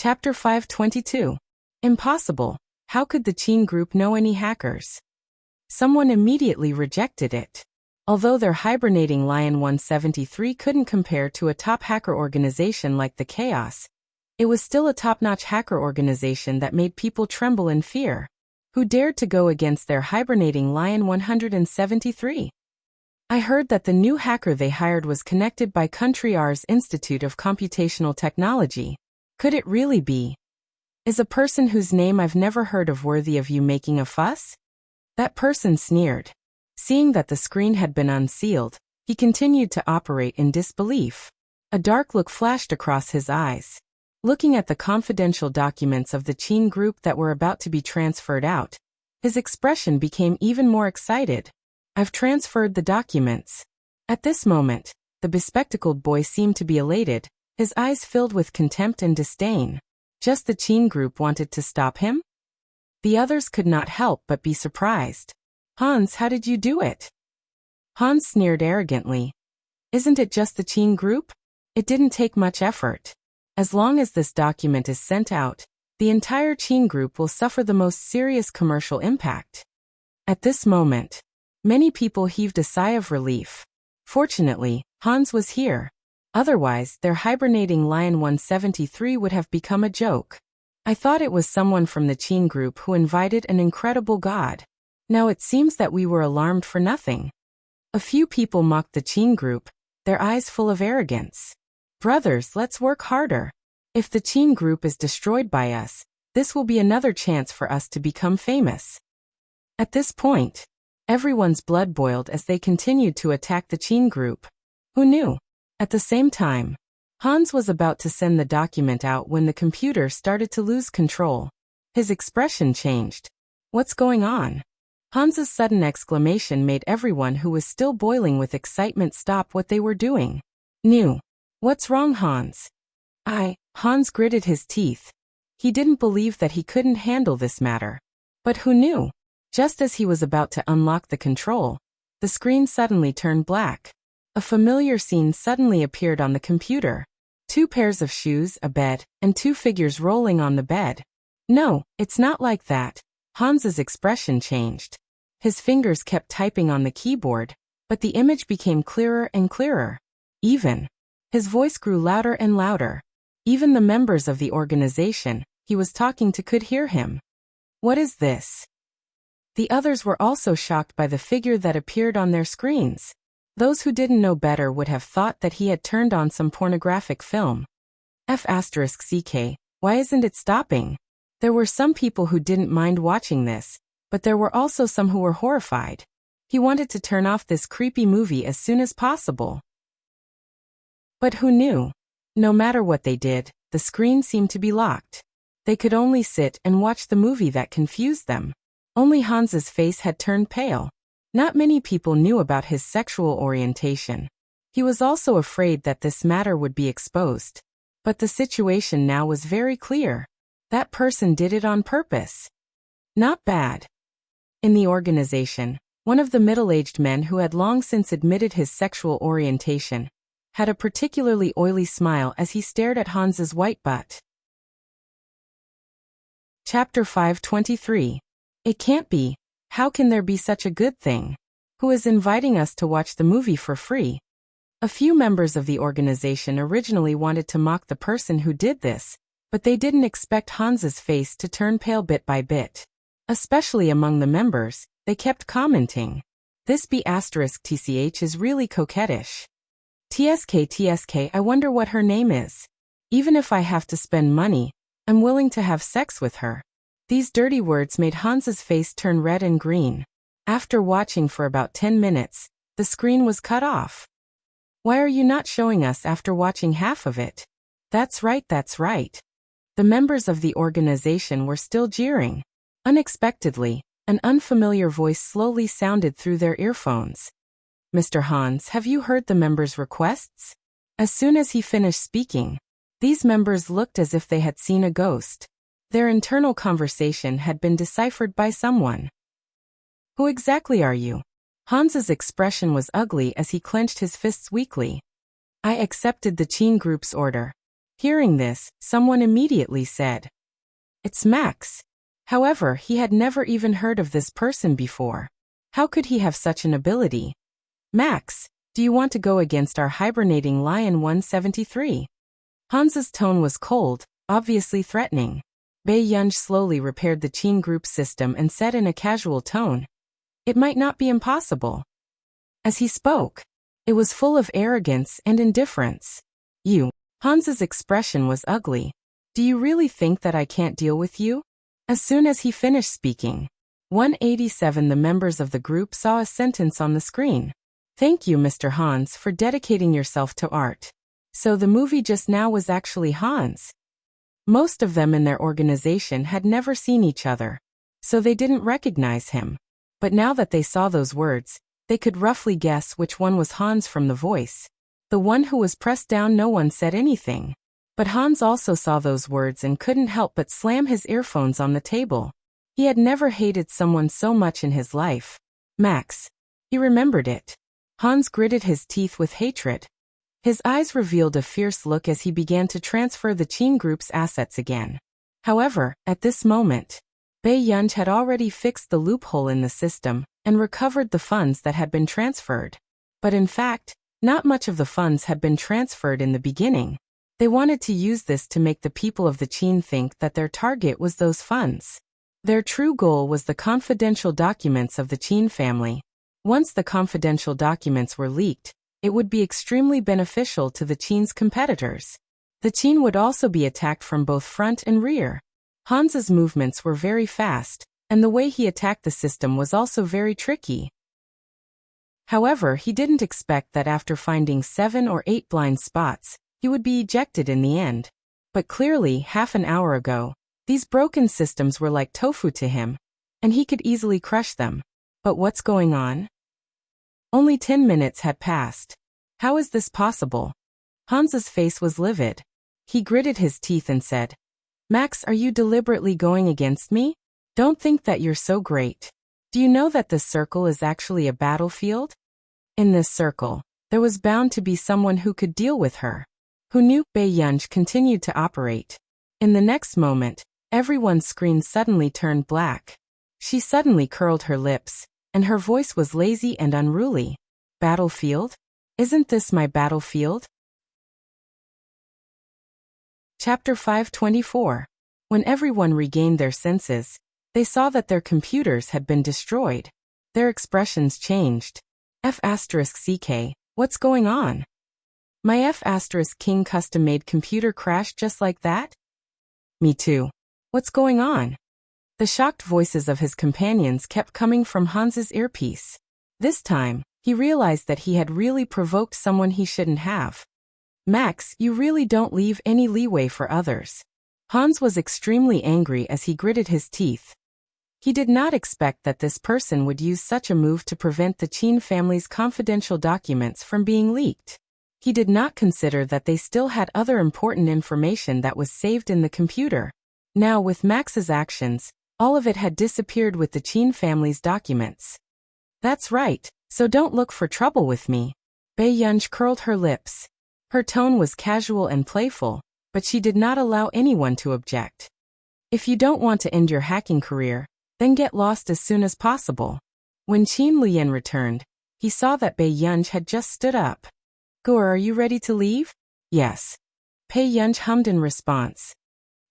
Chapter 522. Impossible. How could the Qin group know any hackers? Someone immediately rejected it. Although their hibernating Lion 173 couldn't compare to a top hacker organization like the Chaos, it was still a top-notch hacker organization that made people tremble in fear. Who dared to go against their hibernating Lion 173? I heard that the new hacker they hired was connected by Country R's Institute of Computational Technology. Could it really be? Is a person whose name I've never heard of worthy of you making a fuss? That person sneered. Seeing that the screen had been unsealed, he continued to operate in disbelief. A dark look flashed across his eyes. Looking at the confidential documents of the Qin group that were about to be transferred out, his expression became even more excited. I've transferred the documents. At this moment, the bespectacled boy seemed to be elated, his eyes filled with contempt and disdain. Just the Qin group wanted to stop him? The others could not help but be surprised. Hans, how did you do it? Hans sneered arrogantly. Isn't it just the Qin group? It didn't take much effort. As long as this document is sent out, the entire Qin group will suffer the most serious commercial impact. At this moment, many people heaved a sigh of relief. Fortunately, Hans was here. Otherwise, their hibernating Lion 173 would have become a joke. I thought it was someone from the Qin group who invited an incredible god. Now it seems that we were alarmed for nothing. A few people mocked the Qin group, their eyes full of arrogance. Brothers, let's work harder. If the Qin group is destroyed by us, this will be another chance for us to become famous. At this point, everyone's blood boiled as they continued to attack the Qin group. Who knew? At the same time, Hans was about to send the document out when the computer started to lose control. His expression changed. What's going on? Hans's sudden exclamation made everyone who was still boiling with excitement stop what they were doing. New. What's wrong, Hans? Hans gritted his teeth. He didn't believe that he couldn't handle this matter. But who knew? Just as he was about to unlock the control, the screen suddenly turned black. A familiar scene suddenly appeared on the computer. 2 pairs of shoes, a bed, and 2 figures rolling on the bed. No, it's not like that. Hans's expression changed. His fingers kept typing on the keyboard, but the image became clearer and clearer. His voice grew louder and louder. Even the members of the organization he was talking to could hear him. What is this? The others were also shocked by the figure that appeared on their screens. Those who didn't know better would have thought that he had turned on some pornographic film. F***CK, why isn't it stopping? There were some people who didn't mind watching this, but there were also some who were horrified. He wanted to turn off this creepy movie as soon as possible. But who knew? No matter what they did, the screen seemed to be locked. They could only sit and watch the movie that confused them. Only Hans's face had turned pale. Not many people knew about his sexual orientation. He was also afraid that this matter would be exposed. But the situation now was very clear. That person did it on purpose. Not bad. In the organization, one of the middle-aged men who had long since admitted his sexual orientation had a particularly oily smile as he stared at Hans's white butt. Chapter 523. It can't be. How can there be such a good thing? Who is inviting us to watch the movie for free? A few members of the organization originally wanted to mock the person who did this, but they didn't expect Hans's face to turn pale bit by bit. Especially among the members, they kept commenting. This B***TCH is really coquettish. TSK, I wonder what her name is. Even if I have to spend money, I'm willing to have sex with her. These dirty words made Hans's face turn red and green. After watching for about 10 minutes, the screen was cut off. Why are you not showing us after watching half of it? That's right. The members of the organization were still jeering. Unexpectedly, an unfamiliar voice slowly sounded through their earphones. Mr. Hans, have you heard the members' requests? As soon as he finished speaking, these members looked as if they had seen a ghost. Their internal conversation had been deciphered by someone. Who exactly are you? Hans's expression was ugly as he clenched his fists weakly. I accepted the Qin group's order. Hearing this, someone immediately said, "It's Max." However, he had never even heard of this person before. How could he have such an ability? "Max, do you want to go against our hibernating lion 173? Hans's tone was cold, obviously threatening. Bei Yunj slowly repaired the Qin group system and said in a casual tone, "It might not be impossible." As he spoke, it was full of arrogance and indifference. Hans's expression was ugly. "Do you really think that I can't deal with you?" As soon as he finished speaking, 187 the members of the group saw a sentence on the screen. "Thank you, Mr. Hans, for dedicating yourself to art." So the movie just now was actually Hans. Most of them in their organization had never seen each other, so they didn't recognize him. But now that they saw those words, they could roughly guess which one was Hans from the voice. The one who was pressed down. No one said anything. But Hans also saw those words and couldn't help but slam his earphones on the table. He had never hated someone so much in his life. Max. He remembered it. Hans gritted his teeth with hatred. His eyes revealed a fierce look as he began to transfer the Qin group's assets again. However, at this moment, Bei Yunj had already fixed the loophole in the system and recovered the funds that had been transferred. But in fact, not much of the funds had been transferred in the beginning. They wanted to use this to make the people of the Qin think that their target was those funds. Their true goal was the confidential documents of the Qin family. Once the confidential documents were leaked, it would be extremely beneficial to the Qin's competitors. The Qin would also be attacked from both front and rear. Hans's movements were very fast, and the way he attacked the system was also very tricky. However, he didn't expect that after finding 7 or 8 blind spots, he would be ejected in the end. But clearly, half an hour ago, these broken systems were like tofu to him, and he could easily crush them. But what's going on? Only 10 minutes had passed. How is this possible? Hans's face was livid. He gritted his teeth and said, "Max, are you deliberately going against me? Don't think that you're so great. Do you know that this circle is actually a battlefield? In this circle, there was bound to be someone who could deal with her." Who knew? Bei Yunj continued to operate. In the next moment, everyone's screen suddenly turned black. She suddenly curled her lips, and her voice was lazy and unruly. "Battlefield? Isn't this my battlefield?" Chapter 524. When everyone regained their senses, they saw that their computers had been destroyed. Their expressions changed. F***CK, what's going on? My F***King custom-made computer crashed just like that? Me too. What's going on? The shocked voices of his companions kept coming from Hans's earpiece. This time, he realized that he had really provoked someone he shouldn't have. "Max, you really don't leave any leeway for others." Hans was extremely angry as he gritted his teeth. He did not expect that this person would use such a move to prevent the Qin family's confidential documents from being leaked. He did not consider that they still had other important information that was saved in the computer. Now, with Max's actions, all of it had disappeared with the Qin family's documents. "That's right, so don't look for trouble with me." Bei Yunj curled her lips. Her tone was casual and playful, but she did not allow anyone to object. "If you don't want to end your hacking career, then get lost as soon as possible." When Qin Lian returned, he saw that Bei Yunj had just stood up. "Gore, are you ready to leave?" "Yes." Bei Yunj hummed in response.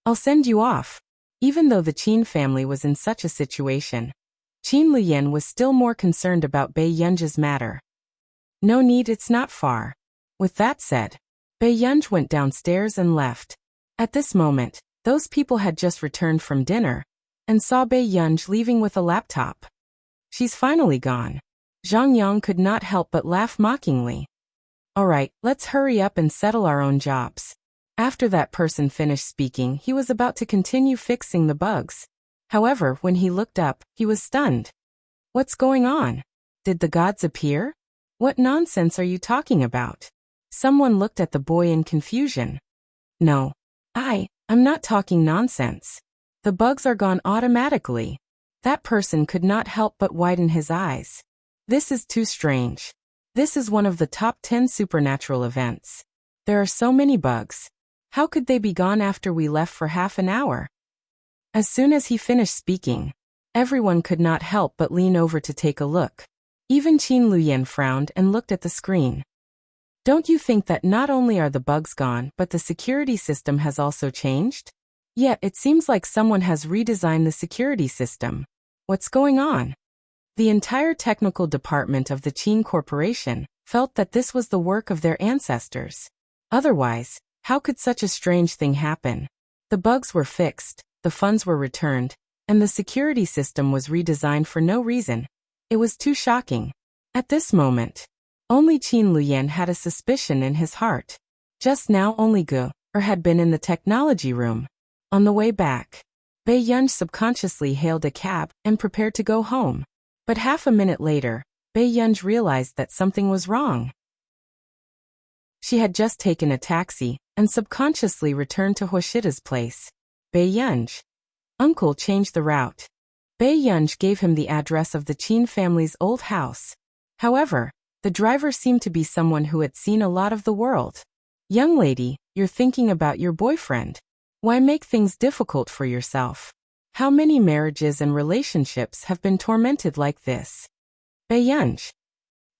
"I'll send you off." Even though the Qin family was in such a situation, Qin Lian was still more concerned about Bei Yunj's matter. "No need, it's not far." With that said, Bei Yunj went downstairs and left. At this moment, those people had just returned from dinner, and saw Bei Yunj leaving with a laptop. "She's finally gone." Zhang Yang could not help but laugh mockingly. "All right, let's hurry up and settle our own jobs." After that person finished speaking, he was about to continue fixing the bugs. However, when he looked up, he was stunned. "What's going on? Did the gods appear? What nonsense are you talking about?" Someone looked at the boy in confusion. "No. I'm not talking nonsense. The bugs are gone automatically." That person could not help but widen his eyes. "This is too strange. This is one of the top 10 supernatural events. There are so many bugs. How could they be gone after we left for half an hour? As soon as he finished speaking, everyone could not help but lean over to take a look. Even Qin Luyan frowned and looked at the screen. Don't you think that not only are the bugs gone, but the security system has also changed? Yet it seems like someone has redesigned the security system. What's going on? The entire technical department of the Qin Corporation felt that this was the work of their ancestors. Otherwise, how could such a strange thing happen? The bugs were fixed, the funds were returned, and the security system was redesigned for no reason. It was too shocking. At this moment, only Qin Luyan had a suspicion in his heart. Just now only had been in the technology room. On the way back, Bei Yunj subconsciously hailed a cab and prepared to go home. But half a minute later, Bei Yunj realized that something was wrong. She had just taken a taxi and subconsciously returned to Hoshida's place. Bei Yunj. Uncle changed the route. Bei Yunj gave him the address of the Qin family's old house. However, the driver seemed to be someone who had seen a lot of the world. Young lady, you're thinking about your boyfriend. Why make things difficult for yourself? How many marriages and relationships have been tormented like this? Bei Yunj.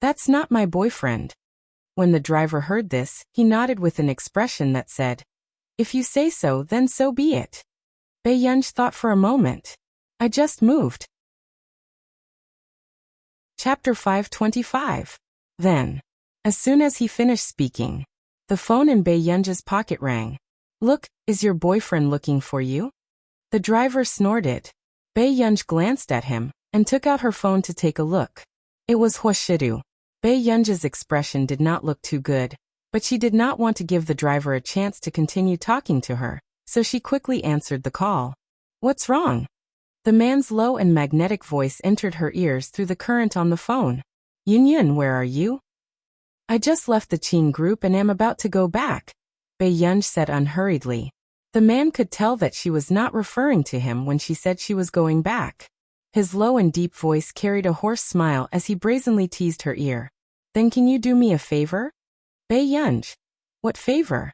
That's not my boyfriend. When the driver heard this, he nodded with an expression that said, if you say so, then so be it. Bei Yunj thought for a moment. I just moved. Chapter 525. Then, as soon as he finished speaking, the phone in Bei Yunj's pocket rang. Look, is your boyfriend looking for you? The driver snorted. Bei Yunj glanced at him and took out her phone to take a look. It was Hoshidu. Bei Yunj's expression did not look too good, but she did not want to give the driver a chance to continue talking to her, so she quickly answered the call. What's wrong? The man's low and magnetic voice entered her ears through the current on the phone. Yunyun, where are you? I just left the Qin group and am about to go back, Bei Yunj said unhurriedly. The man could tell that she was not referring to him when she said she was going back. His low and deep voice carried a hoarse smile as he brazenly teased her ear. Then can you do me a favor? Bei Yunj. What favor?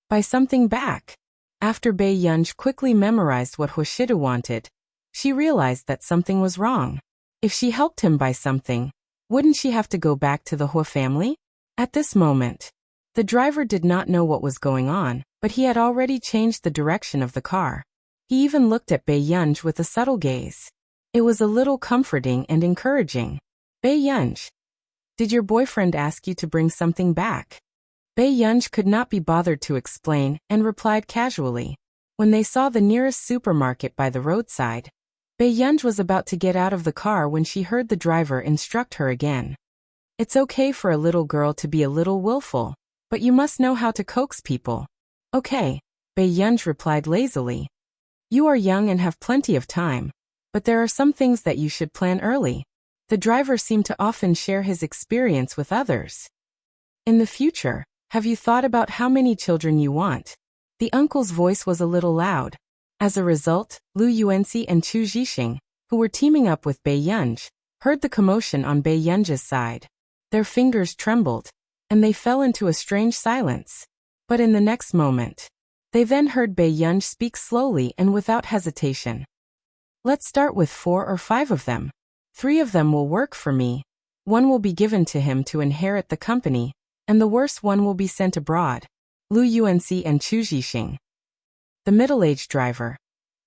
Buy something back. After Bei Yunj quickly memorized what Hoshida wanted, she realized that something was wrong. If she helped him buy something, wouldn't she have to go back to the Hua family? At this moment, the driver did not know what was going on, but he had already changed the direction of the car. He even looked at Bei Yunj with a subtle gaze. It was a little comforting and encouraging. Bei Yunj. Did your boyfriend ask you to bring something back? Bei Yunj could not be bothered to explain and replied casually. When they saw the nearest supermarket by the roadside, Bei Yunj was about to get out of the car when she heard the driver instruct her again. It's okay for a little girl to be a little willful, but you must know how to coax people. Okay, Bei Yunj replied lazily. You are young and have plenty of time, but there are some things that you should plan early. The driver seemed to often share his experience with others. In the future, have you thought about how many children you want? The uncle's voice was a little loud. As a result, Lu Yuanxi and Chu Zhixing, who were teaming up with Bei Yunj, heard the commotion on Bei Yunj's side. Their fingers trembled, and they fell into a strange silence. But in the next moment, they then heard Bei Yunj speak slowly and without hesitation. Let's start with 4 or 5 of them. 3 of them will work for me. 1 will be given to him to inherit the company, and the worst one will be sent abroad. Lu Yuanxi and Chu Zhixing. The middle-aged driver.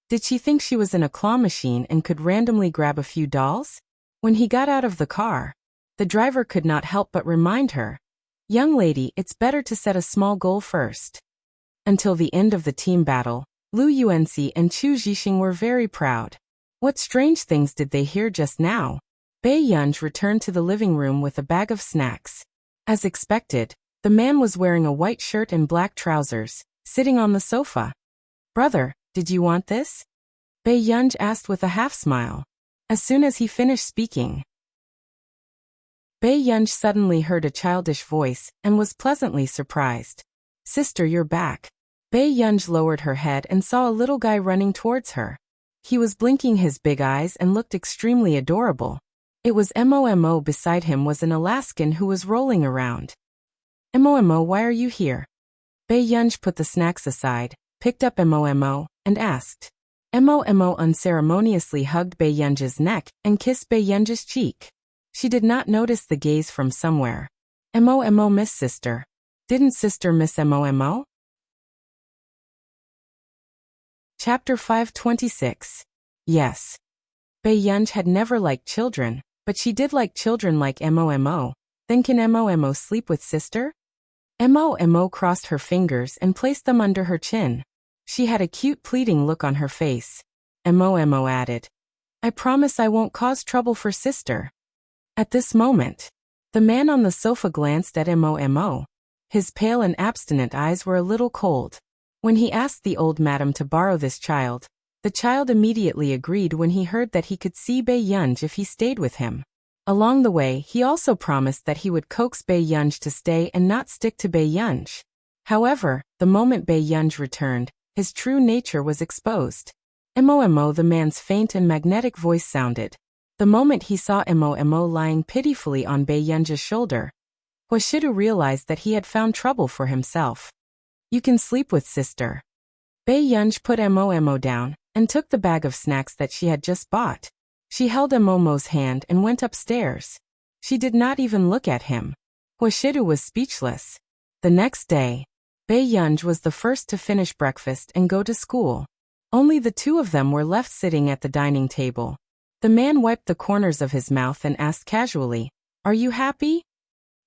Did she think she was in a claw machine and could randomly grab a few dolls? When he got out of the car, the driver could not help but remind her. Young lady, it's better to set a small goal first. Until the end of the team battle, Lu Yuanxi and Chu Zhixing were very proud. What strange things did they hear just now? Bei Yunj returned to the living room with a bag of snacks. As expected, the man was wearing a white shirt and black trousers, sitting on the sofa. Brother, did you want this? Bei Yunj asked with a half-smile. As soon as he finished speaking, Bei Yunj suddenly heard a childish voice and was pleasantly surprised. Sister, you're back. Bei Yunj lowered her head and saw a little guy running towards her. He was blinking his big eyes and looked extremely adorable. It was Momo. Beside him was an Alaskan who was rolling around. Momo, why are you here? Bei Yunj put the snacks aside, picked up Mo, and asked. Mo unceremoniously hugged Bei Yunj's neck and kissed Bei Yunj's cheek. She did not notice the gaze from somewhere. Mo miss sister. Didn't sister miss Mo? Chapter 526. Yes. Bei Yunj had never liked children, but she did like children like Mo. Then can Mo sleep with sister? Mo crossed her fingers and placed them under her chin. She had a cute pleading look on her face. Mo added, I promise I won't cause trouble for sister. At this moment, the man on the sofa glanced at Mo. His pale and abstinent eyes were a little cold. When he asked the old madam to borrow this child, the child immediately agreed when he heard that he could see Bei Yunj if he stayed with him. Along the way, he also promised that he would coax Bei Yunj to stay and not stick to Bei Yunj. However, the moment Bei Yunj returned, his true nature was exposed. Mo, the man's faint and magnetic voice sounded. The moment he saw Mo lying pitifully on Bei Yunj's shoulder, Hwashidu realized that he had found trouble for himself. You can sleep with sister. Bei Yunj put Mo down and took the bag of snacks that she had just bought. She held Mo's hand and went upstairs. She did not even look at him. Hwashidu was speechless. The next day, Bei Yunj was the first to finish breakfast and go to school. Only the two of them were left sitting at the dining table. The man wiped the corners of his mouth and asked casually, Are you happy?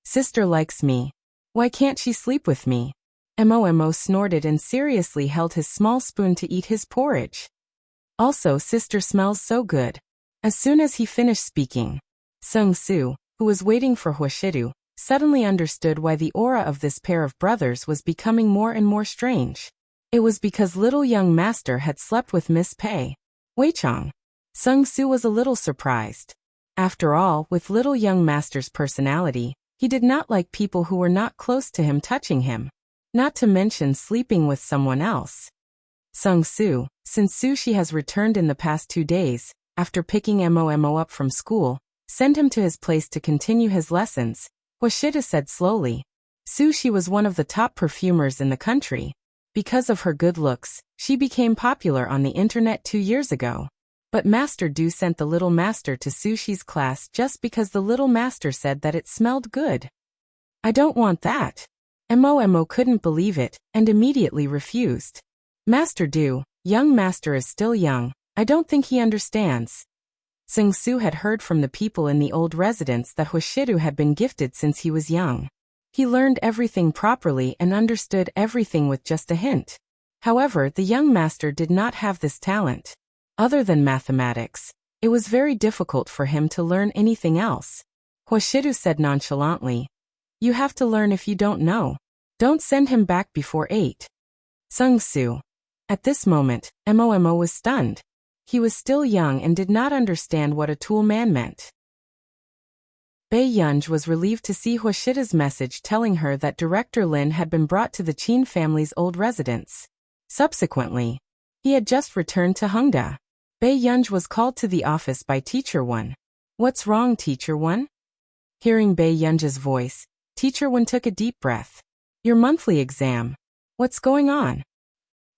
Sister likes me. Why can't she sleep with me? Mo snorted and seriously held his small spoon to eat his porridge. Also, sister smells so good. As soon as he finished speaking, Seung-soo, who was waiting for Hwashidu, suddenly understood why the aura of this pair of brothers was becoming more and more strange. It was because little young master had slept with Miss Pei. Weichong. Seung-soo was a little surprised. After all, with little young master's personality, he did not like people who were not close to him touching him. Not to mention sleeping with someone else. Seung-soo, since Sushi has returned in the past 2 days, after picking Mo up from school, send him to his place to continue his lessons. Hwashidu said slowly. Sushi was one of the top perfumers in the country. Because of her good looks, she became popular on the internet 2 years ago. But Master Du sent the little master to Sushi's class just because the little master said that it smelled good. I don't want that. Mo couldn't believe it, and immediately refused. Master Du, young master is still young, I don't think he understands. Seung-soo had heard from the people in the old residence that Hwashidu had been gifted since he was young. He learned everything properly and understood everything with just a hint. However, the young master did not have this talent. Other than mathematics, it was very difficult for him to learn anything else. Hwashidu said nonchalantly, You have to learn if you don't know. Don't send him back before 8. Seung-soo. At this moment, Mo was stunned. He was still young and did not understand what a tool man meant. Bei Yunj was relieved to see Hwashida's message telling her that Director Lin had been brought to the Chin family's old residence. Subsequently, he had just returned to Hongda. Bei Yunj was called to the office by Teacher 1. What's wrong, Teacher 1? Hearing Bei Yunj's voice, Teacher 1 took a deep breath. Your monthly exam. What's going on?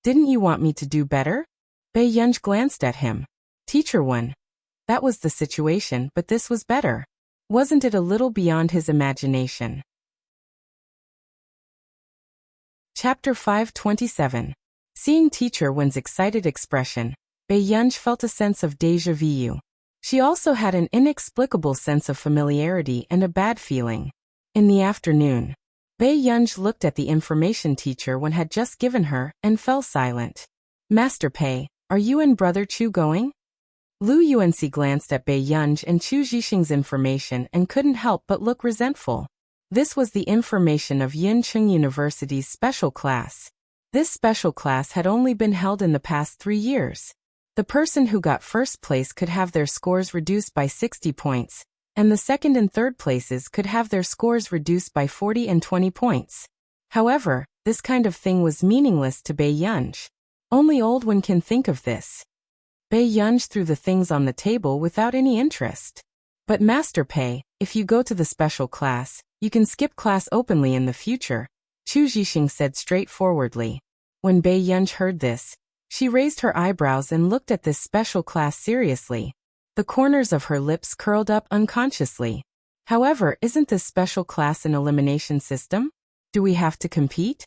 Didn't you want me to do better? Bei Yunj glanced at him. Teacher 1. That was the situation, but this was better. Wasn't it a little beyond his imagination? Chapter 527. Seeing Teacher 1's excited expression, Bei Yunj felt a sense of déjà vu. She also had an inexplicable sense of familiarity and a bad feeling. In the afternoon, Bei Yunj looked at the information Teacher 1 had just given her and fell silent. Master Pei, are you and Brother Chu going? Lu Yuanxi glanced at Bei Yunj and Chu Zhixing's information and couldn't help but look resentful. This was the information of Yincheng University's special class. This special class had only been held in the past 3 years. The person who got first place could have their scores reduced by 60 points, and the second and third places could have their scores reduced by 40 and 20 points. However, this kind of thing was meaningless to Bei Yunj. Only old one can think of this. Bei Yunj threw the things on the table without any interest. But Master Pei, if you go to the special class, you can skip class openly in the future. Chu Zhixing said straightforwardly. When Bei Yunj heard this, she raised her eyebrows and looked at this special class seriously. The corners of her lips curled up unconsciously. However, isn't this special class an elimination system? Do we have to compete?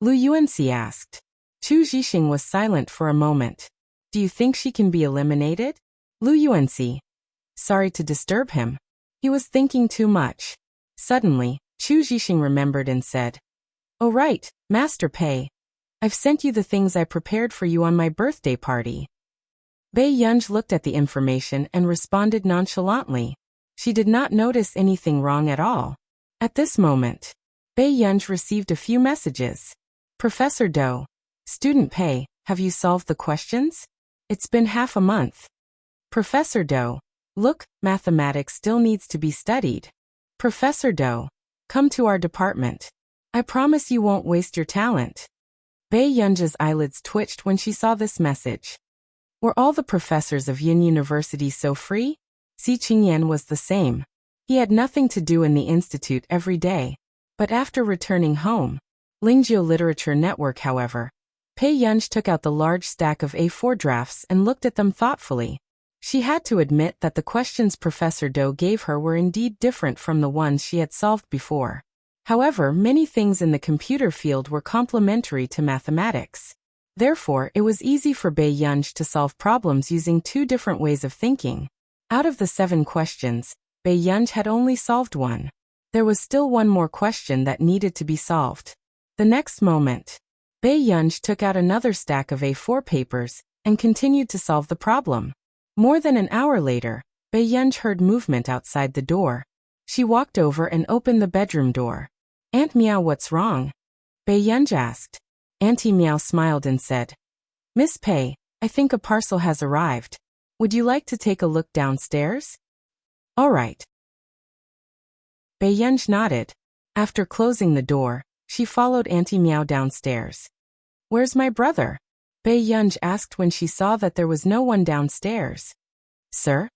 Lu Yuanxi asked. Chu Zhixing was silent for a moment. Do you think she can be eliminated? Lu Yuanxi. Sorry to disturb him. He was thinking too much. Suddenly, Chu Zhixing remembered and said, "Oh right, Master Pei. I've sent you the things I prepared for you on my birthday party." Bei Yunj looked at the information and responded nonchalantly. She did not notice anything wrong at all. At this moment, Bei Yunj received a few messages. Professor Do. Student Pei, have you solved the questions? It's been half a month. Professor Do. Look, mathematics still needs to be studied. Professor Do. Come to our department. I promise you won't waste your talent. Bei Yunj's eyelids twitched when she saw this message. Were all the professors of Yin University so free? Si Qingyan was the same. He had nothing to do in the institute every day. But after returning home, Lingjio Literature Network, however, Bei Yunj took out the large stack of A4 drafts and looked at them thoughtfully. She had to admit that the questions Professor Do gave her were indeed different from the ones she had solved before. However, many things in the computer field were complementary to mathematics. Therefore, it was easy for Bei Yunj to solve problems using two different ways of thinking. Out of the 7 questions, Bei Yunj had only solved one. There was still one more question that needed to be solved. The next moment, Bei Yunj took out another stack of A4 papers and continued to solve the problem. More than an hour later, Bei Yunj heard movement outside the door. She walked over and opened the bedroom door. "Aunt Meow, what's wrong?" Bei Yunj asked. Auntie Meow smiled and said, "Miss Pei, I think a parcel has arrived. Would you like to take a look downstairs?" "All right." Bei Yunj nodded. After closing the door, she followed Auntie Meow downstairs. "Where's my brother?" Bei Yunj asked when she saw that there was no one downstairs. Sir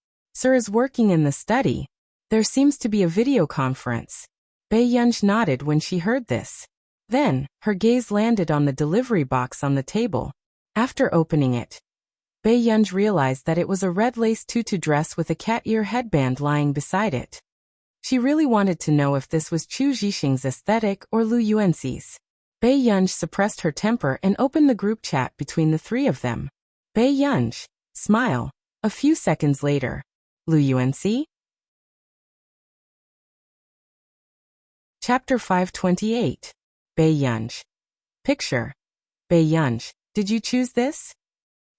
is working in the study. There seems to be a video conference." Bei Yunj nodded when she heard this. Then, her gaze landed on the delivery box on the table. After opening it, Bei Yunj realized that it was a red lace tutu dress with a cat ear headband lying beside it. She really wanted to know if this was Chu Zhixing's aesthetic or Lu Yuanxi's. Bei Yunj suppressed her temper and opened the group chat between the 3 of them. Bei Yunj, smile. A few seconds later, Lu Yuanxi? Chapter 528. Bei Yunj. Picture. Bei Yunj, did you choose this?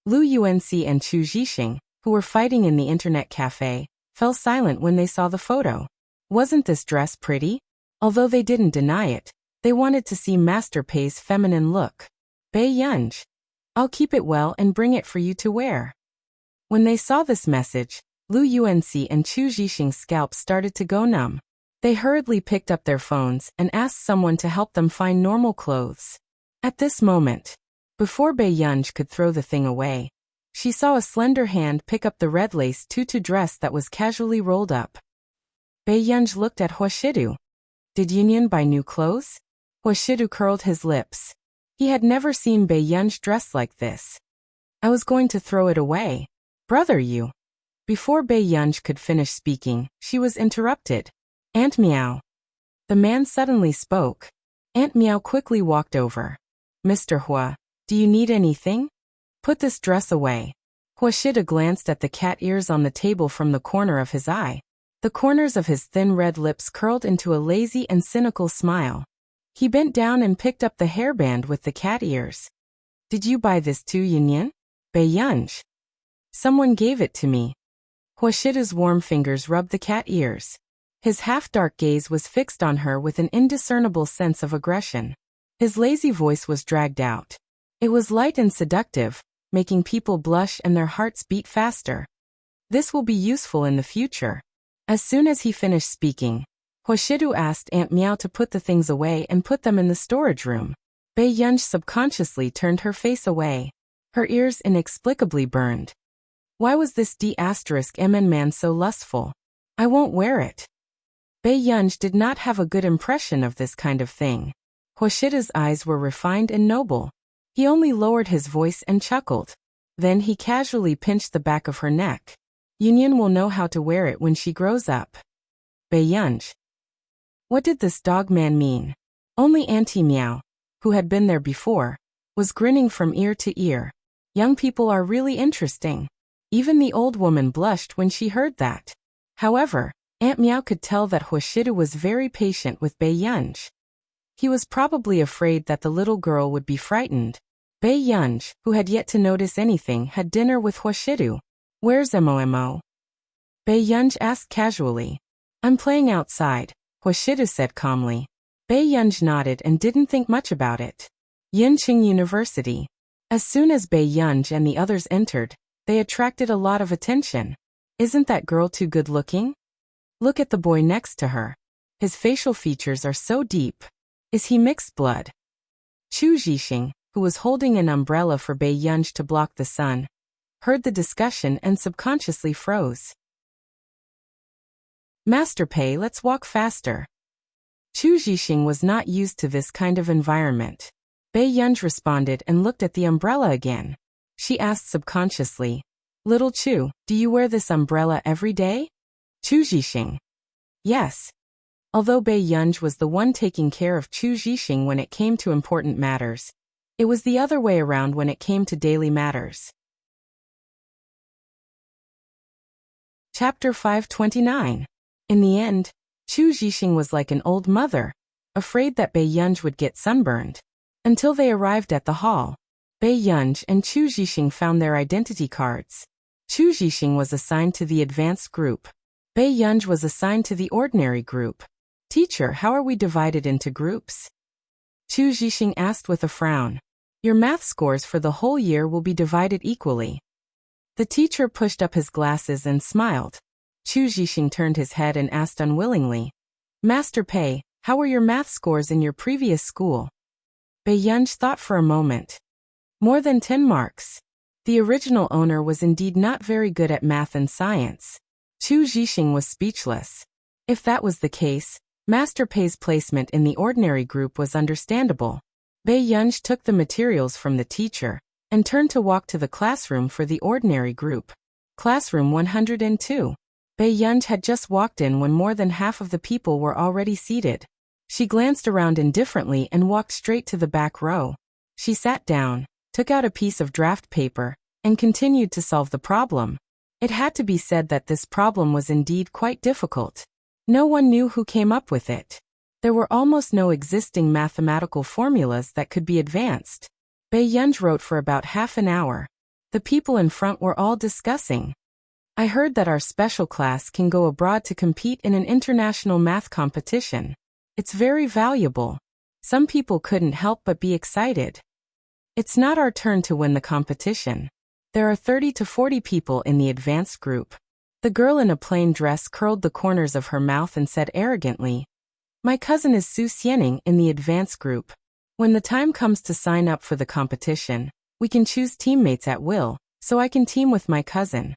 Lu Yuanxi and Chu Zhixing, who were fighting in the internet cafe, fell silent when they saw the photo. Wasn't this dress pretty? Although they didn't deny it, they wanted to see Master Pei's feminine look. Bei Yunj. I'll keep it well and bring it for you to wear. When they saw this message, Lu Yuanxi and Chu Zhixing's scalps started to go numb. They hurriedly picked up their phones and asked someone to help them find normal clothes. At this moment, before Bei Yunj could throw the thing away, she saw a slender hand pick up the red lace tutu dress that was casually rolled up. Bei Yunj looked at Huashidu. Did Yunyan buy new clothes? Huashidu curled his lips. He had never seen Bei Yunj dressed like this. I was going to throw it away. Brother, you. Before Bei Yunj could finish speaking, she was interrupted. Aunt Meow. The man suddenly spoke. Aunt Meow quickly walked over. Mr. Hua, do you need anything? Put this dress away. Huashida glanced at the cat ears on the table from the corner of his eye. The corners of his thin red lips curled into a lazy and cynical smile. He bent down and picked up the hairband with the cat ears. Did you buy this too, Yunyan? Bei Yunj. Someone gave it to me. Huashida's warm fingers rubbed the cat ears. His half-dark gaze was fixed on her with an indiscernible sense of aggression. His lazy voice was dragged out. It was light and seductive, making people blush and their hearts beat faster. This will be useful in the future. As soon as he finished speaking, Huashidu asked Aunt Meow to put the things away and put them in the storage room. Bei Yunj subconsciously turned her face away. Her ears inexplicably burned. Why was this D*MN man so lustful? I won't wear it. Bei Yunj did not have a good impression of this kind of thing. Hoshida's eyes were refined and noble. He only lowered his voice and chuckled. Then he casually pinched the back of her neck. Yunyan will know how to wear it when she grows up. Beiyunj. What did this dog man mean? Only Auntie Meow, who had been there before, was grinning from ear to ear. Young people are really interesting. Even the old woman blushed when she heard that. However, Aunt Meow could tell that Hoshida was very patient with Beiyunj. He was probably afraid that the little girl would be frightened. Beiyunj, who had yet to notice anything, had dinner with Hoshidu. Where's Momo? Beiyunj asked casually. I'm playing outside, Hoshidu said calmly. Beiyunj nodded and didn't think much about it. Yinqing University. As soon as Beiyunj and the others entered, they attracted a lot of attention. Isn't that girl too good looking? Look at the boy next to her. His facial features are so deep. Is he mixed blood? Chu Zhixing, who was holding an umbrella for Beiyunj to block the sun, heard the discussion and subconsciously froze. Master Pei, let's walk faster. Chu Zhixing was not used to this kind of environment. Beiyunj responded and looked at the umbrella again. She asked subconsciously, Little Chu, do you wear this umbrella every day? Chu Zhixing. Yes. Although Beiyunj was the one taking care of Chu Zhixing when it came to important matters, it was the other way around when it came to daily matters. Chapter 529. In the end, Chu Zhixing was like an old mother, afraid that Beiyunj would get sunburned. Until they arrived at the hall, Beiyunj and Chu Zhixing found their identity cards. Chu Zhixing was assigned to the advanced group. Beiyunj was assigned to the ordinary group. Teacher, how are we divided into groups? Chu Zhixing asked with a frown. Your math scores for the whole year will be divided equally. The teacher pushed up his glasses and smiled. Chu Zhixing turned his head and asked unwillingly, Master Pei, how were your math scores in your previous school? Beiyunj thought for a moment. More than 10 marks. The original owner was indeed not very good at math and science. Chu Zhixing was speechless. If that was the case, Master Pei's placement in the ordinary group was understandable. Beiyunj took the materials from the teacher and turned to walk to the classroom for the ordinary group. Classroom 102. Beiyunj had just walked in when more than half of the people were already seated. She glanced around indifferently and walked straight to the back row. She sat down, took out a piece of draft paper, and continued to solve the problem. It had to be said that this problem was indeed quite difficult. No one knew who came up with it. There were almost no existing mathematical formulas that could be advanced. Beiyunj wrote for about half an hour. The people in front were all discussing. I heard that our special class can go abroad to compete in an international math competition. It's very valuable. Some people couldn't help but be excited. It's not our turn to win the competition. There are 30 to 40 people in the advanced group. The girl in a plain dress curled the corners of her mouth and said arrogantly, My cousin is Su Xianing in the advanced group. When the time comes to sign up for the competition, we can choose teammates at will, so I can team with my cousin.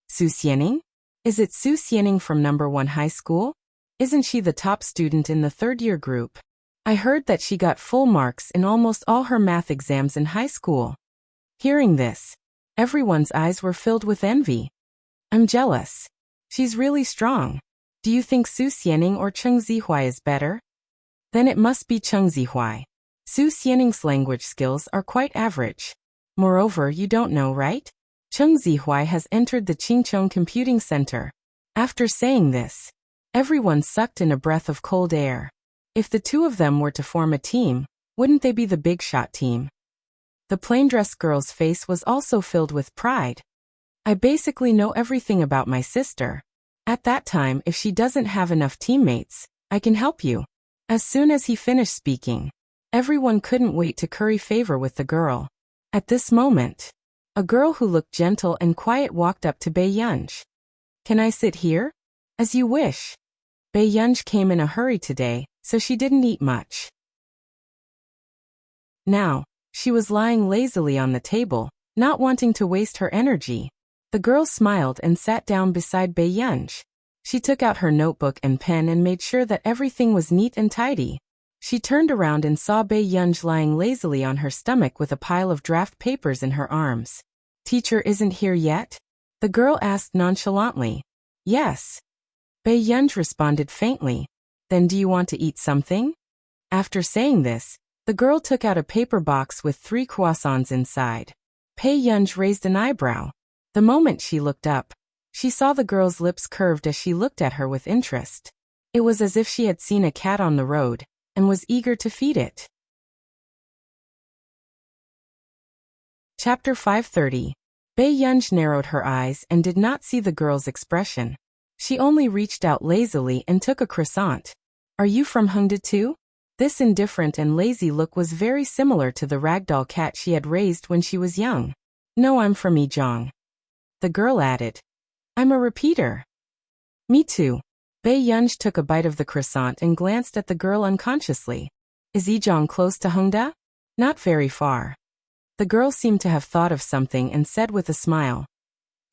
Su Xianing? Is it Su Xianing from number 1 high school? Isn't she the top student in the third-year group? I heard that she got full marks in almost all her math exams in high school. Hearing this, everyone's eyes were filled with envy. I'm jealous. She's really strong. Do you think Su Xianing or Cheng Zihuai is better? Then it must be Cheng Zihuai. Su Xianing's language skills are quite average. Moreover, you don't know, right? Cheng Zihuai has entered the Qingchong Computing Center. After saying this, everyone sucked in a breath of cold air. If the two of them were to form a team, wouldn't they be the big shot team? The plain-dressed girl's face was also filled with pride. I basically know everything about my sister. At that time, if she doesn't have enough teammates, I can help you. As soon as he finished speaking, everyone couldn't wait to curry favor with the girl. At this moment, a girl who looked gentle and quiet walked up to Beiyunj. Can I sit here? As you wish. Beiyunj came in a hurry today, so she didn't eat much. Now, she was lying lazily on the table, not wanting to waste her energy. The girl smiled and sat down beside Beiyunj. She took out her notebook and pen and made sure that everything was neat and tidy. She turned around and saw Bei Yunj lying lazily on her stomach with a pile of draft papers in her arms. Teacher isn't here yet? The girl asked nonchalantly. Yes. Bei Yunj responded faintly. Then do you want to eat something? After saying this, the girl took out a paper box with 3 croissants inside. Bei Yunj raised an eyebrow. The moment she looked up, she saw the girl's lips curved as she looked at her with interest. It was as if she had seen a cat on the road and was eager to feed it. Chapter 530. Bei Yunj narrowed her eyes and did not see the girl's expression. She only reached out lazily and took a croissant. Are you from Hongda too? This indifferent and lazy look was very similar to the ragdoll cat she had raised when she was young. No, I'm from Zhejiang. The girl added. I'm a repeater. Me too. Bei Yunj took a bite of the croissant and glanced at the girl unconsciously. Is Zhejiang close to Hongda? Not very far. The girl seemed to have thought of something and said with a smile.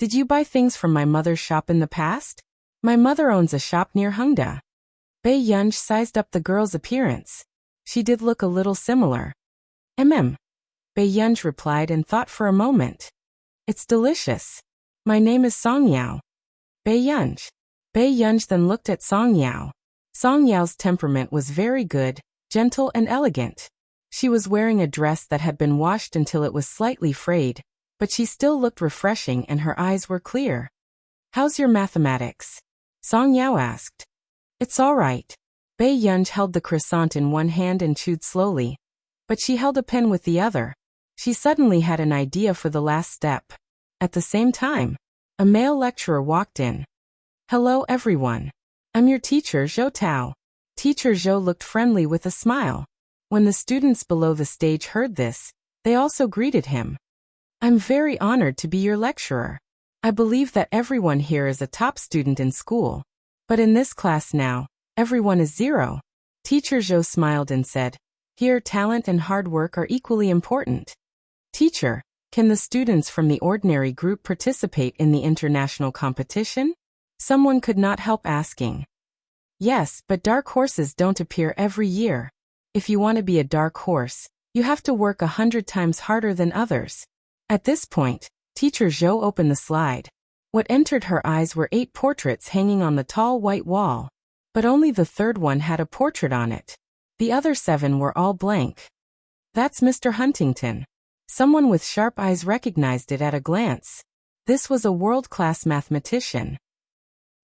Did you buy things from my mother's shop in the past? My mother owns a shop near Hongda. Bei Yunj sized up the girl's appearance. She did look a little similar. Bei Yunj replied and thought for a moment. It's delicious. My name is Song Yao. Bei Yunj. Bei Yunj then looked at Song Yao. Song Yao's temperament was very good, gentle and elegant. She was wearing a dress that had been washed until it was slightly frayed, but she still looked refreshing and her eyes were clear. How's your mathematics? Song Yao asked. It's all right. Bei Yunj held the croissant in one hand and chewed slowly, but she held a pen with the other. She suddenly had an idea for the last step. At the same time, a male lecturer walked in. Hello everyone. I'm your teacher Zhou Tao. Teacher Zhou looked friendly with a smile. When the students below the stage heard this, they also greeted him. I'm very honored to be your lecturer. I believe that everyone here is a top student in school. But in this class now, everyone is 0. Teacher Zhou smiled and said, here talent and hard work are equally important. Teacher, can the students from the ordinary group participate in the international competition? Someone could not help asking. Yes, but dark horses don't appear every year. If you want to be a dark horse, you have to work 100 times harder than others. At this point, Teacher Zhou opened the slide. What entered her eyes were 8 portraits hanging on the tall white wall. But only the third one had a portrait on it. The other 7 were all blank. That's Mr. Huntington. Someone with sharp eyes recognized it at a glance. This was a world-class mathematician.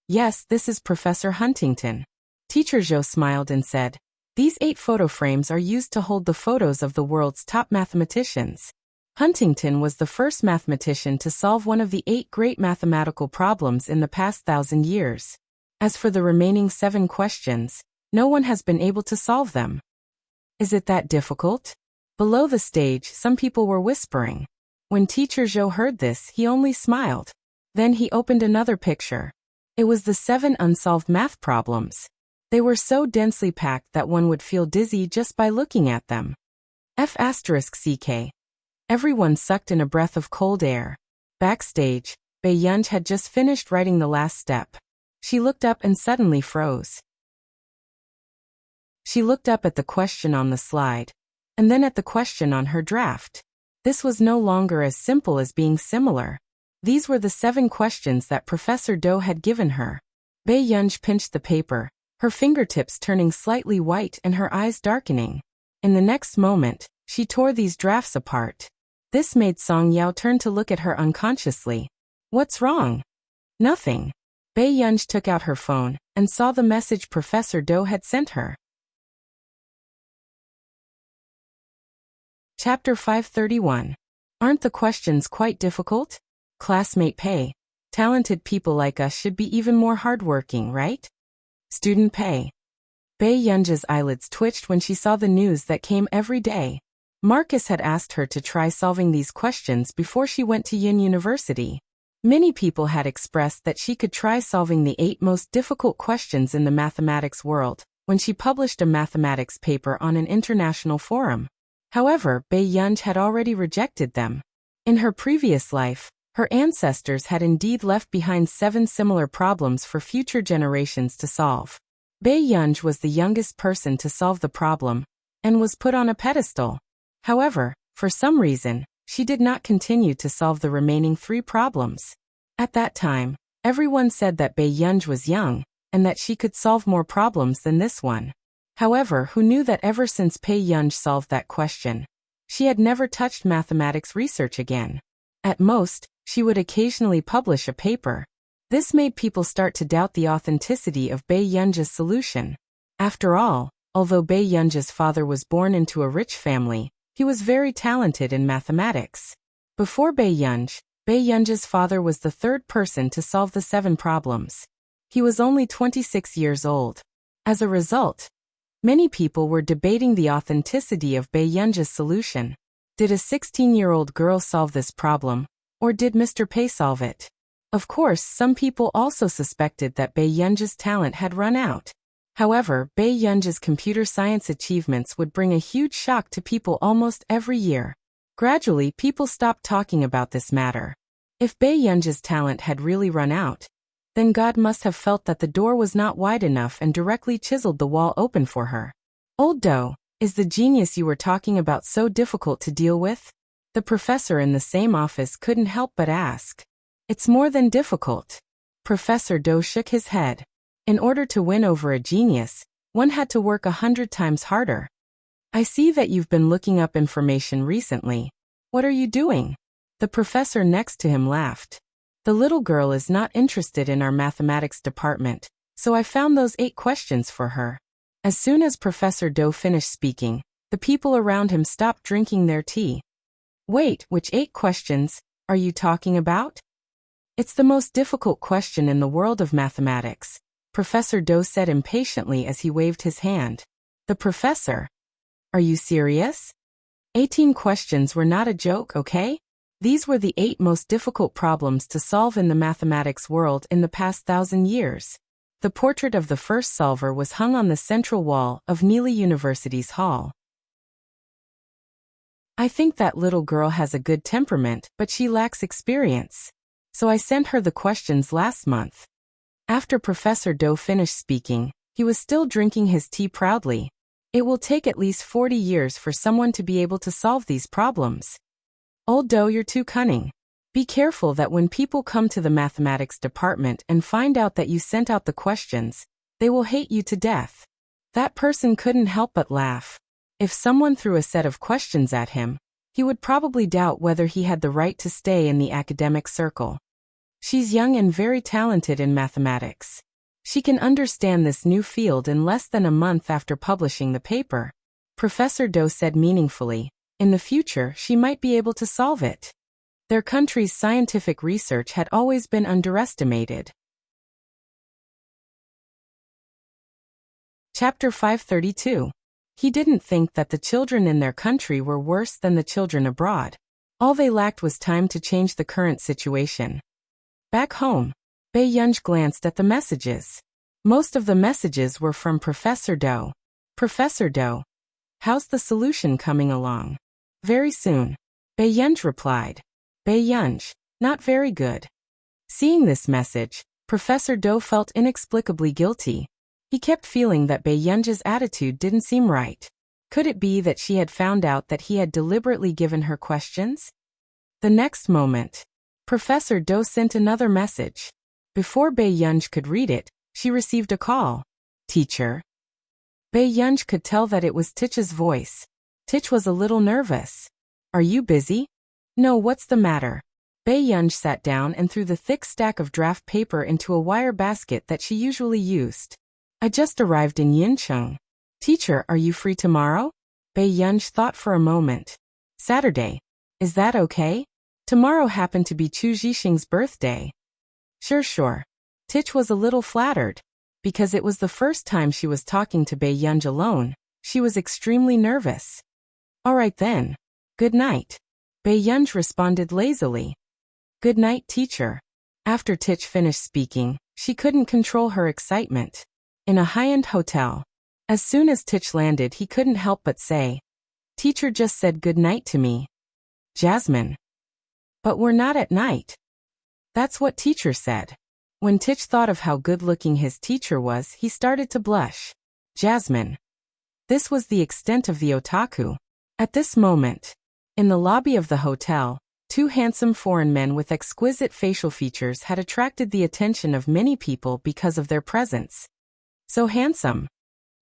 Yes, this is Professor Huntington. Teacher Zhou smiled and said, these 8 photo frames are used to hold the photos of the world's top mathematicians. Huntington was the first mathematician to solve one of the 8 great mathematical problems in the past 1,000 years. As for the remaining 7 questions, no one has been able to solve them. Is it that difficult? Below the stage, some people were whispering. When Teacher Zhou heard this, he only smiled. Then he opened another picture. It was the 7 unsolved math problems. They were so densely packed that one would feel dizzy just by looking at them. F***CK. Everyone sucked in a breath of cold air. Backstage, Bei Yunj had just finished writing the last step. She looked up and suddenly froze. She looked up at the question on the slide, and then at the question on her draft. This was no longer as simple as being similar. These were the 7 questions that Professor Do had given her. Bei Yunj pinched the paper, her fingertips turning slightly white and her eyes darkening. In the next moment, she tore these drafts apart. This made Song Yao turn to look at her unconsciously. What's wrong? Nothing. Bei Yunj took out her phone and saw the message Professor Do had sent her. Chapter 531. Aren't the questions quite difficult? Classmate Pei. Talented people like us should be even more hardworking, right? Student Pei. Bei Yunj's eyelids twitched when she saw the news that came every day. Marcus had asked her to try solving these questions before she went to Yin University. Many people had expressed that she could try solving the 8 most difficult questions in the mathematics world when she published a mathematics paper on an international forum. However, Bei Yunj had already rejected them. In her previous life, her ancestors had indeed left behind 7 similar problems for future generations to solve. Bae-yunj was the youngest person to solve the problem and was put on a pedestal. However, for some reason, she did not continue to solve the remaining 3 problems. At that time, everyone said that Bae-yunj was young and that she could solve more problems than this one. However, who knew that ever since Bae-yunj solved that question, she had never touched mathematics research again. At most, she would occasionally publish a paper. This made people start to doubt the authenticity of Bae-yunj's solution. After all, although Bae-yunj's father was born into a rich family, he was very talented in mathematics. Before Bae-yunj's father was the 3rd person to solve the 7 problems. He was only 26 years old. As a result, many people were debating the authenticity of Bae-yunj's solution. Did a 16-year-old girl solve this problem, or did Mr. Pei solve it? Of course, some people also suspected that Bae-yunj's talent had run out. However, Bae-yunj's computer science achievements would bring a huge shock to people almost every year. Gradually, people stopped talking about this matter. If Bae-yunj's talent had really run out, then God must have felt that the door was not wide enough and directly chiseled the wall open for her. Old Do, is the genius you were talking about so difficult to deal with? The professor in the same office couldn't help but ask. It's more than difficult. Professor Do shook his head. In order to win over a genius, one had to work 100 times harder. I see that you've been looking up information recently. What are you doing? The professor next to him laughed. The little girl is not interested in our mathematics department, so I found those 8 questions for her. As soon as Professor Do finished speaking, the people around him stopped drinking their tea. Wait, which 8 questions are you talking about? It's the most difficult question in the world of mathematics, Professor Do said impatiently as he waved his hand. The professor? Are you serious? 18 questions were not a joke, okay? These were the 8 most difficult problems to solve in the mathematics world in the past 1,000 years. The portrait of the first solver was hung on the central wall of Neely University's hall. I think that little girl has a good temperament, but she lacks experience. So I sent her the questions last month. After Professor Do finished speaking, he was still drinking his tea proudly. It will take at least 40 years for someone to be able to solve these problems. Old Do, you're too cunning. Be careful that when people come to the mathematics department and find out that you sent out the questions, they will hate you to death. That person couldn't help but laugh. If someone threw a set of questions at him, he would probably doubt whether he had the right to stay in the academic circle. She's young and very talented in mathematics. She can understand this new field in less than a month after publishing the paper. Professor Do said meaningfully. In the future, she might be able to solve it. Their country's scientific research had always been underestimated. Chapter 532. He didn't think that the children in their country were worse than the children abroad. All they lacked was time to change the current situation. Back home, Bae-yunj glanced at the messages. Most of the messages were from Professor Do. Professor Do, how's the solution coming along? Very soon. Bae-yunj replied. Bae-yunj, not very good. Seeing this message, Professor Do felt inexplicably guilty. He kept feeling that Bae-yunj's attitude didn't seem right. Could it be that she had found out that he had deliberately given her questions? The next moment, Professor Do sent another message. Before Bae-yunj could read it, she received a call. Teacher. Bae-yunj could tell that it was Tich's voice. Tich was a little nervous. Are you busy? No, what's the matter? Bae-yunj sat down and threw the thick stack of draft paper into a wire basket that she usually used. I just arrived in Yincheng. Teacher, are you free tomorrow? Bae-yunj thought for a moment. Saturday. Is that okay? Tomorrow happened to be Chu Zhixing's birthday. Sure. Tich was a little flattered. Because it was the first time she was talking to Bae-yunj alone, she was extremely nervous. All right then. Good night. Bae-yunj responded lazily. Good night, teacher. After Tich finished speaking, she couldn't control her excitement. In a high-end hotel. As soon as Tich landed, he couldn't help but say, Teacher just said good night to me. Jasmine. But we're not at night. That's what teacher said. When Tich thought of how good-looking his teacher was, he started to blush. Jasmine. This was the extent of the otaku. At this moment, in the lobby of the hotel, two handsome foreign men with exquisite facial features had attracted the attention of many people because of their presence. So handsome.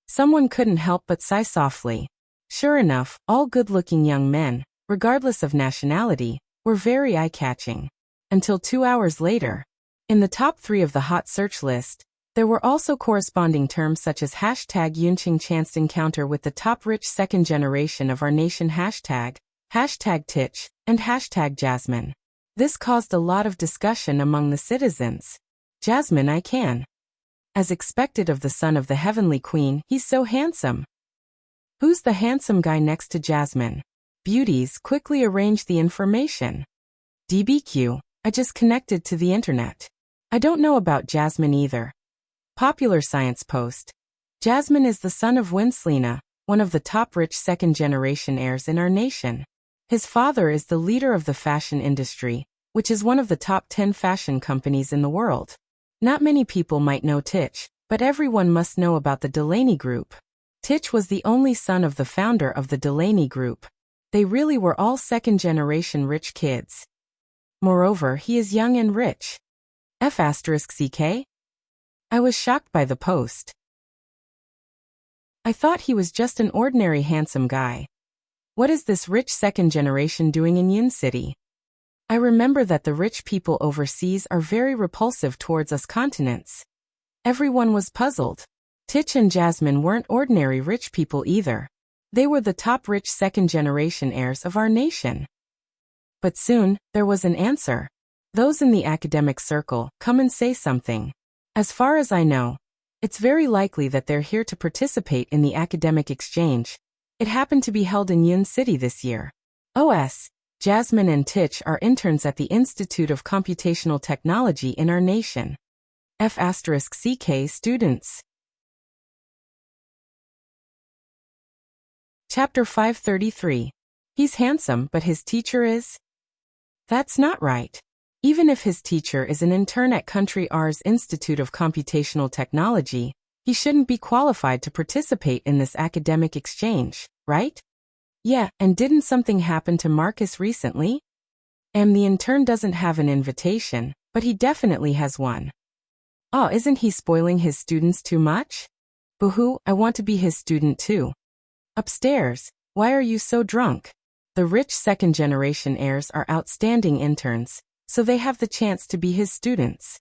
Someone couldn't help but sigh softly. Sure enough, all good-looking young men, regardless of nationality, were very eye-catching. Until 2 hours later, in the top 3 of the hot search list, there were also corresponding terms such as hashtag Yunqing chanced encounter with the top rich second generation of our nation hashtag Tich, and hashtag Jasmine. This caused a lot of discussion among the citizens. Jasmine I can. As expected of the son of the heavenly queen, he's so handsome. Who's the handsome guy next to Jasmine? Beauties quickly arranged the information. DBQ, I just connected to the internet. I don't know about Jasmine either. Popular Science Post. Jasmine is the son of Winslina, one of the top rich second-generation heirs in our nation. His father is the leader of the fashion industry, which is one of the top 10 fashion companies in the world. Not many people might know Tich, but everyone must know about the Delaney Group. Tich was the only son of the founder of the Delaney Group. They really were all second-generation rich kids. Moreover, he is young and rich. F*CK? I was shocked by the post. I thought he was just an ordinary handsome guy. What is this rich second generation doing in Yun City? I remember that the rich people overseas are very repulsive towards us continents. Everyone was puzzled. Tich and Jasmine weren't ordinary rich people either. They were the top rich second-generation heirs of our nation. But soon, there was an answer. Those in the academic circle, come and say something. As far as I know, it's very likely that they're here to participate in the academic exchange. It happened to be held in Yun City this year. Jasmine and Tich are interns at the Institute of Computational Technology in our nation. F*CK students. Chapter 533. He's handsome, but his teacher is? That's not right. Even if his teacher is an intern at Country R's Institute of Computational Technology, he shouldn't be qualified to participate in this academic exchange, right? Yeah, and didn't something happen to Marcus recently? The intern doesn't have an invitation, but he definitely has one. Isn't he spoiling his students too much? Boo-hoo, I want to be his student too. Upstairs, why are you so drunk? The rich second-generation heirs are outstanding interns, so they have the chance to be his students.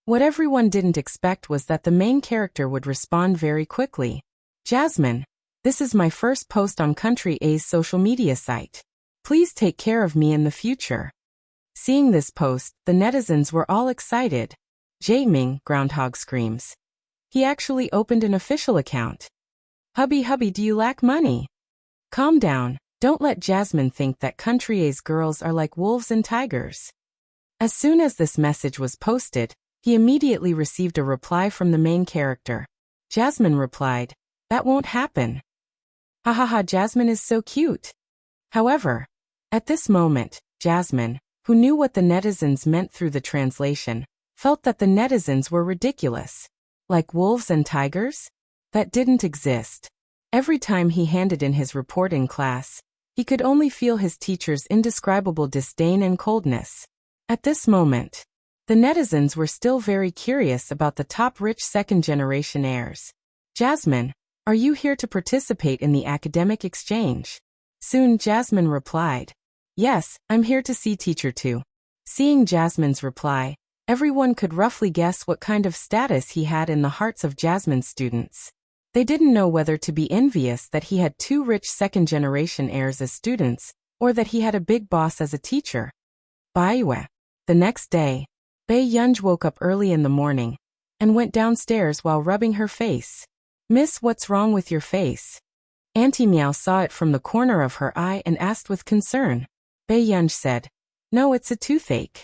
What everyone didn't expect was that the main character would respond very quickly. Jasmine, this is my first post on Country A's social media site. Please take care of me in the future. Seeing this post, the netizens were all excited. Jae-ming, groundhog screams. He actually opened an official account. Hubby, do you lack money? Calm down, don't let Jasmine think that Country A's girls are like wolves and tigers. As soon as this message was posted, he immediately received a reply from the main character. Jasmine replied, "That won't happen." Hahaha, Jasmine is so cute. However, at this moment, Jasmine, who knew what the netizens meant through the translation, felt that the netizens were ridiculous. Like wolves and tigers? That didn't exist. Every time he handed in his report in class, he could only feel his teacher's indescribable disdain and coldness. At this moment, the netizens were still very curious about the top rich second-generation heirs. Jasmine, are you here to participate in the academic exchange? Soon Jasmine replied, "Yes, I'm here to see teacher too." Seeing Jasmine's reply, everyone could roughly guess what kind of status he had in the hearts of Jasmine's students. They didn't know whether to be envious that he had two rich second-generation heirs as students, or that he had a big boss as a teacher. Baiwe. The next day, Bei Yunj woke up early in the morning and went downstairs while rubbing her face. "Miss, what's wrong with your face?" Auntie Meow saw it from the corner of her eye and asked with concern. Bei Yunj said, "No, it's a toothache."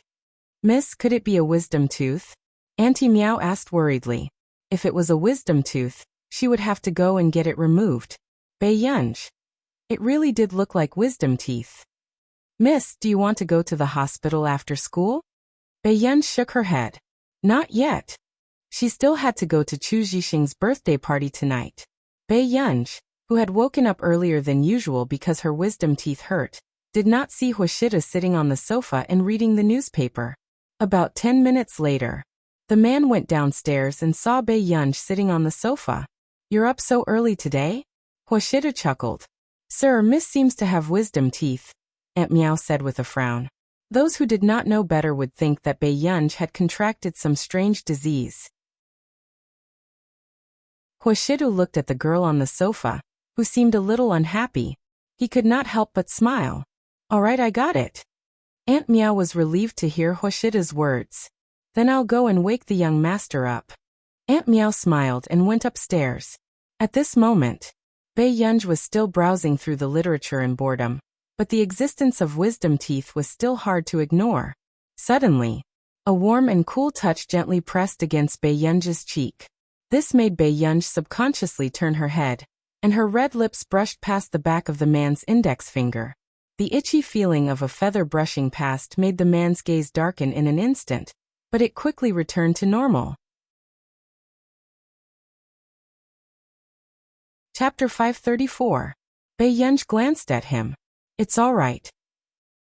"Miss, could it be a wisdom tooth?" Auntie Meow asked worriedly. If it was a wisdom tooth, she would have to go and get it removed. Bei Yunj. It really did look like wisdom teeth. "Miss, do you want to go to the hospital after school?" Bei Yunj shook her head. Not yet. She still had to go to Chu Zhixing's birthday party tonight. Bei Yunj, who had woken up earlier than usual because her wisdom teeth hurt, did not see Huashida sitting on the sofa and reading the newspaper. About 10 minutes later, the man went downstairs and saw Bei Yunj sitting on the sofa. You're up so early today? Huashida chuckled. Sir, Miss seems to have wisdom teeth, Aunt Meow said with a frown. Those who did not know better would think that Bei Yunj had contracted some strange disease. Huashidu looked at the girl on the sofa, who seemed a little unhappy. He could not help but smile. All right, I got it. Aunt Meow was relieved to hear Huashida's words. Then I'll go and wake the young master up. Aunt Meow smiled and went upstairs. At this moment, Bei Yunj was still browsing through the literature in boredom, but the existence of wisdom teeth was still hard to ignore. Suddenly, a warm and cool touch gently pressed against Bei Yunj's cheek. This made Bei Yunj subconsciously turn her head, and her red lips brushed past the back of the man's index finger. The itchy feeling of a feather brushing past made the man's gaze darken in an instant, but it quickly returned to normal. Chapter 534. Bei Yunj glanced at him. It's all right.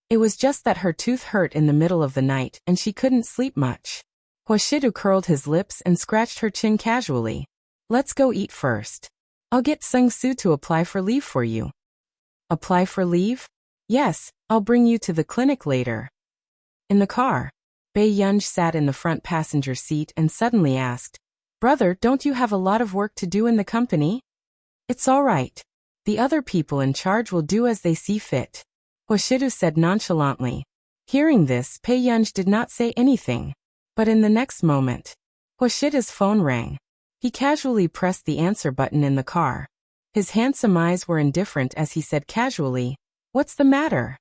It was just that her tooth hurt in the middle of the night and she couldn't sleep much. Huashidu curled his lips and scratched her chin casually. Let's go eat first. I'll get Sung Su to apply for leave for you. Apply for leave? Yes, I'll bring you to the clinic later. In the car, Bei Yunj sat in the front passenger seat and suddenly asked, Brother, don't you have a lot of work to do in the company? It's all right. The other people in charge will do as they see fit. Huashidu said nonchalantly. Hearing this, Bei Yunj did not say anything. But in the next moment, Huashida's phone rang. He casually pressed the answer button in the car. His handsome eyes were indifferent as he said casually, What's the matter?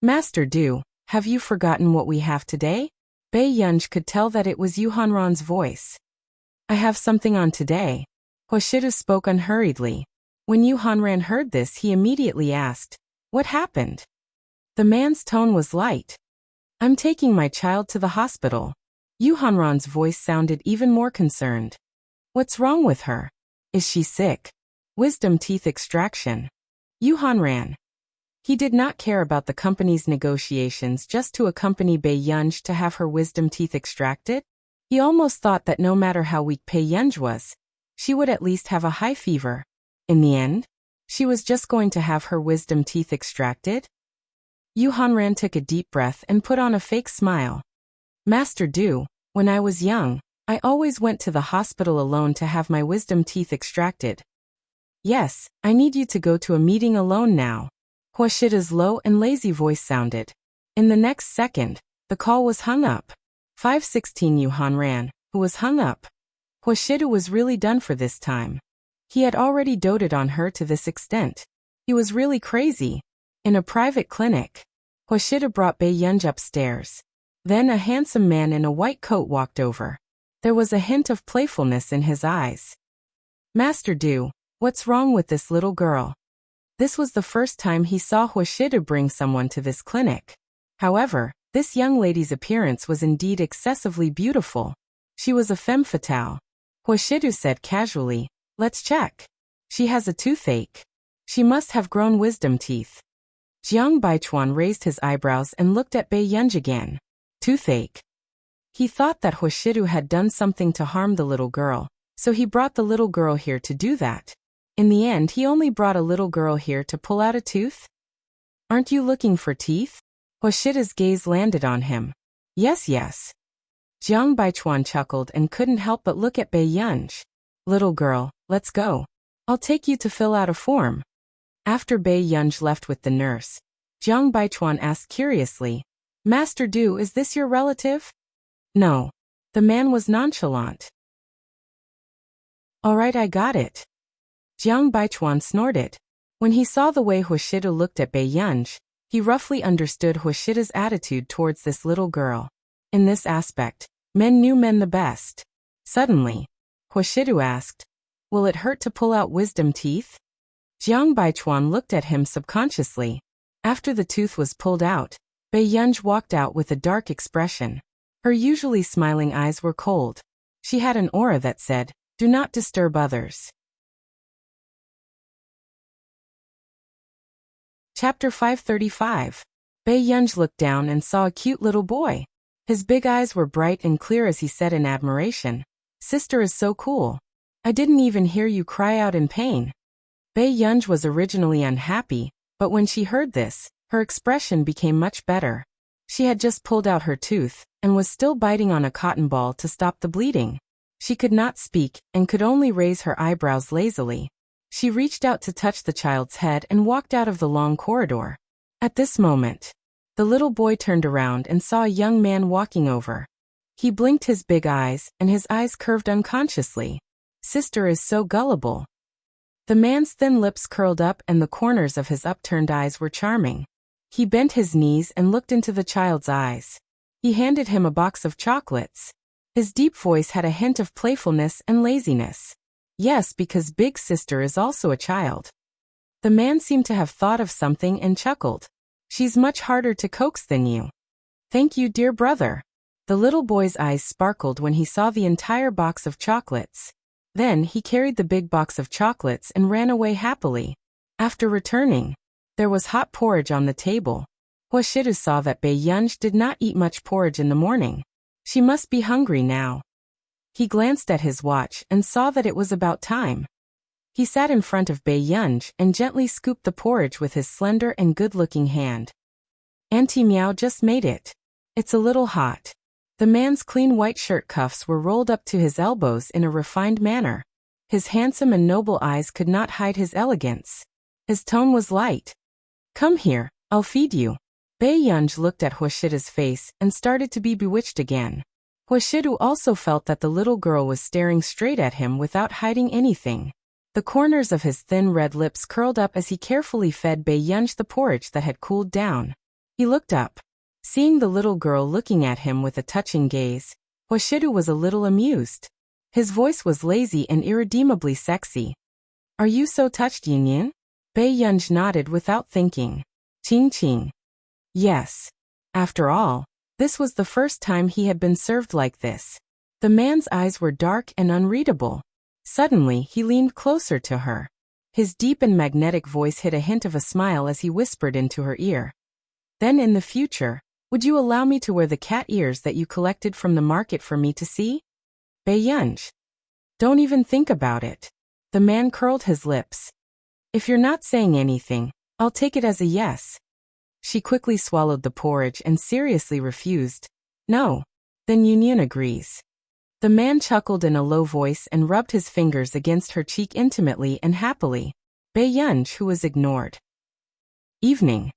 Master Du, have you forgotten what we have today? Bei Yunj could tell that it was Yu Hanran's voice. I have something on today. Huashidu spoke unhurriedly. When Yu Hanran heard this, he immediately asked, What happened? The man's tone was light. I'm taking my child to the hospital. Yu Hanran's voice sounded even more concerned. What's wrong with her? Is she sick? Wisdom teeth extraction. Yu Hanran. He did not care about the company's negotiations just to accompany Bei Yunj to have her wisdom teeth extracted. He almost thought that no matter how weak Bei Yunj was, she would at least have a high fever. In the end, she was just going to have her wisdom teeth extracted. Yu Hanran took a deep breath and put on a fake smile. Master Du, when I was young, I always went to the hospital alone to have my wisdom teeth extracted. Yes, I need you to go to a meeting alone now. Huashida's low and lazy voice sounded. In the next second, the call was hung up. 516 Yu Hanran, who was hung up. Huashidu was really done for this time. He had already doted on her to this extent. He was really crazy. In a private clinic, Huashidu brought Bei Yunj upstairs. Then a handsome man in a white coat walked over. There was a hint of playfulness in his eyes. Master Du, what's wrong with this little girl? This was the first time he saw Huashidu bring someone to this clinic. However, this young lady's appearance was indeed excessively beautiful. She was a femme fatale. Huashidu said casually, Let's check. She has a toothache. She must have grown wisdom teeth. Jiang Baichuan raised his eyebrows and looked at Bei Yunj again. Toothache. He thought that Huashidu had done something to harm the little girl, so he brought the little girl here to do that. In the end, he only brought a little girl here to pull out a tooth? Aren't you looking for teeth? Huashida's gaze landed on him. Yes. Jiang Baichuan chuckled and couldn't help but look at Bei Yunj. Little girl, let's go. I'll take you to fill out a form. After Bei Yunj left with the nurse, Jiang Baichuan asked curiously, Master Du, is this your relative? No. The man was nonchalant. All right, I got it. Jiang Baichuan snorted. When he saw the way Huashidu looked at Bei Yunj, he roughly understood Huashida's attitude towards this little girl. In this aspect, men knew men the best. Suddenly, Huashidu asked, Will it hurt to pull out wisdom teeth? Jiang Baichuan looked at him subconsciously. After the tooth was pulled out, Bei Yunj walked out with a dark expression. Her usually smiling eyes were cold. She had an aura that said, "Do not disturb others." Chapter 535. Bei Yunj looked down and saw a cute little boy. His big eyes were bright and clear as he said in admiration, "Sister is so cool. I didn't even hear you cry out in pain." Bei Yunj was originally unhappy, but when she heard this, her expression became much better. She had just pulled out her tooth, and was still biting on a cotton ball to stop the bleeding. She could not speak, and could only raise her eyebrows lazily. She reached out to touch the child's head and walked out of the long corridor. At this moment, the little boy turned around and saw a young man walking over. He blinked his big eyes, and his eyes curved unconsciously. "Sister is so gullible." The man's thin lips curled up and the corners of his upturned eyes were charming. He bent his knees and looked into the child's eyes. He handed him a box of chocolates. His deep voice had a hint of playfulness and laziness. "Yes, because big sister is also a child." The man seemed to have thought of something and chuckled. "She's much harder to coax than you." "Thank you, dear brother." The little boy's eyes sparkled when he saw the entire box of chocolates. Then he carried the big box of chocolates and ran away happily. After returning, there was hot porridge on the table. Huashidu saw that Bei Yunj did not eat much porridge in the morning. She must be hungry now. He glanced at his watch and saw that it was about time. He sat in front of Bei Yunj and gently scooped the porridge with his slender and good-looking hand. "Auntie Meow just made it. It's a little hot." The man's clean white shirt cuffs were rolled up to his elbows in a refined manner. His handsome and noble eyes could not hide his elegance. His tone was light. "Come here, I'll feed you." Bei Yunj looked at Huashida's face and started to be bewitched again. Huashidu also felt that the little girl was staring straight at him without hiding anything. The corners of his thin red lips curled up as he carefully fed Bei Yunj the porridge that had cooled down. He looked up. Seeing the little girl looking at him with a touching gaze, Huashidu was a little amused. His voice was lazy and irredeemably sexy. "Are you so touched, Yunyin?" Bei Yunj nodded without thinking. "Ching ching." Yes. After all, this was the first time he had been served like this. The man's eyes were dark and unreadable. Suddenly, he leaned closer to her. His deep and magnetic voice hid a hint of a smile as he whispered into her ear. "Then in the future, would you allow me to wear the cat ears that you collected from the market for me to see?" Bei Yunj. "Don't even think about it." The man curled his lips. "If you're not saying anything, I'll take it as a yes." She quickly swallowed the porridge and seriously refused. "No. Then Yunyin agrees." The man chuckled in a low voice and rubbed his fingers against her cheek intimately and happily. Bei Yunj, who was ignored. Evening.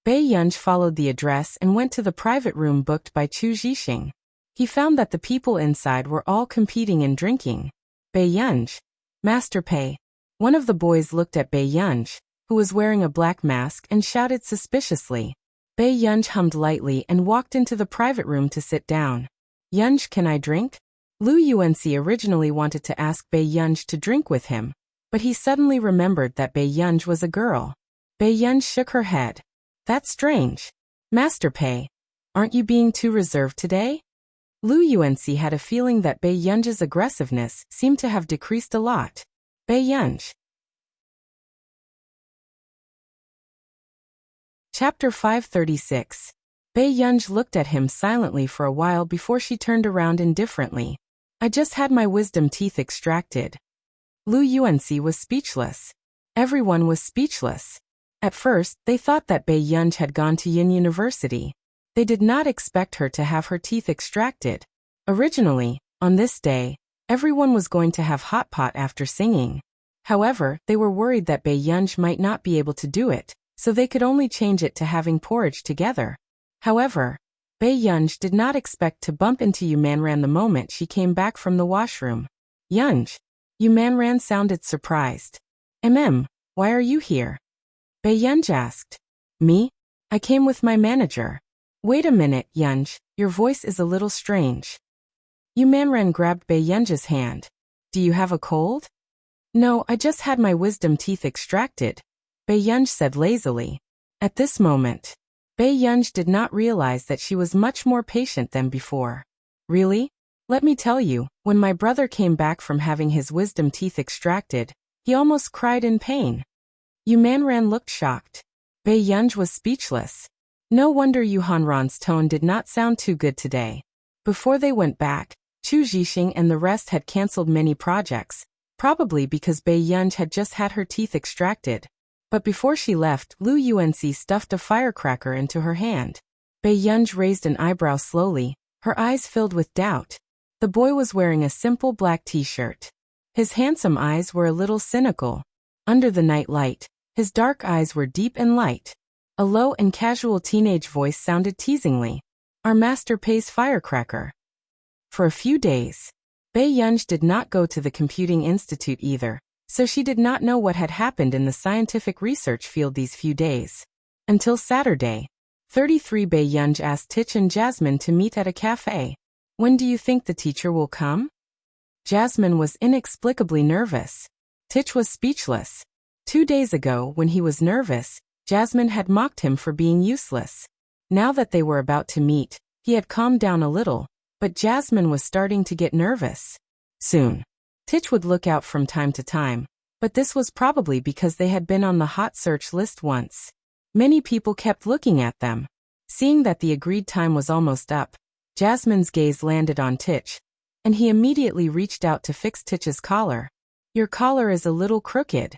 Bei Yunj followed the address and went to the private room booked by Chu Zhixing. He found that the people inside were all competing and drinking. "Bei Yunj, Master Pei." One of the boys looked at Bei Yunj, who was wearing a black mask, and shouted suspiciously. Bei Yunj hummed lightly and walked into the private room to sit down. "Yunj, can I drink?" Lu Yuanxi originally wanted to ask Bei Yunj to drink with him, but he suddenly remembered that Bei Yunj was a girl. Bei Yunj shook her head. "That's strange. Master Pei, aren't you being too reserved today?" Lu Yuanxi had a feeling that Bei Yunj's aggressiveness seemed to have decreased a lot. Bei Yunj. Chapter 536. Bei Yunj looked at him silently for a while before she turned around indifferently. "I just had my wisdom teeth extracted." Lu Yuanxi was speechless. Everyone was speechless. At first, they thought that Bei Yunj had gone to Yin University. They did not expect her to have her teeth extracted. Originally, on this day, everyone was going to have hot pot after singing. However, they were worried that Bei Yunj might not be able to do it, so they could only change it to having porridge together. However, Bei Yunj did not expect to bump into Yu Manran the moment she came back from the washroom. "Yunj." Yu Manran sounded surprised. Why are you here?" Bei Yunj asked. "Me? I came with my manager." "Wait a minute, Yunj, your voice is a little strange." Yu Manran grabbed Bei Yunj's hand. "Do you have a cold?" "No, I just had my wisdom teeth extracted," Bei Yunj said lazily. At this moment, Bei-yunj did not realize that she was much more patient than before. Really? Let me tell you, when my brother came back from having his wisdom teeth extracted, he almost cried in pain. Yu Manran looked shocked. Bei-yunj was speechless. No wonder Yu Hanran's tone did not sound too good today. Before they went back, Chu Zhixing and the rest had cancelled many projects, probably because Bei-yunj had just had her teeth extracted. But before she left, Lu Yuanxi stuffed a firecracker into her hand. Bei-yunj raised an eyebrow slowly, her eyes filled with doubt. The boy was wearing a simple black t-shirt. His handsome eyes were a little cynical. Under the night light, his dark eyes were deep and light. A low and casual teenage voice sounded teasingly. Our master pays firecracker. For a few days, Bei-yunj did not go to the computing institute either, so she did not know what had happened in the scientific research field these few days. Until Saturday, 33 Bei-yunj asked Tich and Jasmine to meet at a cafe. When do you think the teacher will come? Jasmine was inexplicably nervous. Tich was speechless. 2 days ago, when he was nervous, Jasmine had mocked him for being useless. Now that they were about to meet, he had calmed down a little, but Jasmine was starting to get nervous. Soon, Tich would look out from time to time, but this was probably because they had been on the hot search list once. Many people kept looking at them. Seeing that the agreed time was almost up, Jasmine's gaze landed on Tich, and he immediately reached out to fix Tich's collar. Your collar is a little crooked.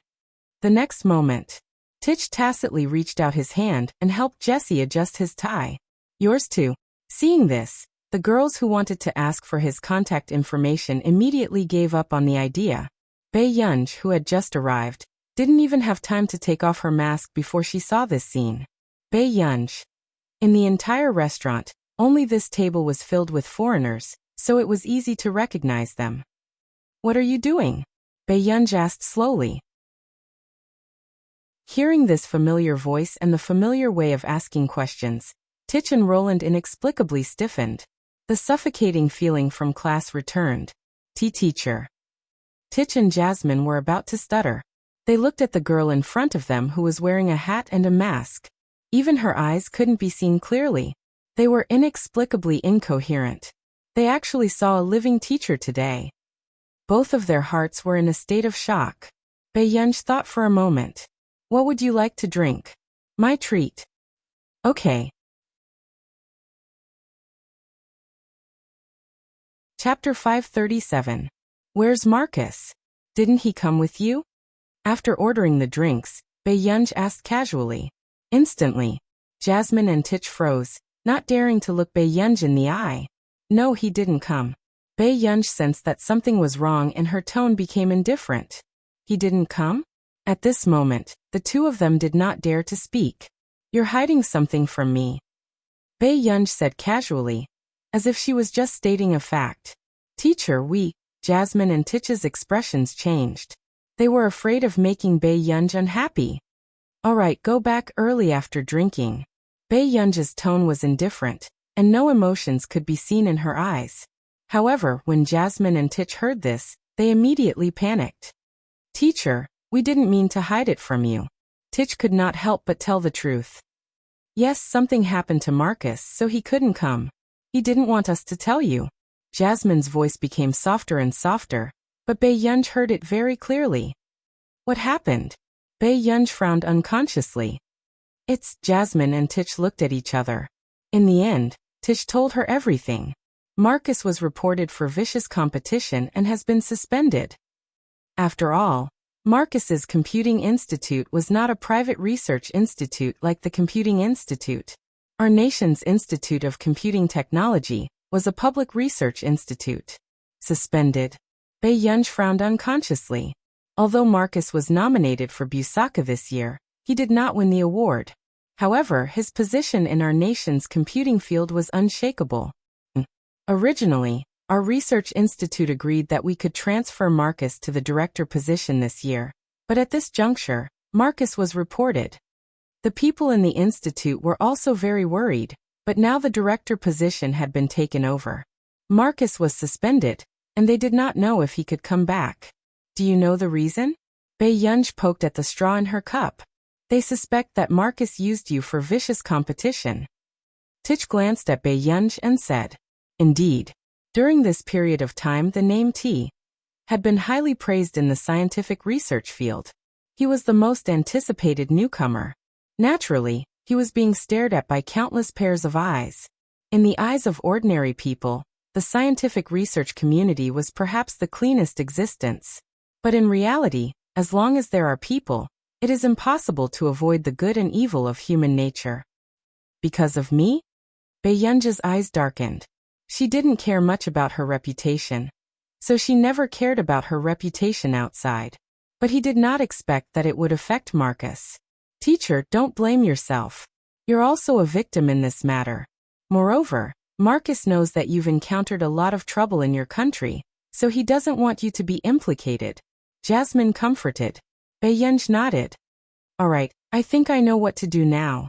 The next moment, Tich tacitly reached out his hand and helped Jesse adjust his tie. Yours too. Seeing this, the girls who wanted to ask for his contact information immediately gave up on the idea. Bei-yunj, who had just arrived, didn't even have time to take off her mask before she saw this scene. Bei-yunj. In the entire restaurant, only this table was filled with foreigners, so it was easy to recognize them. What are you doing? Bei-yunj asked slowly. Hearing this familiar voice and the familiar way of asking questions, Tich and Roland inexplicably stiffened. The suffocating feeling from class returned. Teacher. Tich and Jasmine were about to stutter. They looked at the girl in front of them who was wearing a hat and a mask. Even her eyes couldn't be seen clearly. They were inexplicably incoherent. They actually saw a living teacher today. Both of their hearts were in a state of shock. Bei-yunj thought for a moment. What would you like to drink? My treat. Okay. Chapter 537. Where's Marcus? Didn't he come with you? After ordering the drinks, Bei-yunj asked casually. Instantly, Jasmine and Tich froze, not daring to look Bei-yunj in the eye. No, he didn't come. Bei-yunj sensed that something was wrong and her tone became indifferent. He didn't come? At this moment, the two of them did not dare to speak. You're hiding something from me. Bei-yunj said casually, as if she was just stating a fact. Teacher, Jasmine and Tich's expressions changed. They were afraid of making Bei-yunj unhappy. Alright, go back early after drinking. Bei-yunj's tone was indifferent, and no emotions could be seen in her eyes. However, when Jasmine and Tich heard this, they immediately panicked. Teacher, we didn't mean to hide it from you. Tich could not help but tell the truth. Yes, something happened to Marcus, so he couldn't come. He didn't want us to tell you. Jasmine's voice became softer and softer, but Bei-yunj heard it very clearly. What happened? Bei-yunj frowned unconsciously. Jasmine and Tich looked at each other. In the end, Tich told her everything. Marcus was reported for vicious competition and has been suspended. After all, Marcus's Computing Institute was not a private research institute like the Computing Institute. Our nation's Institute of Computing Technology was a public research institute. Suspended. Bei-yunj frowned unconsciously. Although Marcus was nominated for Busaka this year, he did not win the award. However, his position in our nation's computing field was unshakable. Originally, our research institute agreed that we could transfer Marcus to the director position this year, but at this juncture, Marcus was reported. The people in the institute were also very worried, but now the director position had been taken over. Marcus was suspended, and they did not know if he could come back. Do you know the reason? Bei-yunj poked at the straw in her cup. They suspect that Marcus used you for vicious competition. Tich glanced at Bae-yunj and said, Indeed. During this period of time the name T had been highly praised in the scientific research field. He was the most anticipated newcomer. Naturally, he was being stared at by countless pairs of eyes. In the eyes of ordinary people, the scientific research community was perhaps the cleanest existence. But in reality, as long as there are people, it is impossible to avoid the good and evil of human nature. Because of me? Bae-yunj's eyes darkened. She didn't care much about her reputation. So she never cared about her reputation outside. But he did not expect that it would affect Marcus. Teacher, don't blame yourself. You're also a victim in this matter. Moreover, Marcus knows that you've encountered a lot of trouble in your country, so he doesn't want you to be implicated. Jasmine comforted. Bae-yunj nodded. All right, I think I know what to do now.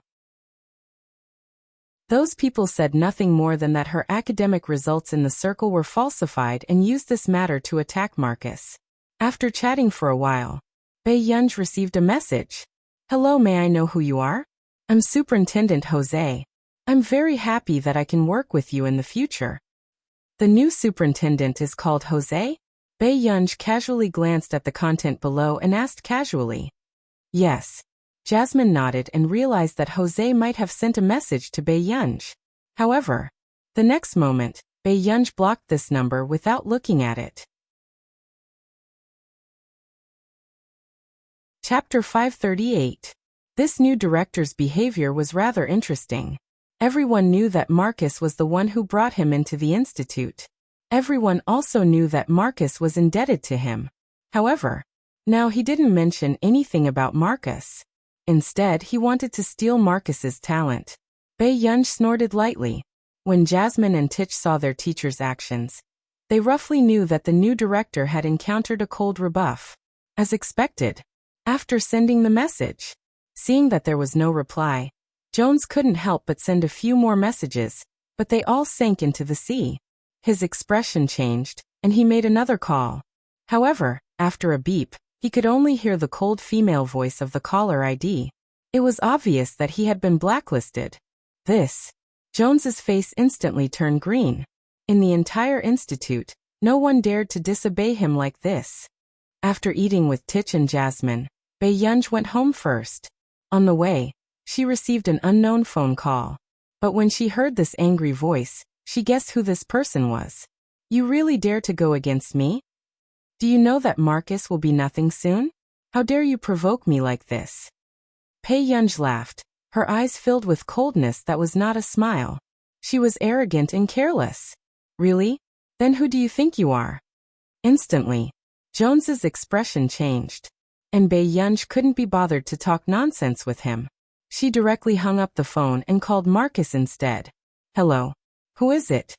Those people said nothing more than that her academic results in the circle were falsified and used this matter to attack Marcus. After chatting for a while, Bae-yunj received a message. Hello, may I know who you are? I'm Superintendent Jose. I'm very happy that I can work with you in the future. The new superintendent is called Jose? Bae-yunj casually glanced at the content below and asked casually. Yes. Jasmine nodded and realized that Jose might have sent a message to Bae-yunj. However, the next moment, Bae-yunj blocked this number without looking at it. Chapter 538. This new director's behavior was rather interesting. Everyone knew that Marcus was the one who brought him into the institute. Everyone also knew that Marcus was indebted to him. However, now he didn't mention anything about Marcus. Instead, he wanted to steal Marcus's talent. Bae-yunj snorted lightly. When Jasmine and Tich saw their teacher's actions, they roughly knew that the new director had encountered a cold rebuff. As expected, after sending the message, seeing that there was no reply, Jones couldn't help but send a few more messages, but they all sank into the sea. His expression changed, and he made another call. However, after a beep, he could only hear the cold female voice of the caller ID. It was obvious that he had been blacklisted. Jones's face instantly turned green. In the entire institute, no one dared to disobey him like this. After eating with Tich and Jasmine, Bae-yunj went home first. On the way, she received an unknown phone call. But when she heard this angry voice, she guessed who this person was. You really dare to go against me? Do you know that Marcus will be nothing soon? How dare you provoke me like this? Bae-yunj laughed, her eyes filled with coldness that was not a smile. She was arrogant and careless. Really? Then who do you think you are? Instantly, Jones's expression changed. And Bae-yunj couldn't be bothered to talk nonsense with him. She directly hung up the phone and called Marcus instead. Hello. Who is it?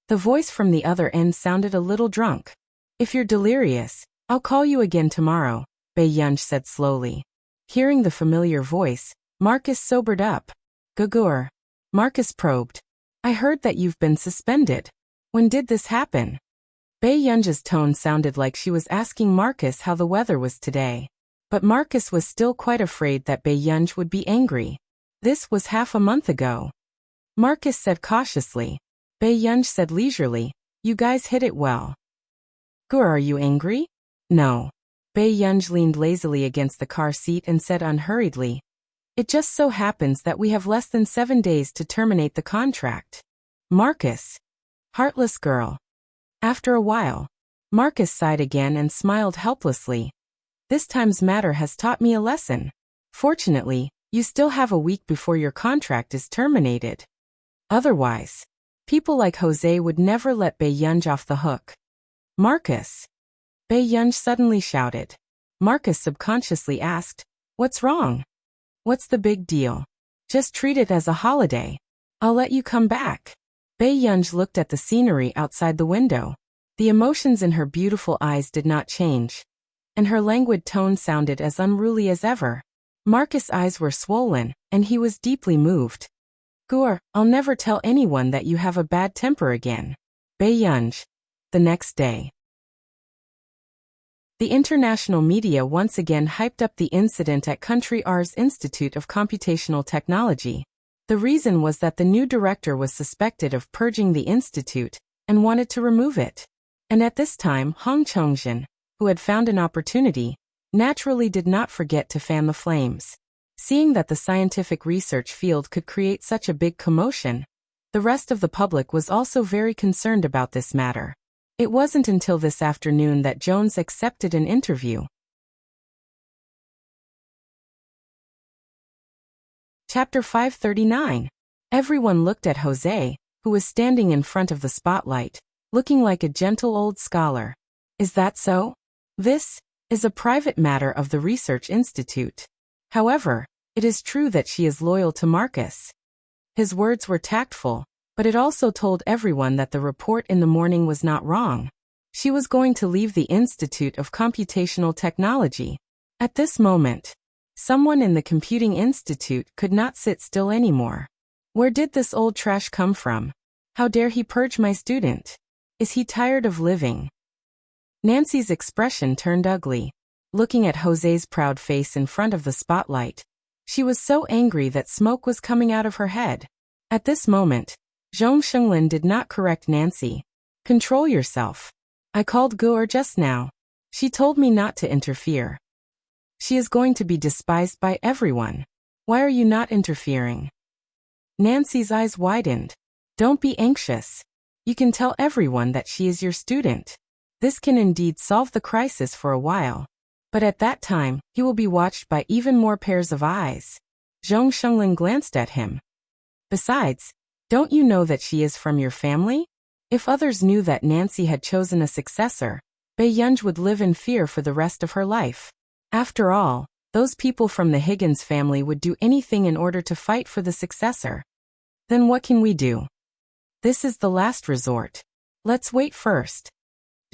The voice from the other end sounded a little drunk. If you're delirious, I'll call you again tomorrow, Bae-yunj said slowly. Hearing the familiar voice, Marcus sobered up. Gugur. Marcus probed. I heard that you've been suspended. When did this happen? Bae-yunj's tone sounded like she was asking Marcus how the weather was today. But Marcus was still quite afraid that Bae-yunj would be angry. This was half a month ago. Marcus said cautiously. Bae-yunj said leisurely, you guys hit it well. Gur, are you angry? No. Bae-yunj leaned lazily against the car seat and said unhurriedly. It just so happens that we have less than 7 days to terminate the contract. Marcus. Heartless girl. After a while, Marcus sighed again and smiled helplessly. This time's matter has taught me a lesson. Fortunately, you still have a week before your contract is terminated. Otherwise, people like Jose would never let Bae-yunj off the hook. Marcus. Bae-yunj suddenly shouted. Marcus subconsciously asked, what's wrong? What's the big deal? Just treat it as a holiday. I'll let you come back. Bae-yunj looked at the scenery outside the window. The emotions in her beautiful eyes did not change, and her languid tone sounded as unruly as ever. Marcus' eyes were swollen, and he was deeply moved. Gur, I'll never tell anyone that you have a bad temper again. Bae-yunj. The next day. The international media once again hyped up the incident at Country R's Institute of Computational Technology. The reason was that the new director was suspected of purging the institute and wanted to remove it. And at this time, Hong Chongjin, who had found an opportunity, naturally did not forget to fan the flames. Seeing that the scientific research field could create such a big commotion, the rest of the public was also very concerned about this matter. It wasn't until this afternoon that Jones accepted an interview. Chapter 539. Everyone looked at Jose, who was standing in front of the spotlight, looking like a gentle old scholar. Is that so? This is a private matter of the Research Institute. However, it is true that she is loyal to Marcus. His words were tactful, but it also told everyone that the report in the morning was not wrong. She was going to leave the Institute of Computational Technology. At this moment, someone in the Computing Institute could not sit still anymore. Where did this old trash come from? How dare he purge my student? Is he tired of living? Nancy's expression turned ugly. Looking at Jose's proud face in front of the spotlight, she was so angry that smoke was coming out of her head. At this moment, Zhong Shenglin did not correct Nancy. Control yourself. I called Gu'er just now. She told me not to interfere. She is going to be despised by everyone. Why are you not interfering? Nancy's eyes widened. Don't be anxious. You can tell everyone that she is your student. This can indeed solve the crisis for a while. But at that time, he will be watched by even more pairs of eyes. Zhong Shenglin glanced at him. Besides, don't you know that she is from your family? If others knew that Nancy had chosen a successor, Bei Yunj would live in fear for the rest of her life. After all, those people from the Higgins family would do anything in order to fight for the successor. Then what can we do? This is the last resort. Let's wait first.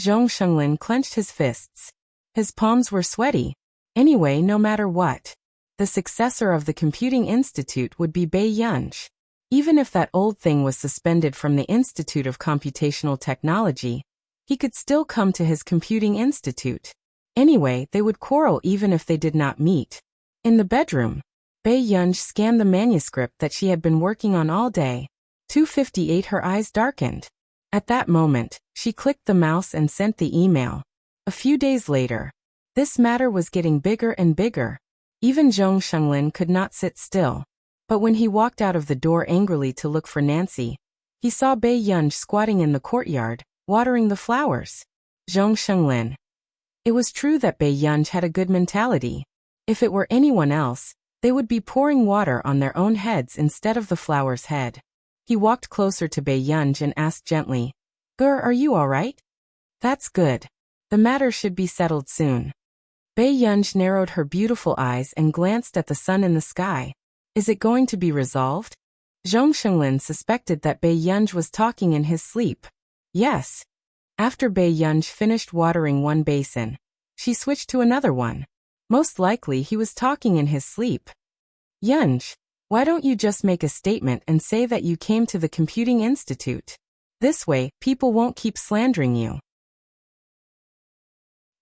Zhong Shenglin clenched his fists. His palms were sweaty. Anyway, no matter what, the successor of the Computing Institute would be Bei Yunj. Even if that old thing was suspended from the Institute of Computational Technology, he could still come to his Computing Institute. Anyway, they would quarrel even if they did not meet. In the bedroom, Bei Yunj scanned the manuscript that she had been working on all day. 2:58. Her eyes darkened. At that moment, she clicked the mouse and sent the email. A few days later, this matter was getting bigger and bigger. Even Zhong Shenglin could not sit still. But when he walked out of the door angrily to look for Nancy, he saw Bei Yunj squatting in the courtyard, watering the flowers. Zhong Shenglin. It was true that Bei Yunj had a good mentality. If it were anyone else, they would be pouring water on their own heads instead of the flower's head. He walked closer to Bei Yunj and asked gently, "Gur, are you all right?" "That's good. The matter should be settled soon." Bei Yunj narrowed her beautiful eyes and glanced at the sun in the sky. Is it going to be resolved? Zhong Shenglin suspected that Bei Yunj was talking in his sleep. Yes. After Bei Yunj finished watering one basin, she switched to another one. Most likely he was talking in his sleep. Yunj, why don't you just make a statement and say that you came to the Computing Institute? This way, people won't keep slandering you.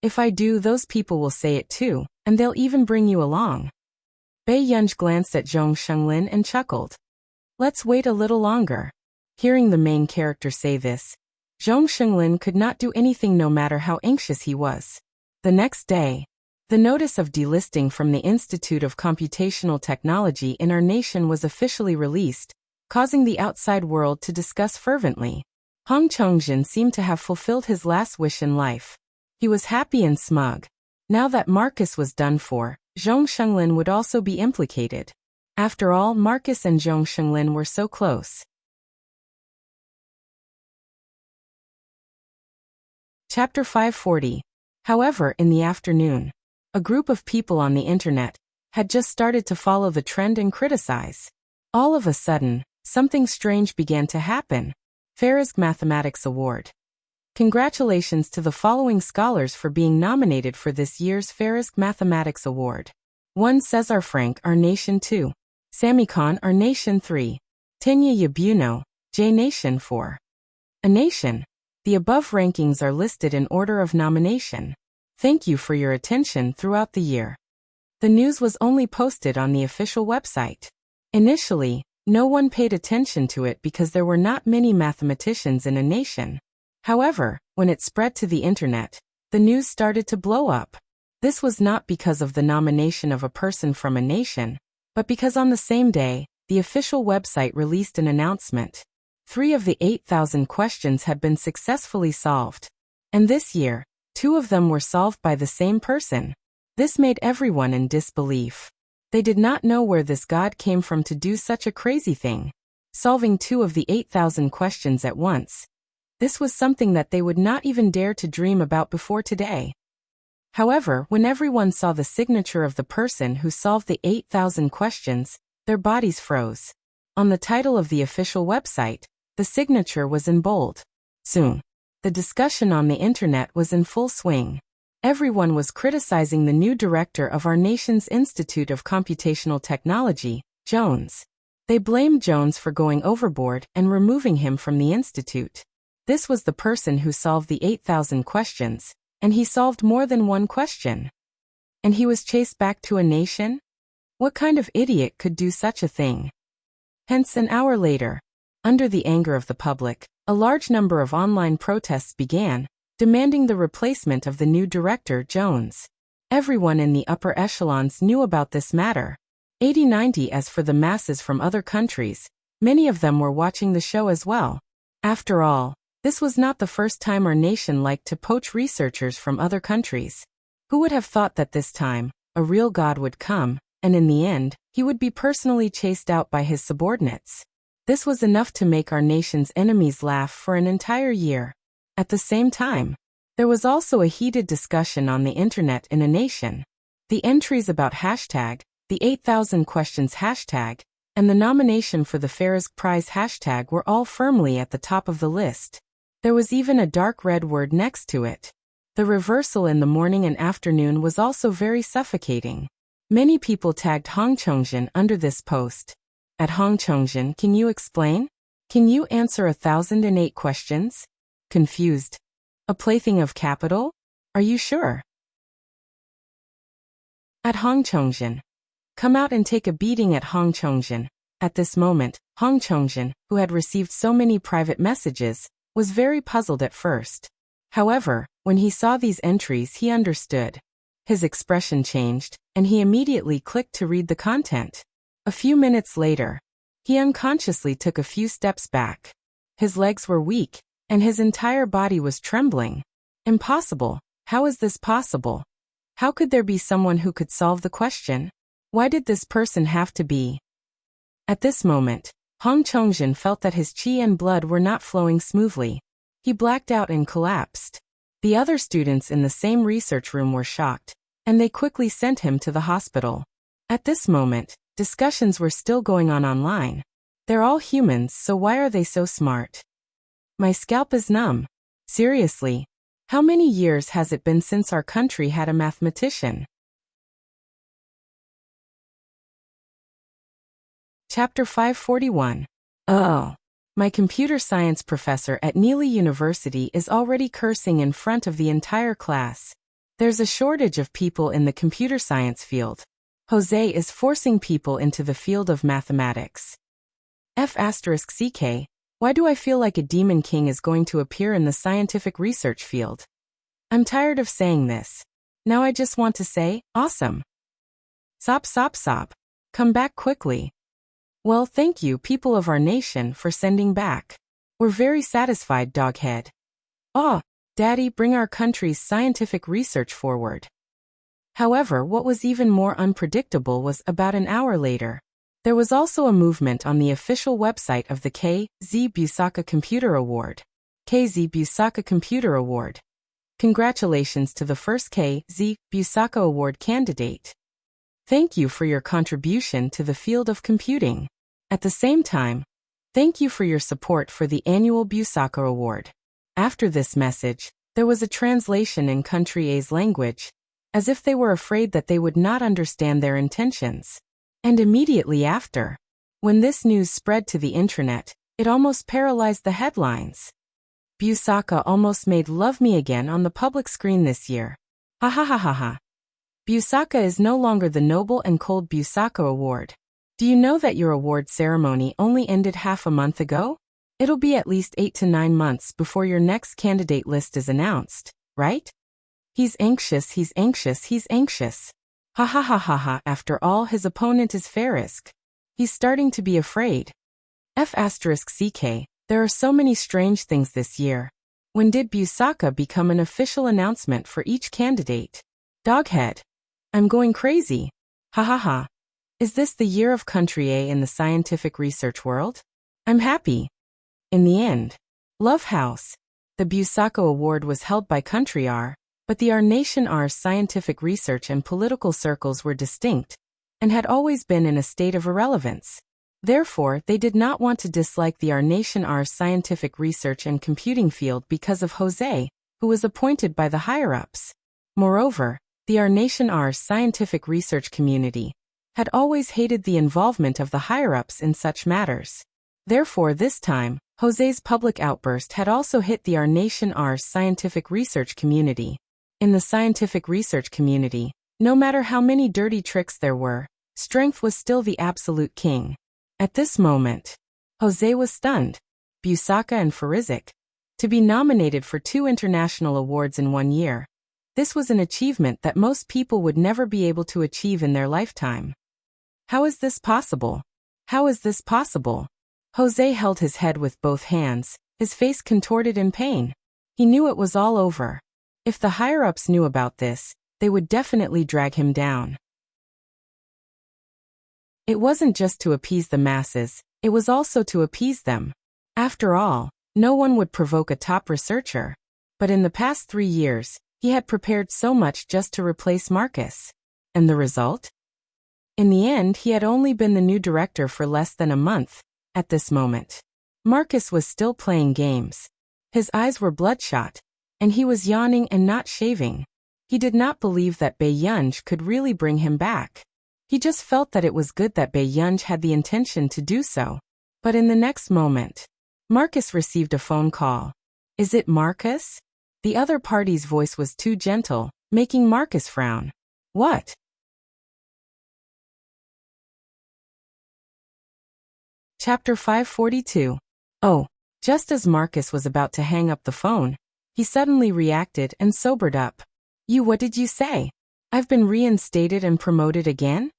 If I do, those people will say it too, and they'll even bring you along. Bei Yunj glanced at Zhong Shenglin and chuckled. Let's wait a little longer. Hearing the main character say this, Zhong Shenglin could not do anything no matter how anxious he was. The next day, the notice of delisting from the Institute of Computational Technology in our nation was officially released, causing the outside world to discuss fervently. Hong Chongjin seemed to have fulfilled his last wish in life. He was happy and smug. Now that Marcus was done for, Zhong Shenglin would also be implicated. After all, Marcus and Zhong Shenglin were so close. Chapter 540. However, in the afternoon, a group of people on the internet had just started to follow the trend and criticize. All of a sudden, something strange began to happen. Farisk Mathematics Award. Congratulations to the following scholars for being nominated for this year's Farisk Mathematics Award. 1. Cesar Frank, Our Nation 2. Sami Khan, Our Nation 3. Tenya Yabuno, J Nation 4. A Nation. The above rankings are listed in order of nomination. Thank you for your attention throughout the year. The news was only posted on the official website. Initially, no one paid attention to it because there were not many mathematicians in a nation. However, when it spread to the internet, the news started to blow up. This was not because of the nomination of a person from a nation, but because on the same day, the official website released an announcement. 3 of the 8,000 questions had been successfully solved. And this year, 2 of them were solved by the same person. This made everyone in disbelief. They did not know where this God came from to do such a crazy thing. Solving 2 of the 8,000 questions at once. This was something that they would not even dare to dream about before today. However, when everyone saw the signature of the person who solved the 8,000 questions, their bodies froze. On the title of the official website, the signature was in bold. Soon, the discussion on the internet was in full swing. Everyone was criticizing the new director of our nation's Institute of Computational Technology, Jones. They blamed Jones for going overboard and removing him from the institute. This was the person who solved the 8,000 questions, and he solved more than one question. And he was chased back to a nation? What kind of idiot could do such a thing? Hence, an hour later, under the anger of the public, a large number of online protests began, demanding the replacement of the new director, Jones. Everyone in the upper echelons knew about this matter. 80-90 as for the masses from other countries, many of them were watching the show as well. After all, this was not the first time our nation liked to poach researchers from other countries. Who would have thought that this time, a real God would come, and in the end, he would be personally chased out by his subordinates. This was enough to make our nation's enemies laugh for an entire year. At the same time, there was also a heated discussion on the internet in a nation. The entries about hashtag, the 8,000 questions hashtag, and the nomination for the Fairest Prize hashtag were all firmly at the top of the list. There was even a dark red word next to it. The reversal in the morning and afternoon was also very suffocating. Many people tagged Hong Chongjin under this post. At Hong Chongjin, can you explain? Can you answer 1,008 questions? Confused. A plaything of capital? Are you sure? At Hong Chongjin. Come out and take a beating at Hong Chongjin. At this moment, Hong Chongjin, who had received so many private messages, was very puzzled at first. However, when he saw these entries, he understood. His expression changed, and he immediately clicked to read the content. A few minutes later, he unconsciously took a few steps back. His legs were weak, and his entire body was trembling. Impossible. How is this possible? How could there be someone who could solve the question? Why did this person have to be? At this moment, Hong Chongjin felt that his qi and blood were not flowing smoothly. He blacked out and collapsed. The other students in the same research room were shocked, and they quickly sent him to the hospital. At this moment, discussions were still going on online. They're all humans, so why are they so smart? My scalp is numb. Seriously, how many years has it been since our country had a mathematician? Chapter 541. Oh. My computer science professor at Neely University is already cursing in front of the entire class. There's a shortage of people in the computer science field. Jose is forcing people into the field of mathematics. F***CK. Why do I feel like a demon king is going to appear in the scientific research field? I'm tired of saying this. Now I just want to say, awesome. Sop. Come back quickly. Well, thank you, people of our nation, for sending back. We're very satisfied, Doghead. Oh, Daddy, bring our country's scientific research forward. However, what was even more unpredictable was about an hour later. There was also a movement on the official website of the K.Z. Busaka Computer Award. K.Z. Busaka Computer Award. Congratulations to the first K.Z. Busaka Award candidate. Thank you for your contribution to the field of computing. At the same time, thank you for your support for the annual Busaka Award. After this message, there was a translation in country A's language, as if they were afraid that they would not understand their intentions. And immediately after, when this news spread to the internet, it almost paralyzed the headlines. Busaka almost made Love Me Again on the public screen this year. Ha ha ha ha ha. Busaka is no longer the noble and cold Busaka Award. Do you know that your award ceremony only ended half a month ago? It'll be at least 8 to 9 months before your next candidate list is announced, right? He's anxious, he's anxious, he's anxious. Ha ha ha ha ha. After all, his opponent is Farisk. He's starting to be afraid. F***CK, there are so many strange things this year. When did Busaka become an official announcement for each candidate? Doghead. I'm going crazy. Ha ha ha. Is this the year of Country A in the scientific research world? I'm happy. In the end. Love House. The Busaka Award was held by Country R, but the Our Nation R's scientific research and political circles were distinct, and had always been in a state of irrelevance. Therefore, they did not want to dislike the Our Nation R's scientific research and computing field because of Jose, who was appointed by the higher-ups. Moreover, the Our Nation R's scientific research community had always hated the involvement of the higher-ups in such matters. Therefore, this time, Jose's public outburst had also hit the Our Nation R's scientific research community. In the scientific research community, no matter how many dirty tricks there were, strength was still the absolute king. At this moment, Jose was stunned. Busaka and Farizik, to be nominated for 2 international awards in 1 year. This was an achievement that most people would never be able to achieve in their lifetime. How is this possible? How is this possible? Jose held his head with both hands, his face contorted in pain. He knew it was all over. If the higher-ups knew about this, they would definitely drag him down. It wasn't just to appease the masses, it was also to appease them. After all, no one would provoke a top researcher. But in the past 3 years, he had prepared so much just to replace Marcus. And the result? In the end, he had only been the new director for less than a month. At this moment, Marcus was still playing games. His eyes were bloodshot, and he was yawning and not shaving. He did not believe that Bae-Yunj could really bring him back. He just felt that it was good that Bae-Yunj had the intention to do so. But in the next moment, Marcus received a phone call. Is it Marcus? The other party's voice was too gentle, making Marcus frown. What? Chapter 542. Oh, just as Marcus was about to hang up the phone, he suddenly reacted and sobered up. What did you say? I've been reinstated and promoted again?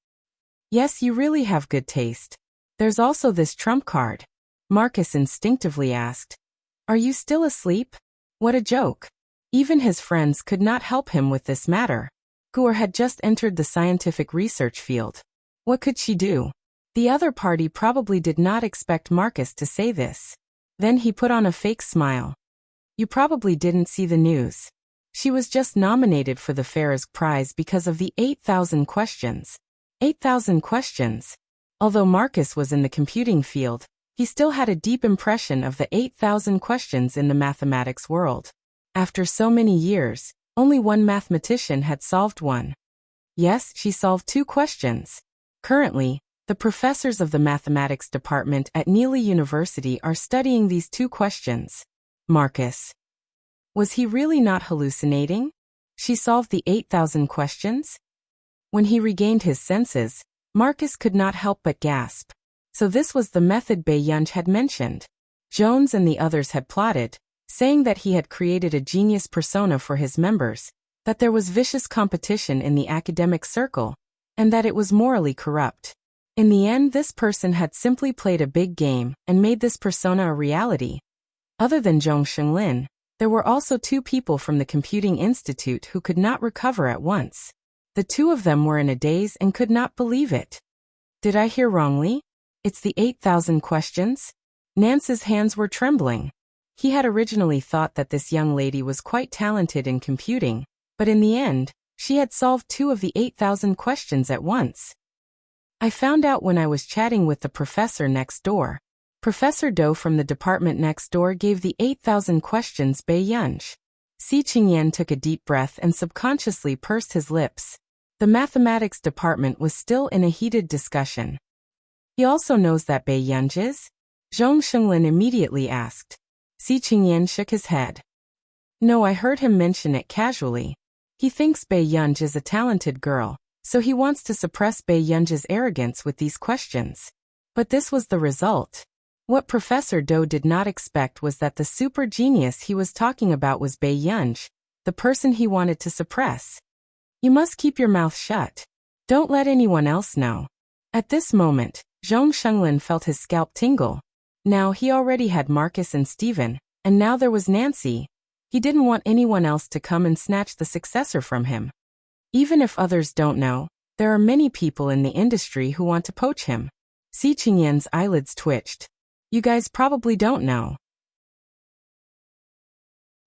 Yes, you really have good taste. There's also this trump card. Marcus instinctively asked. Are you still asleep? What a joke. Even his friends could not help him with this matter. Guer had just entered the scientific research field. What could she do? The other party probably did not expect Marcus to say this. Then he put on a fake smile. You probably didn't see the news. She was just nominated for the Farisk Prize because of the 8,000 questions. 8,000 questions. Although Marcus was in the computing field, he still had a deep impression of the 8,000 questions in the mathematics world. After so many years, only one mathematician had solved one. Yes, she solved 2 questions. Currently, the professors of the mathematics department at Neely University are studying these 2 questions. Marcus. Was he really not hallucinating? She solved the 8,000 questions? When he regained his senses, Marcus could not help but gasp. So this was the method Bae-Yunj had mentioned. Jones and the others had plotted, saying that he had created a genius persona for his members, that there was vicious competition in the academic circle, and that it was morally corrupt. In the end, this person had simply played a big game and made this persona a reality. Other than Zhong Shenglin, there were also 2 people from the Computing Institute who could not recover at once. The 2 of them were in a daze and could not believe it. Did I hear wrongly? It's the 8,000 questions? Nance's hands were trembling. He had originally thought that this young lady was quite talented in computing, but in the end, she had solved 2 of the 8,000 questions at once. I found out when I was chatting with the professor next door. Professor Doe from the department next door gave the 8,000 questions Bae-Yunj. Si Qingyan took a deep breath and subconsciously pursed his lips. The mathematics department was still in a heated discussion. He also knows that Bae-Yunj is? Zhong Shenglin immediately asked. Si Qingyan shook his head. No, I heard him mention it casually. He thinks Bei Yunj is a talented girl, so he wants to suppress Bei Yunj's arrogance with these questions. But this was the result. What Professor Do did not expect was that the super genius he was talking about was Bei Yunj, the person he wanted to suppress. You must keep your mouth shut. Don't let anyone else know. At this moment, Zhong Shenglin felt his scalp tingle. Now he already had Marcus and Stephen, and now there was Nancy. He didn't want anyone else to come and snatch the successor from him. Even if others don't know, there are many people in the industry who want to poach him. Si Qingyan's eyelids twitched. You guys probably don't know.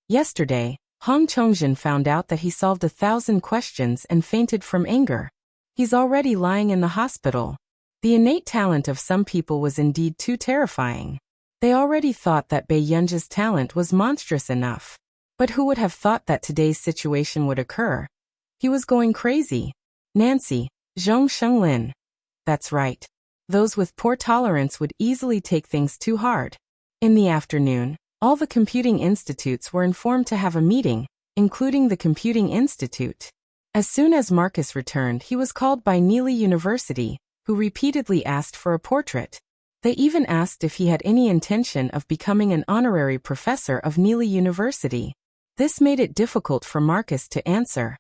Yesterday, Hong Chongjin found out that he solved 1,000 questions and fainted from anger. He's already lying in the hospital. The innate talent of some people was indeed too terrifying. They already thought that Bei Yunj's talent was monstrous enough. But who would have thought that today's situation would occur? He was going crazy. Nancy, Zhong Shenglin. That's right. Those with poor tolerance would easily take things too hard. In the afternoon, all the computing institutes were informed to have a meeting, including the Computing Institute. As soon as Marcus returned, he was called by Neely University, who repeatedly asked for a portrait. They even asked if he had any intention of becoming an honorary professor of Neely University. This made it difficult for Marcus to answer.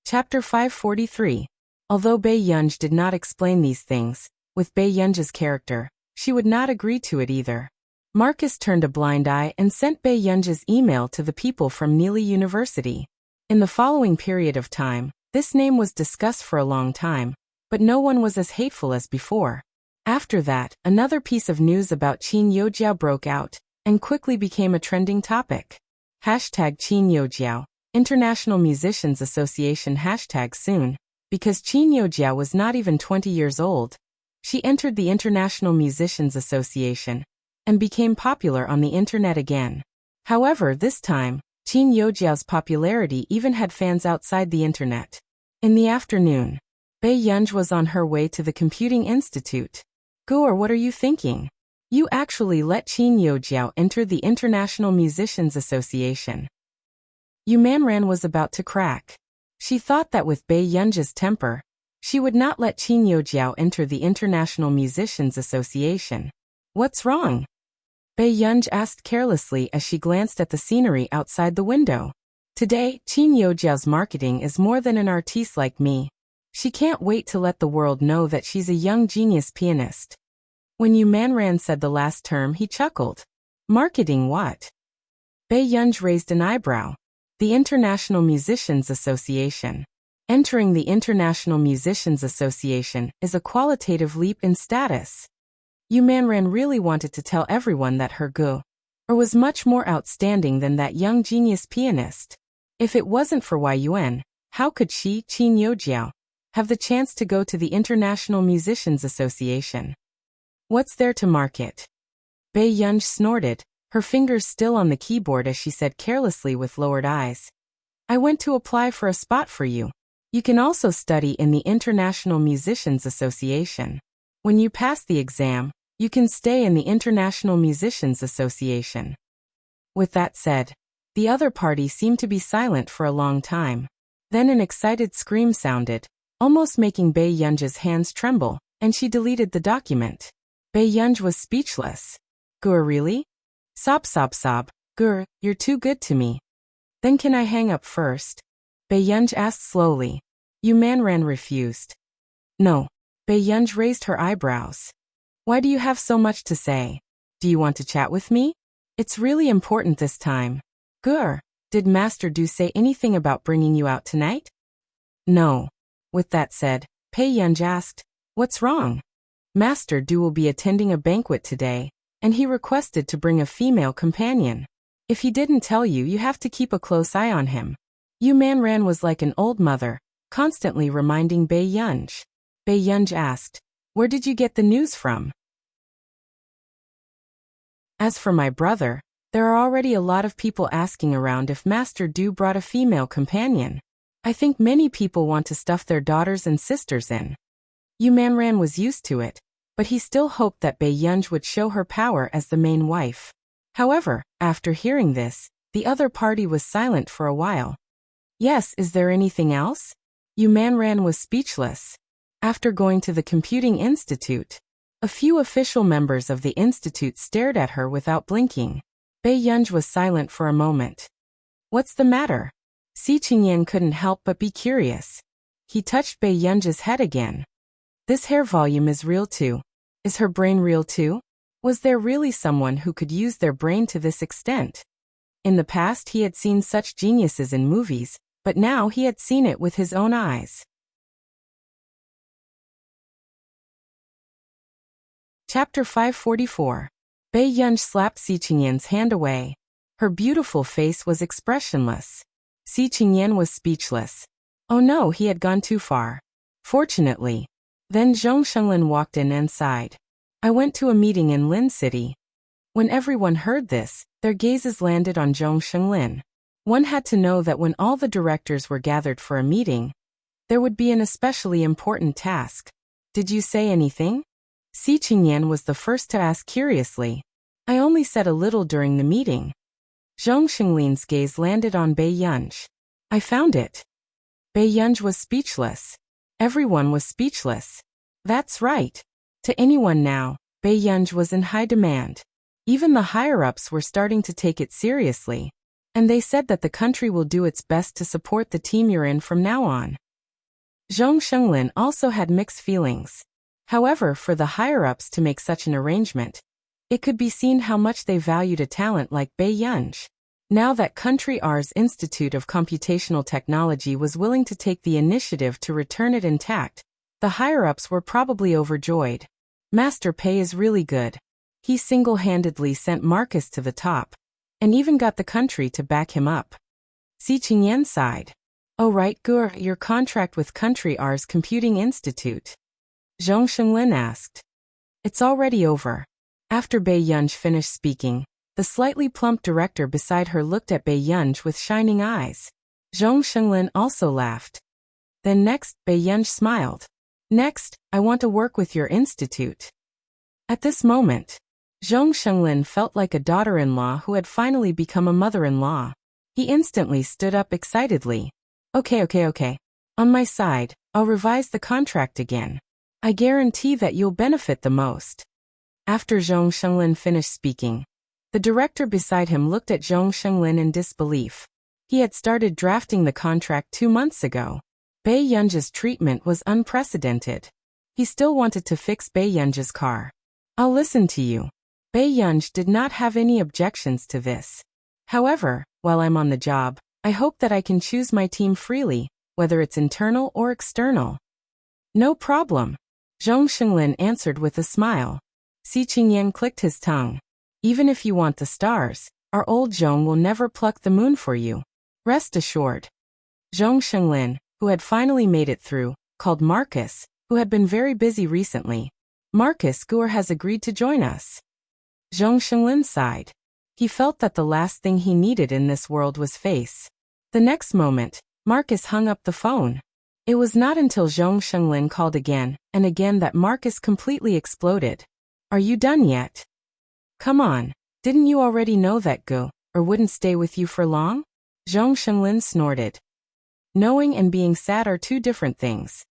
Chapter 543. Although Bei Yunj did not explain these things, with Bei Yunj's character, she would not agree to it either. Marcus turned a blind eye and sent Bei Yunj's email to the people from Neely University. In the following period of time, this name was discussed for a long time, but no one was as hateful as before. After that, another piece of news about Qin Youjiao broke out, and quickly became a trending topic. Hashtag Qin Youjiao, International Musicians Association hashtag soon, because Qin Youjiao was not even 20 years old. She entered the International Musicians Association, and became popular on the internet again. However, this time, Qin Youjiao's popularity even had fans outside the internet. In the afternoon, Bei Yunj was on her way to the Computing Institute. Guor, what are you thinking? You actually let Qin Youjiao enter the International Musicians Association. Yu Manran was about to crack. She thought that with Bei Yunj's temper, she would not let Qin Youjiao enter the International Musicians Association. What's wrong? Bei Yunj asked carelessly as she glanced at the scenery outside the window. Today, Qin Youjiao's marketing is more than an artiste like me. She can't wait to let the world know that she's a young genius pianist. When Yu Manran said the last term, he chuckled. Marketing what? Bei Yunj raised an eyebrow. The International Musicians Association. Entering the International Musicians Association is a qualitative leap in status. Yu Manran really wanted to tell everyone that her Gu was much more outstanding than that young genius pianist. If it wasn't for Yun, how could she, Qin Youjiao, have the chance to go to the International Musicians Association? What's there to market? Bei Yunj snorted, her fingers still on the keyboard as she said carelessly with lowered eyes. I went to apply for a spot for you. You can also study in the International Musicians Association. When you pass the exam, you can stay in the International Musicians Association. With that said, the other party seemed to be silent for a long time. Then an excited scream sounded, almost making Bei Yunj's hands tremble, and she deleted the document. Bei Yunj was speechless. Gur, really? Sob sob sob, Gur, you're too good to me. Then can I hang up first? Bei Yunj asked slowly. Yu Manran refused. No. Bei Yunj raised her eyebrows. Why do you have so much to say? Do you want to chat with me? It's really important this time. Gur, did Master Du say anything about bringing you out tonight? No. With that said, Bei Yunj asked, what's wrong? Master Du will be attending a banquet today, and he requested to bring a female companion. If he didn't tell you, you have to keep a close eye on him. Yu Manran was like an old mother, constantly reminding Bei Yunj. Bei Yunj asked, where did you get the news from? As for my brother, there are already a lot of people asking around if Master Du brought a female companion. I think many people want to stuff their daughters and sisters in. Yu Manran was used to it, but he still hoped that Bei Yunj would show her power as the main wife. However, after hearing this, the other party was silent for a while. Yes, is there anything else? Yu Manran was speechless. After going to the Computing Institute, a few official members of the institute stared at her without blinking. Bei Yunj was silent for a moment. What's the matter? Si Qingyan couldn't help but be curious. He touched Bei Yunj's head again. This hair volume is real too. Is her brain real too? Was there really someone who could use their brain to this extent? In the past he had seen such geniuses in movies, but now he had seen it with his own eyes. Chapter 544. Bei Yunj slapped Si Qingyan's hand away. Her beautiful face was expressionless. Si Qingyan was speechless. Oh no, he had gone too far. Fortunately. Then Zhong Shenglin walked in and sighed. I went to a meeting in Lin City. When everyone heard this, their gazes landed on Zhong Shenglin. One had to know that when all the directors were gathered for a meeting, there would be an especially important task. Did you say anything? Si Qingyan was the first to ask curiously. I only said a little during the meeting. Zhong Shenglin's gaze landed on Bei Yunj. I found it. Bei Yunj was speechless. Everyone was speechless. That's right. To anyone now, Bei Yunj was in high demand. Even the higher-ups were starting to take it seriously. And they said that the country will do its best to support the team you're in from now on. Zhong Shenglin also had mixed feelings. However, for the higher-ups to make such an arrangement, it could be seen how much they valued a talent like Bei Yunj. Now that Country R's Institute of Computational Technology was willing to take the initiative to return it intact, the higher-ups were probably overjoyed. Master Pei is really good. He single-handedly sent Marcus to the top, and even got the country to back him up. Si Qingyan sighed. Oh right, Gur, your contract with Country R's Computing Institute. Zhong Shenglin asked. It's already over. After Bei Yunj finished speaking, the slightly plump director beside her looked at Bei Yunj with shining eyes. Zhong Shenglin also laughed. Then next, Bei Yunj smiled. Next, I want to work with your institute. At this moment, Zhong Shenglin felt like a daughter-in-law who had finally become a mother-in-law. He instantly stood up excitedly. Okay. On my side, I'll revise the contract again. I guarantee that you'll benefit the most. After Zhong Shenglin finished speaking, the director beside him looked at Zhong Shenglin in disbelief. He had started drafting the contract 2 months ago. Bei Yunj's treatment was unprecedented. He still wanted to fix Bei Yunj's car. I'll listen to you. Bei Yunj did not have any objections to this. However, while I'm on the job, I hope that I can choose my team freely, whether it's internal or external. No problem. Zhong Shenglin answered with a smile. Si Qingyan clicked his tongue. Even if you want the stars, our old Zhong will never pluck the moon for you. Rest assured. Zhong Shenglin, who had finally made it through, called Marcus, who had been very busy recently. Marcus Gur has agreed to join us. Zhong Shenglin sighed. He felt that the last thing he needed in this world was face. The next moment, Marcus hung up the phone. It was not until Zhong Shenglin called again and again that Marcus completely exploded. Are you done yet? Come on, didn't you already know that Gu, or wouldn't stay with you for long? Zhong Shenglin snorted. Knowing and being sad are two different things.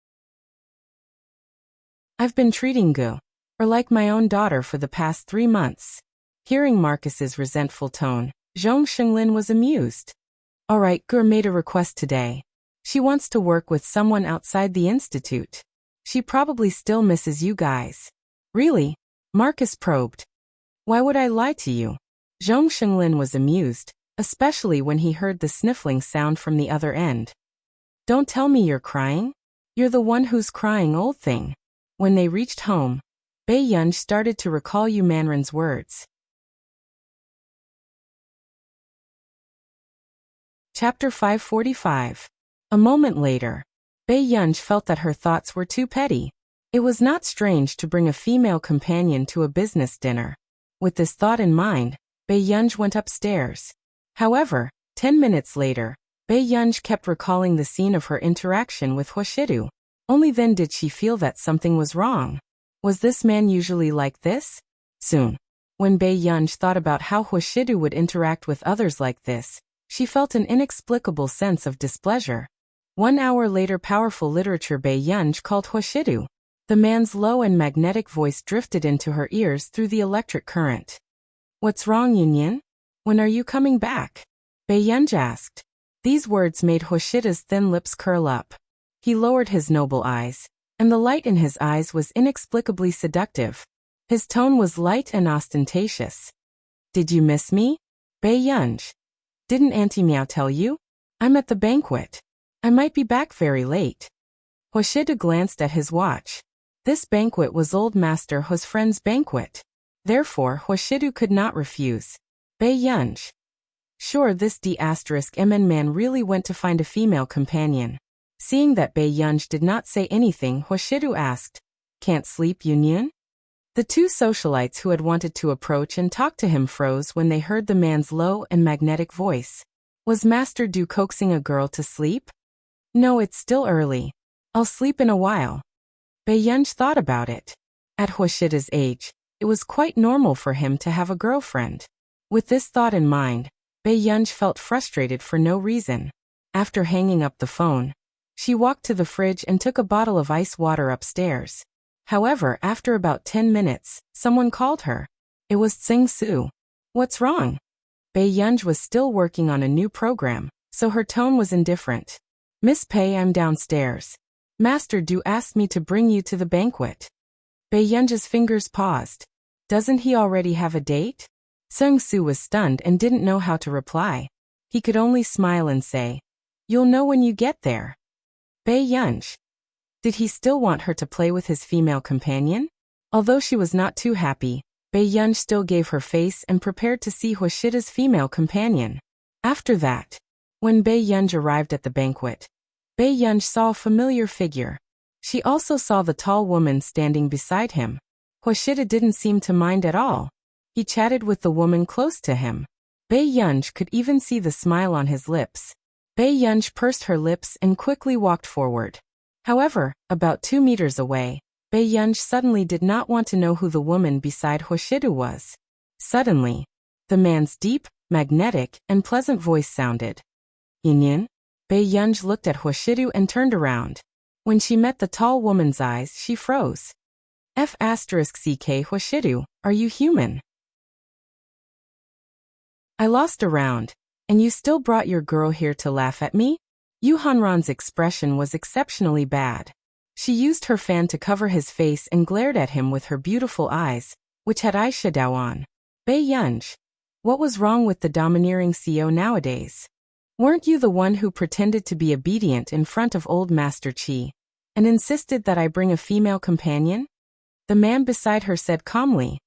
I've been treating Gu, or like my own daughter for the past 3 months. Hearing Marcus's resentful tone, Zhong Shenglin was amused. Alright, Gu made a request today. She wants to work with someone outside the institute. She probably still misses you guys. Really? Marcus probed. Why would I lie to you? Zhong Shenglin was amused, especially when he heard the sniffling sound from the other end. Don't tell me you're crying. You're the one who's crying, old thing. When they reached home, Bei Yunj started to recall Yu Manran's words. Chapter 545. A moment later, Bei Yunj felt that her thoughts were too petty. It was not strange to bring a female companion to a business dinner. With this thought in mind, Bei Yunj went upstairs. However, 10 minutes later, Bei Yunj kept recalling the scene of her interaction with Huashidu. Only then did she feel that something was wrong. Was this man usually like this? Soon, When Bei Yunj thought about how Hwashidu would interact with others like this, she felt an inexplicable sense of displeasure. 1 hour later, powerful literature Bei Yunj called Hwashidu. The man's low and magnetic voice drifted into her ears through the electric current. "What's wrong, Yunyin? When are you coming back?" Bei Yunj asked. These words made Hwashida's thin lips curl up. He lowered his noble eyes, and the light in his eyes was inexplicably seductive. His tone was light and ostentatious. "Did you miss me? Bei Yunj. Didn't Auntie Meow tell you? I'm at the banquet. I might be back very late." Hwashida glanced at his watch. This banquet was old Master H's friend's banquet. Therefore, Hwashidu could not refuse. Bei Yunj. Sure, this D*MN man really went to find a female companion. Seeing that Bei Yunj did not say anything, Hwashidu asked, "Can't sleep, Yunyin?" The two socialites who had wanted to approach and talk to him froze when they heard the man's low and magnetic voice. Was Master Du coaxing a girl to sleep? "No, it's still early. I'll sleep in a while." Bei Yunj thought about it. At Hwashida's age, it was quite normal for him to have a girlfriend. With this thought in mind, Bei Yunj felt frustrated for no reason. After hanging up the phone, she walked to the fridge and took a bottle of ice water upstairs. However, after about 10 minutes, someone called her. It was Tsing Su. "What's wrong?" Bei Yunj was still working on a new program, so her tone was indifferent. "Miss Pei, I'm downstairs. Master Du asked me to bring you to the banquet." Bei Yunj's fingers paused. Doesn't he already have a date? Tsing Su was stunned and didn't know how to reply. He could only smile and say, "You'll know when you get there." Bei Yunj. Did he still want her to play with his female companion? Although she was not too happy, Bei Yunj still gave her face and prepared to see Hwashida's female companion. After that, when Bei Yunj arrived at the banquet, Bei Yunj saw a familiar figure. She also saw the tall woman standing beside him. Hwashida didn't seem to mind at all. He chatted with the woman close to him. Bei Yunj could even see the smile on his lips. Bei Yunj pursed her lips and quickly walked forward. However, about 2 meters away, Bei Yunj suddenly did not want to know who the woman beside Hwashidu was. Suddenly, the man's deep, magnetic, and pleasant voice sounded. "Yunyin?" Bei Yunj looked at Hwashidu and turned around. When she met the tall woman's eyes, she froze. F***CK Hwashidu, are you human? I lost a round, and you still brought your girl here to laugh at me? Yu Hanran's expression was exceptionally bad. She used her fan to cover his face and glared at him with her beautiful eyes, which had eyeshadow on. Bei Yunj. What was wrong with the domineering CEO nowadays? Weren't you the one who pretended to be obedient in front of old Master Qi, and insisted that I bring a female companion? The man beside her said calmly.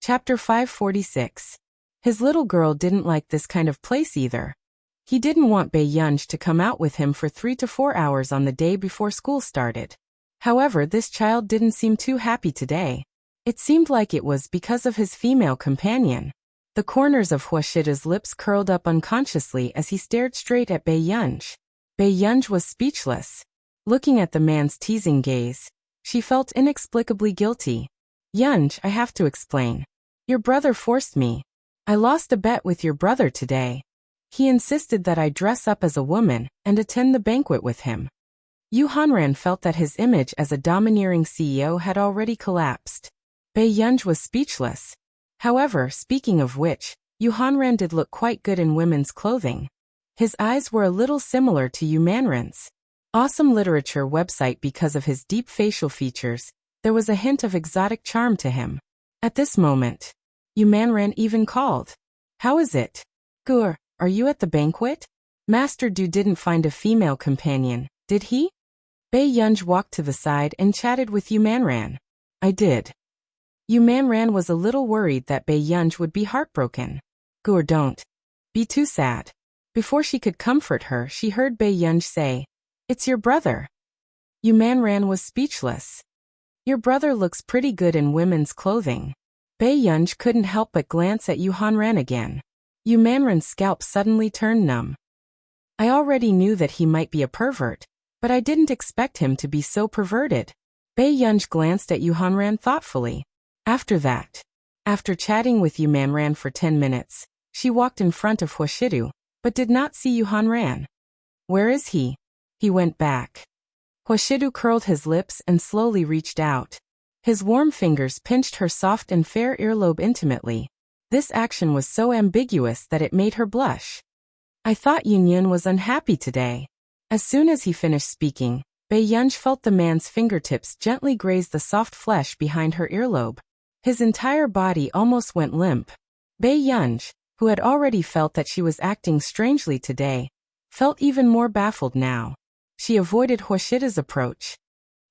Chapter 546. His little girl didn't like this kind of place either. He didn't want Bei Yunj to come out with him for 3 to 4 hours on the day before school started. However, this child didn't seem too happy today. It seemed like it was because of his female companion. The corners of Hwashida's lips curled up unconsciously as he stared straight at Bei Yunj. Bei Yunj was speechless. Looking at the man's teasing gaze, she felt inexplicably guilty. "Yunj, I have to explain. Your brother forced me. I lost a bet with your brother today. He insisted that I dress up as a woman and attend the banquet with him." Yu Hanran felt that his image as a domineering CEO had already collapsed. Bei Yunj was speechless. However, speaking of which, Yu Hanran did look quite good in women's clothing. His eyes were a little similar to Yu Manran's. Awesome literature website. Because of his deep facial features, there was a hint of exotic charm to him. At this moment, Yu Manran even called. "How is it? Gur, are you at the banquet? Master Du didn't find a female companion, did he?" Bei Yunj walked to the side and chatted with Yu Manran. "I did." Yu Manran was a little worried that Bei Yunj would be heartbroken. "Gur, don't be too sad." Before she could comfort her, she heard Bei Yunj say, "It's your brother." Yu Manran was speechless. "Your brother looks pretty good in women's clothing." Bei Yunj couldn't help but glance at Yu Hanran again. Yu Manran's scalp suddenly turned numb. "I already knew that he might be a pervert, but I didn't expect him to be so perverted." Bei Yunj glanced at Yuhanran thoughtfully. After chatting with Yumanran for 10 minutes, she walked in front of Huashidu, but did not see Yuhanran. Where is he? He went back. Huashidu curled his lips and slowly reached out. His warm fingers pinched her soft and fair earlobe intimately. This action was so ambiguous that it made her blush. I thought Yunyun was unhappy today. As soon as he finished speaking, Bei Yunj felt the man's fingertips gently graze the soft flesh behind her earlobe. His entire body almost went limp. Bei Yunj, who had already felt that she was acting strangely today, felt even more baffled now. She avoided Huashidu's approach.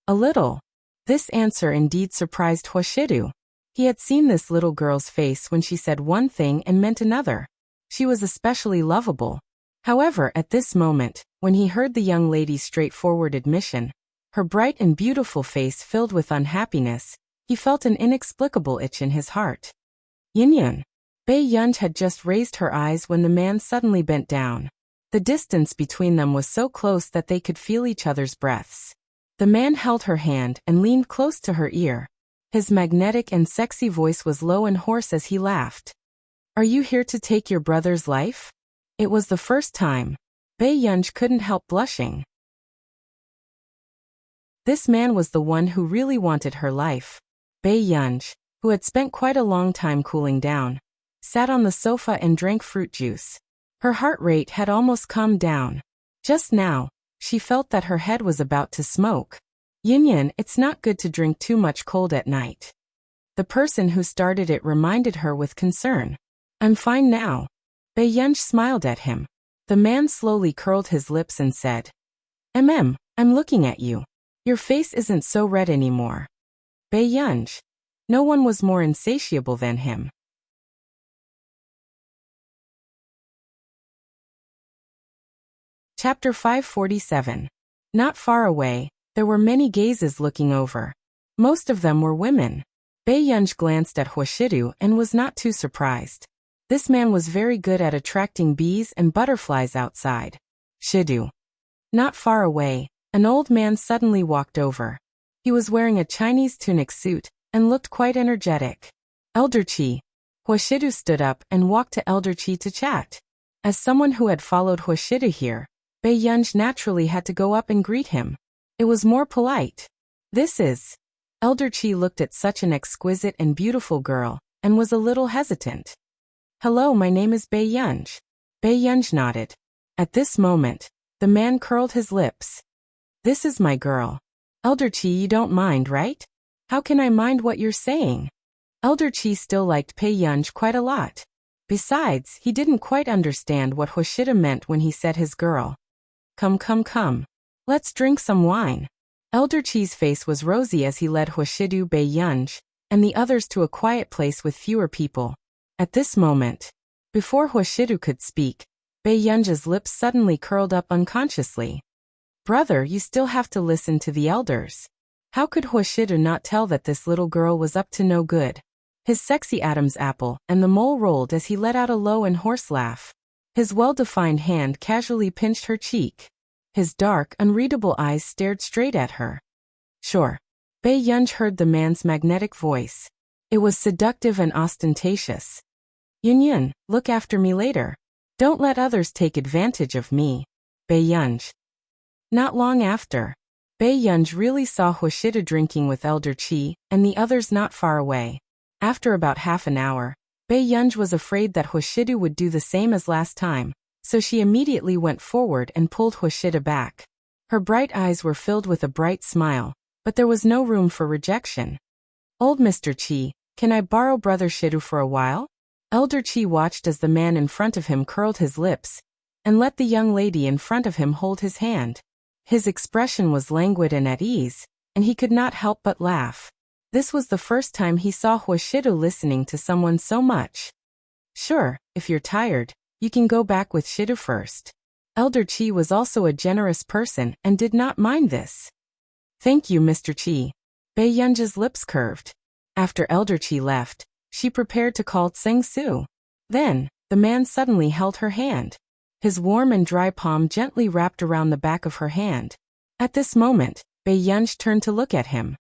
A little. This answer indeed surprised Huashidu. He had seen this little girl's face when she said one thing and meant another. She was especially lovable. However, at this moment, when he heard the young lady's straightforward admission, her bright and beautiful face filled with unhappiness, he felt an inexplicable itch in his heart. Yunyun. Bei Yunj had just raised her eyes when the man suddenly bent down. The distance between them was so close that they could feel each other's breaths. The man held her hand and leaned close to her ear. His magnetic and sexy voice was low and hoarse as he laughed. Are you here to take your brother's life? It was the first time. Bei Yunj couldn't help blushing. This man was the one who really wanted her life. Bei Yunj, who had spent quite a long time cooling down, sat on the sofa and drank fruit juice. Her heart rate had almost calmed down. Just now, she felt that her head was about to smoke. Yunyun, it's not good to drink too much cold at night. The person who started it reminded her with concern. I'm fine now. Bei Yunj smiled at him. The man slowly curled his lips and said, I'm looking at you. Your face isn't so red anymore. Bei Yunj. No one was more insatiable than him. Chapter 547. Not far away, there were many gazes looking over. Most of them were women. Bei Yunj glanced at Huashidu and was not too surprised. This man was very good at attracting bees and butterflies outside. Shidu. Not far away, an old man suddenly walked over. He was wearing a Chinese tunic suit and looked quite energetic. Elder Qi. Huashidu stood up and walked to Elder Qi to chat. As someone who had followed Huashidu here, Bei Yunj naturally had to go up and greet him. It was more polite. This is. Elder Qi looked at such an exquisite and beautiful girl, and was a little hesitant. Hello, my name is Bei Yunj. Bei Yunj nodded. At this moment, the man curled his lips. This is my girl. Elder Qi, you don't mind, right? How can I mind what you're saying? Elder Qi still liked Bei Yunj quite a lot. Besides, he didn't quite understand what Huashidu meant when he said his girl. Come. Let's drink some wine. Elder Qi's face was rosy as he led Huashidu, Bei Yunj, and the others to a quiet place with fewer people. At this moment, before Huashidu could speak, Bei Yunj's lips suddenly curled up unconsciously. Brother, you still have to listen to the elders. How could Huashidu not tell that this little girl was up to no good? His sexy Adam's apple, and the mole rolled as he let out a low and hoarse laugh. His well-defined hand casually pinched her cheek. His dark, unreadable eyes stared straight at her. Sure. Bei Yunj heard the man's magnetic voice. It was seductive and ostentatious. Yunyun, look after me later. Don't let others take advantage of me. Bei Yunj. Not long after, Bei Yunj really saw Huashidu drinking with Elder Qi and the others not far away. After about half an hour, Bei Yunj was afraid that Huashidu would do the same as last time, so she immediately went forward and pulled Huashidu back. Her bright eyes were filled with a bright smile, but there was no room for rejection. Old Mr. Qi, can I borrow Brother Shidu for a while? Elder Qi watched as the man in front of him curled his lips, and let the young lady in front of him hold his hand. His expression was languid and at ease, and he could not help but laugh. This was the first time he saw Huashidu listening to someone so much. Sure, if you're tired, you can go back with Shidu first. Elder Qi was also a generous person and did not mind this. Thank you, Mr. Qi. Bei Yunj's lips curved. After Elder Qi left, she prepared to call Tseng Su. Then, the man suddenly held her hand. His warm and dry palm gently wrapped around the back of her hand. At this moment, Bei Yunj turned to look at him.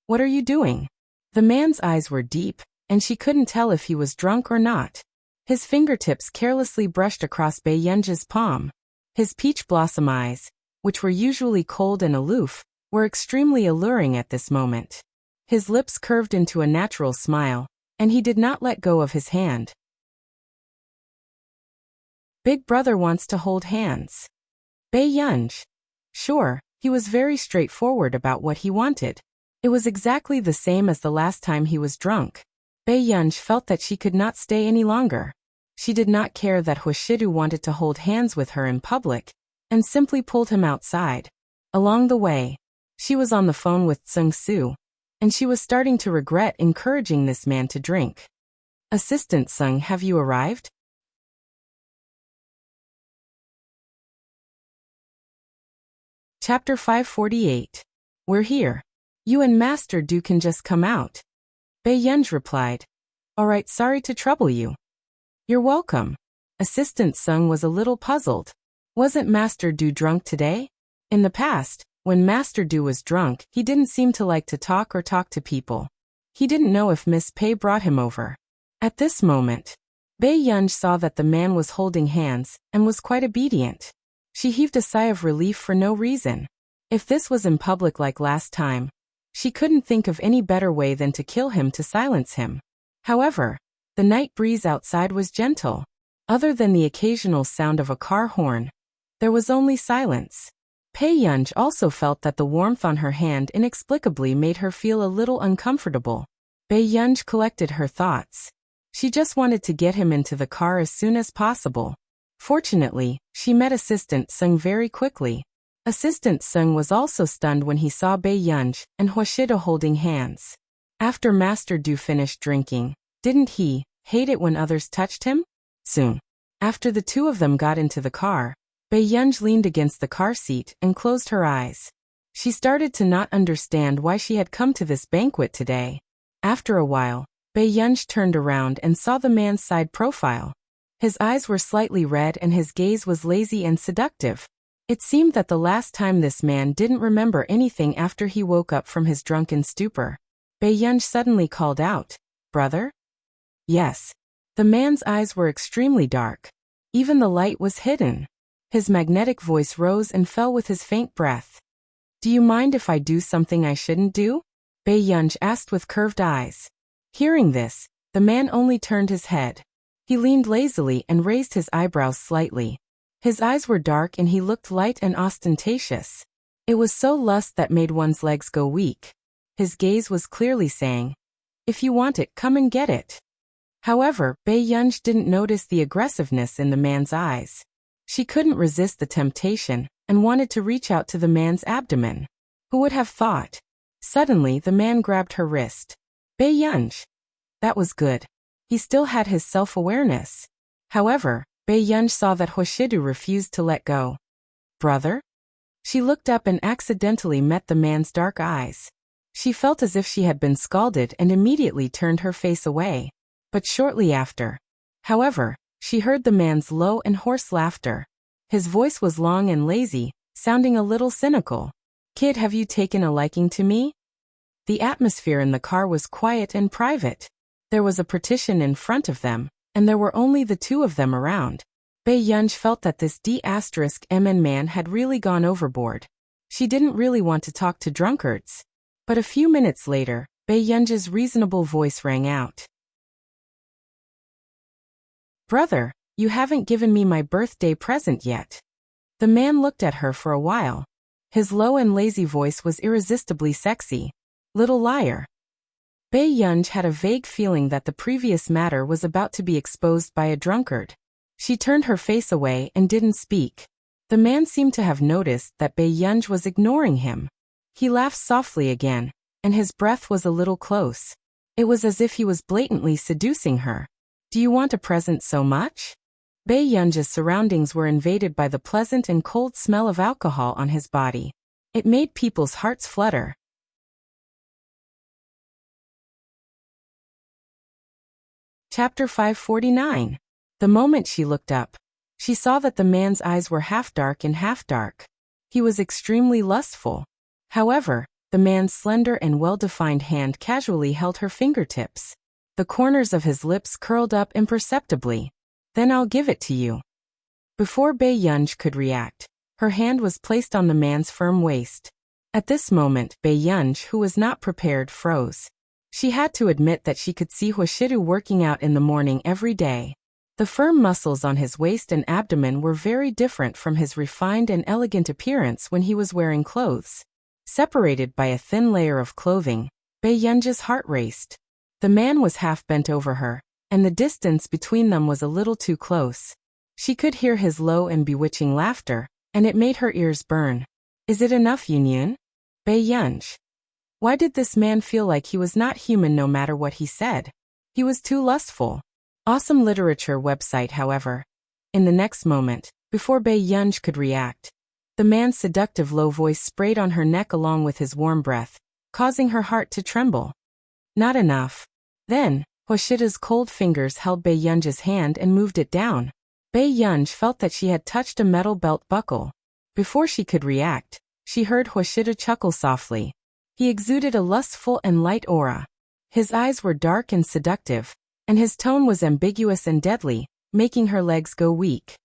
What are you doing? The man's eyes were deep, and she couldn't tell if he was drunk or not. His fingertips carelessly brushed across Bai Yunji's palm. His peach blossom eyes, which were usually cold and aloof, were extremely alluring at this moment. His lips curved into a natural smile, and he did not let go of his hand. Big brother wants to hold hands. Bai Yunji. Sure, he was very straightforward about what he wanted. It was exactly the same as the last time he was drunk. Bai Yunji felt that she could not stay any longer. She did not care that Hoshidu wanted to hold hands with her in public, and simply pulled him outside. Along the way, she was on the phone with Tsung Su, and she was starting to regret encouraging this man to drink. Assistant Tsung, have you arrived? Chapter 548. We're here. You and Master Du can just come out. Bai Yunji replied. Alright, sorry to trouble you. You're welcome. Assistant Tsung was a little puzzled. Wasn't Master Du drunk today? In the past, when Master Du was drunk, he didn't seem to like to talk to people. He didn't know if Miss Pei brought him over. At this moment, Bai Yunji saw that the man was holding hands, and was quite obedient. She heaved a sigh of relief for no reason. If this was in public like last time, she couldn't think of any better way than to kill him to silence him. However, the night breeze outside was gentle. Other than the occasional sound of a car horn, there was only silence. Bai Yunji also felt that the warmth on her hand inexplicably made her feel a little uncomfortable. Bai Yunji collected her thoughts. She just wanted to get him into the car as soon as possible. Fortunately, she met Assistant Tsung very quickly. Assistant Tsung was also stunned when he saw Bai Yunji and Hoshido holding hands. After Master Du finished drinking, didn't he hate it when others touched him? Soon after the two of them got into the car, Bai Yunji leaned against the car seat and closed her eyes. She started to not understand why she had come to this banquet today. After a while, Bai Yunji turned around and saw the man's side profile. His eyes were slightly red and his gaze was lazy and seductive. It seemed that the last time this man didn't remember anything after he woke up from his drunken stupor. Bai Yunji suddenly called out, Brother? Yes. The man's eyes were extremely dark. Even the light was hidden. His magnetic voice rose and fell with his faint breath. Do you mind if I do something I shouldn't do? Bai Yunji asked with curved eyes. Hearing this, the man only turned his head. He leaned lazily and raised his eyebrows slightly. His eyes were dark and he looked light and ostentatious. It was so lust that made one's legs go weak. His gaze was clearly saying, If you want it, come and get it. However, Bai Yunji didn't notice the aggressiveness in the man's eyes. She couldn't resist the temptation, and wanted to reach out to the man's abdomen. Who would have thought? Suddenly the man grabbed her wrist. Bai Yunji. That was good. He still had his self-awareness. However, Bai Yunji saw that Hoshidu refused to let go. Brother? She looked up and accidentally met the man's dark eyes. She felt as if she had been scalded and immediately turned her face away. But shortly after, however, she heard the man's low and hoarse laughter. His voice was long and lazy, sounding a little cynical. Kid, have you taken a liking to me? The atmosphere in the car was quiet and private. There was a partition in front of them, and there were only the two of them around. Bai Yunji felt that this D*MN man had really gone overboard. She didn't really want to talk to drunkards. But a few minutes later, Bai Yunji's reasonable voice rang out. Brother, you haven't given me my birthday present yet. The man looked at her for a while. His low and lazy voice was irresistibly sexy. Little liar. Bai Yunji had a vague feeling that the previous matter was about to be exposed by a drunkard. She turned her face away and didn't speak. The man seemed to have noticed that Bai Yunji was ignoring him. He laughed softly again, and his breath was a little close. It was as if he was blatantly seducing her. Do you want a present so much? Bai Yunji's surroundings were invaded by the pleasant and cold smell of alcohol on his body. It made people's hearts flutter. Chapter 549. The moment she looked up, she saw that the man's eyes were half dark and half dark. He was extremely lustful. However, The man's slender and well-defined hand casually held her fingertips. The corners of his lips curled up imperceptibly. Then I'll give it to you. Before Bei Yunj could react, her hand was placed on the man's firm waist. At this moment, Bei Yunj, who was not prepared, froze. She had to admit that she could see Hwashidu working out in the morning every day. The firm muscles on his waist and abdomen were very different from his refined and elegant appearance when he was wearing clothes. Separated by a thin layer of clothing, Bei Yunj's heart raced. The man was half bent over her, and the distance between them was a little too close. She could hear his low and bewitching laughter, and it made her ears burn. Is it enough, Yunyun? Bei Yunj. Why did this man feel like he was not human no matter what he said? He was too lustful. Awesome literature website, however. In the next moment, before Bei Yunj could react, the man's seductive low voice sprayed on her neck along with his warm breath, causing her heart to tremble. Not enough. Then, Hwashida's cold fingers held Bei Yunj's hand and moved it down. Bei Yunj felt that she had touched a metal belt buckle. Before she could react, she heard Hwashida chuckle softly. He exuded a lustful and light aura. His eyes were dark and seductive, and his tone was ambiguous and deadly, making her legs go weak.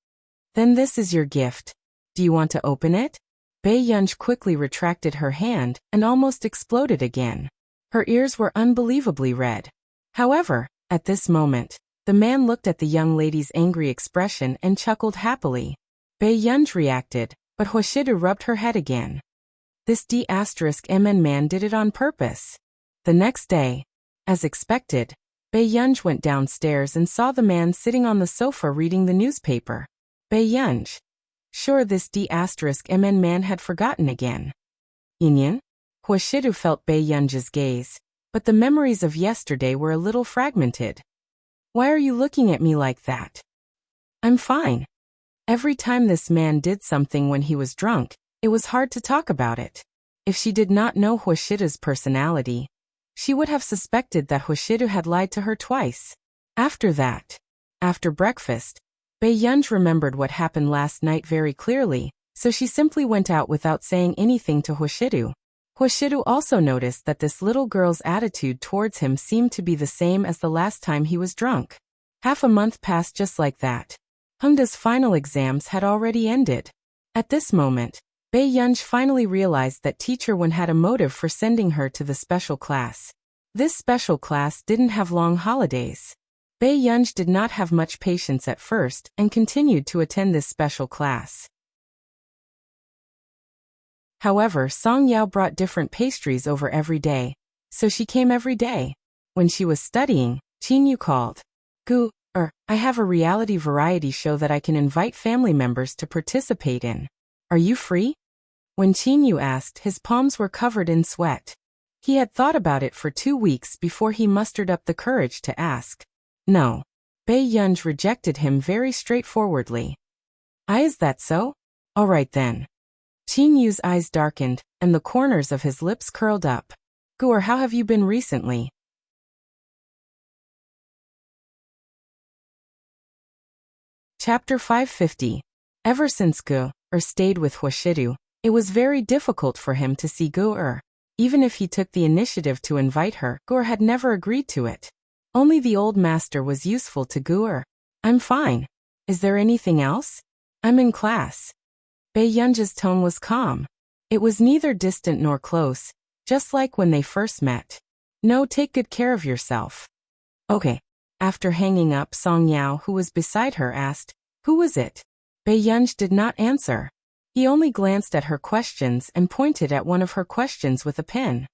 Then this is your gift. Do you want to open it? Bei Yunj quickly retracted her hand and almost exploded again. Her ears were unbelievably red. However, at this moment, the man looked at the young lady's angry expression and chuckled happily. Bei Yunj reacted, but Hwashidu rubbed her head again. This D*MN man did it on purpose. The next day, as expected, Bei Yunj went downstairs and saw the man sitting on the sofa reading the newspaper. Bei Yunj. Sure, this D*MN man had forgotten again. Yunyun? Hwashidu felt Bei Yunj's gaze, but the memories of yesterday were a little fragmented. Why are you looking at me like that? I'm fine. Every time this man did something when he was drunk, it was hard to talk about it. If she did not know Hwashida's personality, she would have suspected that Hwashidu had lied to her twice. After that, after breakfast, Bei Yunj remembered what happened last night very clearly, so she simply went out without saying anything to Hwashidu. Hwashidu also noticed that this little girl's attitude towards him seemed to be the same as the last time he was drunk. Half a month passed just like that. Hungda's final exams had already ended. At this moment, Bei Yunj finally realized that Teacher Wen had a motive for sending her to the special class. This special class didn't have long holidays. Bei Yunj did not have much patience at first and continued to attend this special class. However, Song Yao brought different pastries over every day, so she came every day. When she was studying, Qin Yu called. Gu, I have a reality variety show that I can invite family members to participate in. Are you free? When Qin Yu asked, his palms were covered in sweat. He had thought about it for 2 weeks before he mustered up the courage to ask. No. Bei Yunj rejected him very straightforwardly. Is that so? All right then. Qin Yu's eyes darkened, and the corners of his lips curled up. Gu, how have you been recently? Chapter 550. Ever since Gu stayed with Hwashidu, it was very difficult for him to see Gu. Even if he took the initiative to invite her, Gu had never agreed to it. Only the old master was useful to Gu. I'm fine. Is there anything else? I'm in class. Bei Yunj's tone was calm. It was neither distant nor close, just like when they first met. No, take good care of yourself. Okay. After hanging up, Song Yao, who was beside her, asked, Who was it? Bei Yunj did not answer. He only glanced at her questions and pointed at one of her questions with a pen.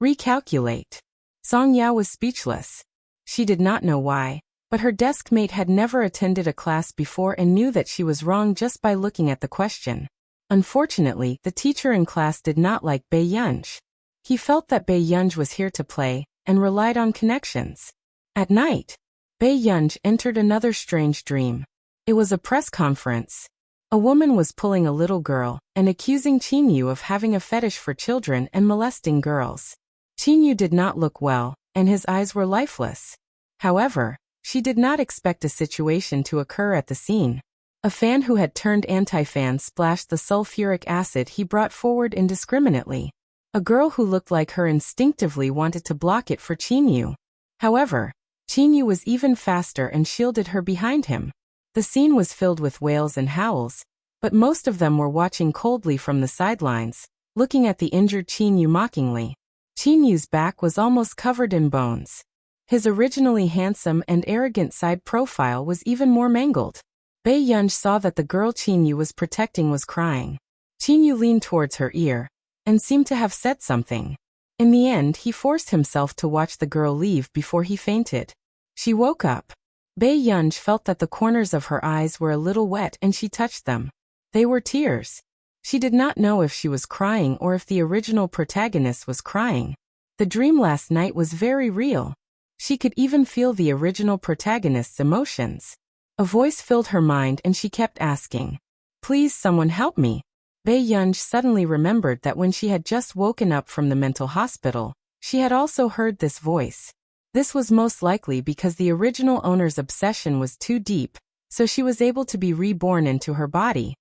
Recalculate. Song Yao was speechless. She did not know why, but her desk mate had never attended a class before and knew that she was wrong just by looking at the question. Unfortunately, the teacher in class did not like Bei Yunj. He felt that Bei Yunj was here to play and relied on connections. At night, Bei Yunj entered another strange dream. It was a press conference. A woman was pulling a little girl and accusing Qin Yu of having a fetish for children and molesting girls. Qin Yu did not look well, and his eyes were lifeless. However, she did not expect a situation to occur at the scene. A fan who had turned anti-fan splashed the sulfuric acid he brought forward indiscriminately. A girl who looked like her instinctively wanted to block it for Chinyu. However, Chinyu was even faster and shielded her behind him. The scene was filled with wails and howls, but most of them were watching coldly from the sidelines, looking at the injured Chinyu mockingly. Chinyu's back was almost covered in bones. His originally handsome and arrogant side profile was even more mangled. Bei Yunj saw that the girl Chinyu was protecting was crying. Chinyu leaned towards her ear and seemed to have said something. In the end, he forced himself to watch the girl leave before he fainted. She woke up. Bei Yunj felt that the corners of her eyes were a little wet and she touched them. They were tears. She did not know if she was crying or if the original protagonist was crying. The dream last night was very real. She could even feel the original protagonist's emotions. A voice filled her mind and she kept asking, "Please, someone help me." Bei Yunj suddenly remembered that when she had just woken up from the mental hospital, she had also heard this voice. This was most likely because the original owner's obsession was too deep, so she was able to be reborn into her body.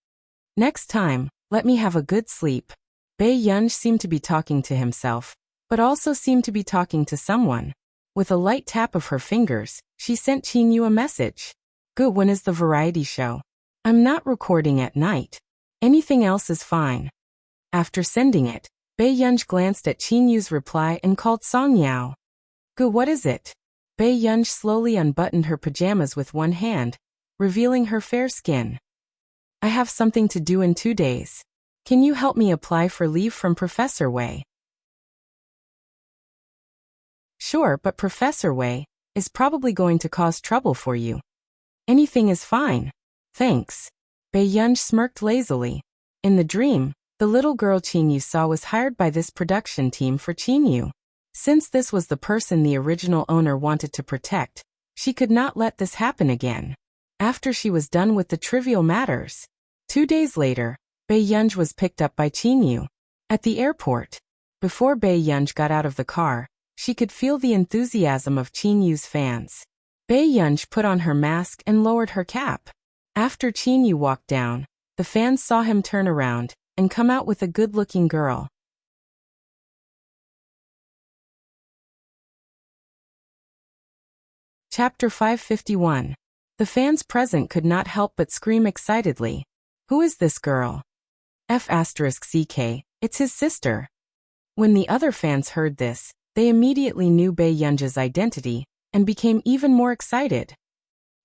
"Next time, let me have a good sleep." Bei Yunj seemed to be talking to himself, but also seemed to be talking to someone. With a light tap of her fingers, she sent Chinyu a message. "Good, when is the variety show? I'm not recording at night. Anything else is fine." After sending it, Bei Yunj glanced at Chinyu's reply and called Song Yao. "Good, what is it?" Bei Yunj slowly unbuttoned her pajamas with one hand, revealing her fair skin. "I have something to do in 2 days. Can you help me apply for leave from Professor Wei?" "Sure, but Professor Wei is probably going to cause trouble for you." "Anything is fine. Thanks." Bei Yunj smirked lazily. In the dream, the little girl Chinyu saw was hired by this production team for Chinyu. Since this was the person the original owner wanted to protect, she could not let this happen again. After she was done with the trivial matters, 2 days later, Bei Yunj was picked up by Chinyu. At the airport, before Bei Yunj got out of the car, she could feel the enthusiasm of Chinyu's fans. Bei Yunj put on her mask and lowered her cap. After Chinyu walked down, the fans saw him turn around and come out with a good-looking girl. Chapter 551. The fans present could not help but scream excitedly. "Who is this girl?" F***CK, it's his sister. When the other fans heard this, they immediately knew Bei Yunj's identity and became even more excited.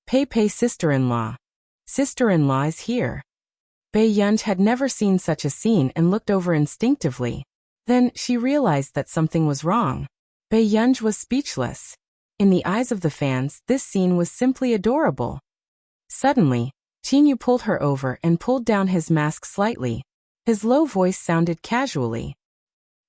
"Pei sister-in-law. Sister-in-law is here." Bei Yunj had never seen such a scene and looked over instinctively. Then, she realized that something was wrong. Bei Yunj was speechless. In the eyes of the fans, this scene was simply adorable. Suddenly, Chinyu pulled her over and pulled down his mask slightly. His low voice sounded casually.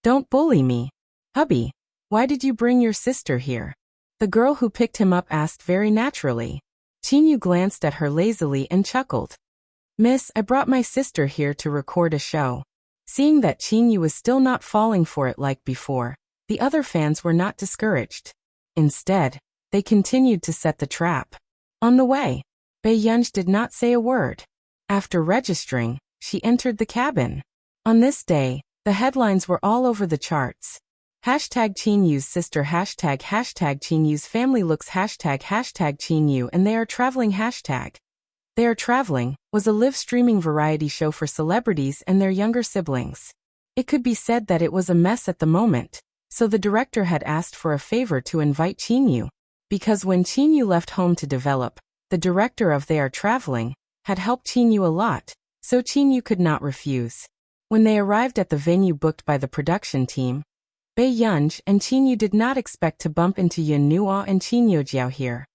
"Don't bully me. Hubby, why did you bring your sister here?" The girl who picked him up asked very naturally. Chinyu glanced at her lazily and chuckled. "Miss, I brought my sister here to record a show." Seeing that Chinyu was still not falling for it like before, the other fans were not discouraged. Instead, they continued to set the trap. On the way, Bei Yunj did not say a word. After registering, she entered the cabin. On this day, the headlines were all over the charts. #Chinyu's sister #Chinyu's family looks #Chinyu and they are traveling They Are Traveling was a live streaming variety show for celebrities and their younger siblings. It could be said that it was a mess at the moment, so the director had asked for a favor to invite Chinyu. Because when Chinyu left home to develop, the director of They Are Traveling had helped Chinyu a lot, so Chinyu could not refuse. When they arrived at the venue booked by the production team, Bei Yunj and Chinyu did not expect to bump into Yun Nuo and Chinyojiao here.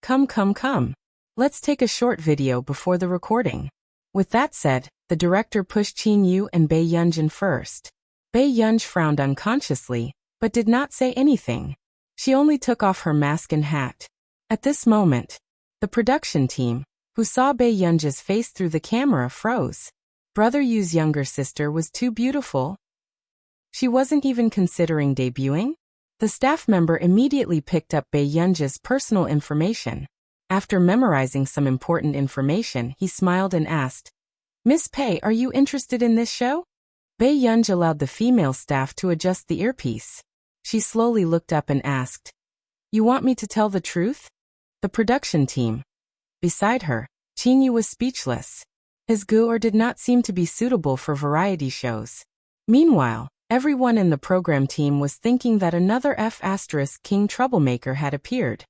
Come. Let's take a short video before the recording." With that said, the director pushed Chinyu and Bei Yunj in first. Bei Yunj frowned unconsciously, but did not say anything. She only took off her mask and hat. At this moment, the production team, who saw Bei Yunj's face through the camera, froze. Brother Yu's younger sister was too beautiful. She wasn't even considering debuting? The staff member immediately picked up Bei Yunj's personal information. After memorizing some important information, he smiled and asked, "Miss Pei, are you interested in this show?" Bae Yunj allowed the female staff to adjust the earpiece. She slowly looked up and asked, "You want me to tell the truth?" The production team. Beside her, Chin Yu was speechless. His guor did not seem to be suitable for variety shows. Meanwhile, everyone in the program team was thinking that another F***king troublemaker had appeared.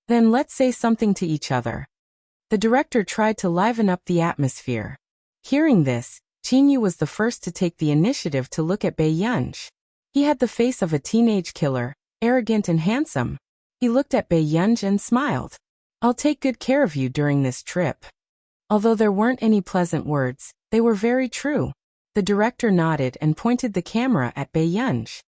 Then let's say something to each other. The director tried to liven up the atmosphere. Hearing this, Chin Yu was the first to take the initiative to look at Bae Yunj. He had the face of a teenage killer, arrogant and handsome. He looked at Bae Yunj and smiled. "I'll take good care of you during this trip." Although there weren't any pleasant words, they were very true. The director nodded and pointed the camera at Bae Yunj.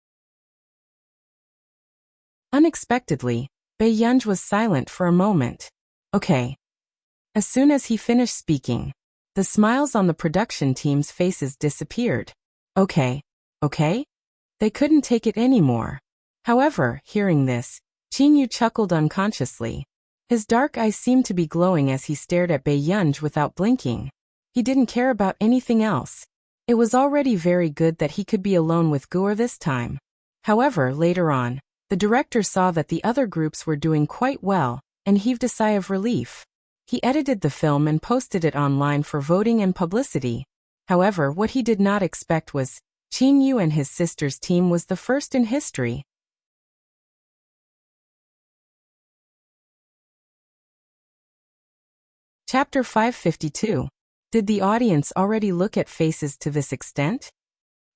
Unexpectedly, Bae Yunj was silent for a moment. "Okay." As soon as he finished speaking, the smiles on the production team's faces disappeared. Okay. They couldn't take it anymore. However, hearing this, Chin Yu chuckled unconsciously. His dark eyes seemed to be glowing as he stared at Bae Yunj without blinking. He didn't care about anything else. It was already very good that he could be alone with guor this time. However, later on, the director saw that the other groups were doing quite well, and heaved a sigh of relief. He edited the film and posted it online for voting and publicity. However, what he did not expect was, Chin Yu and his sister's team was the first in history. Chapter 552. Did the audience already look at faces to this extent?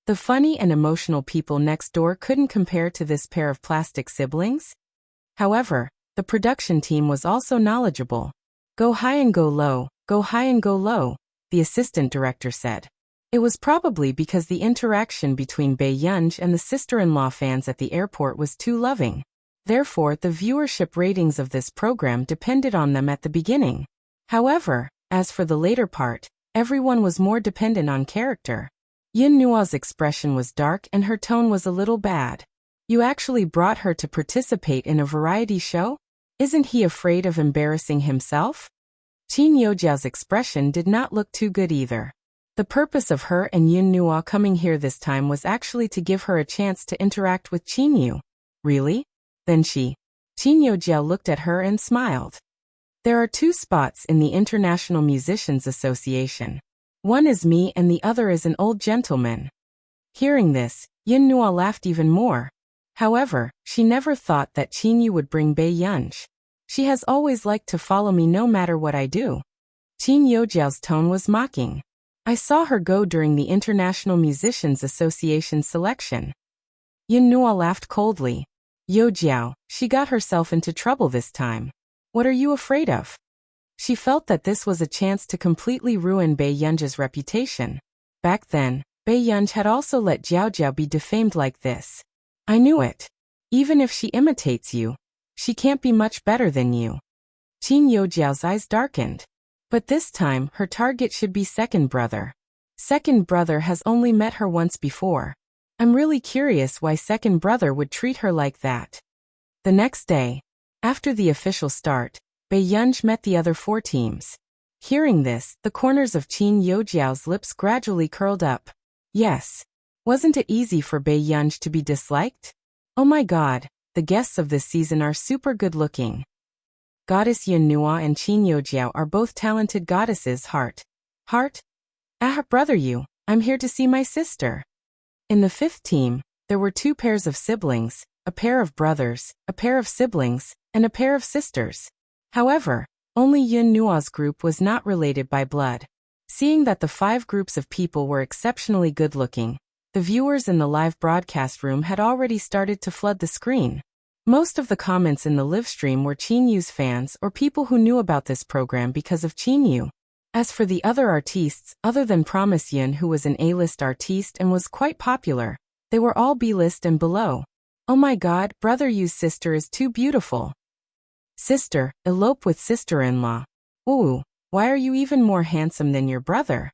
The funny and emotional people next door couldn't compare to this pair of plastic siblings. However, the production team was also knowledgeable. "Go high and go low, go high and go low," the assistant director said. It was probably because the interaction between Bae Yunj and the sister-in-law fans at the airport was too loving. Therefore, the viewership ratings of this program depended on them at the beginning. However, as for the later part, everyone was more dependent on character. Yin Nua's expression was dark and her tone was a little bad. "You actually brought her to participate in a variety show? Isn't he afraid of embarrassing himself?" Chin Yojiao's expression did not look too good either. The purpose of her and Yin Nua coming here this time was actually to give her a chance to interact with Chin Yu. Really? Then Chin Yojiao looked at her and smiled. "There are 2 spots in the International Musicians Association. One is me and the other is an old gentleman." Hearing this, Yin Nua laughed even more. However, she never thought that Chin Yu would bring Bae Yunj. "She has always liked to follow me no matter what I do." Chin Yojiao's tone was mocking. "I saw her go during the International Musicians Association selection." Yin Nua laughed coldly. "Yojiao, she got herself into trouble this time. What are you afraid of?" She felt that this was a chance to completely ruin Bae Yunj's reputation. Back then, Bae Yunj had also let Jiao Jiao be defamed like this. "I knew it. Even if she imitates you, she can't be much better than you." Chin Yojiao's eyes darkened. But this time, her target should be second brother. Second brother has only met her once before. I'm really curious why second brother would treat her like that. The next day, after the official start, Bae Yunj met the other 4 teams. Hearing this, the corners of Chin Yojiao's lips gradually curled up. Yes. Wasn't it easy for Bae Yunj to be disliked? Oh my god, the guests of this season are super good looking. Goddess Yin Nua and Chin Yojiao are both talented goddesses. Heart? Ah, brother Yu, I'm here to see my sister. In the 5th team, there were 2 pairs of siblings, a pair of brothers, a pair of siblings, and a pair of sisters. However, only Yin Nua's group was not related by blood. Seeing that the 5 groups of people were exceptionally good-looking, the viewers in the live broadcast room had already started to flood the screen. Most of the comments in the live stream were Chin Yu's fans or people who knew about this program because of Chin Yu. As for the other artistes, other than Promise Yin, who was an A-list artiste and was quite popular, they were all B-list and below. Oh my god, brother Yu's sister is too beautiful. Sister, elope with sister-in-law. Ooh, why are you even more handsome than your brother?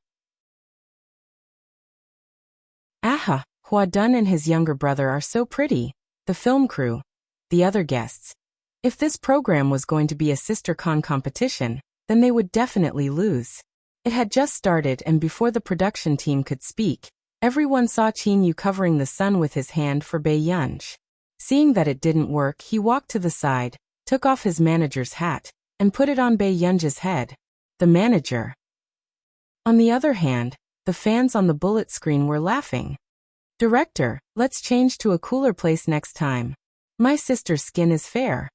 Aha, Hua Dun and his younger brother are so pretty. The film crew. The other guests. If this program was going to be a sister-con competition, then they would definitely lose. It had just started and before the production team could speak, Everyone saw Qin Yu covering the sun with his hand for Bei Yunj. Seeing that it didn't work, he walked to the side, took off his manager's hat, and put it on Bei Yunj's head. The manager. On the other hand, the fans on the bullet screen were laughing. Director, let's change to a cooler place next time. My sister's skin is fair.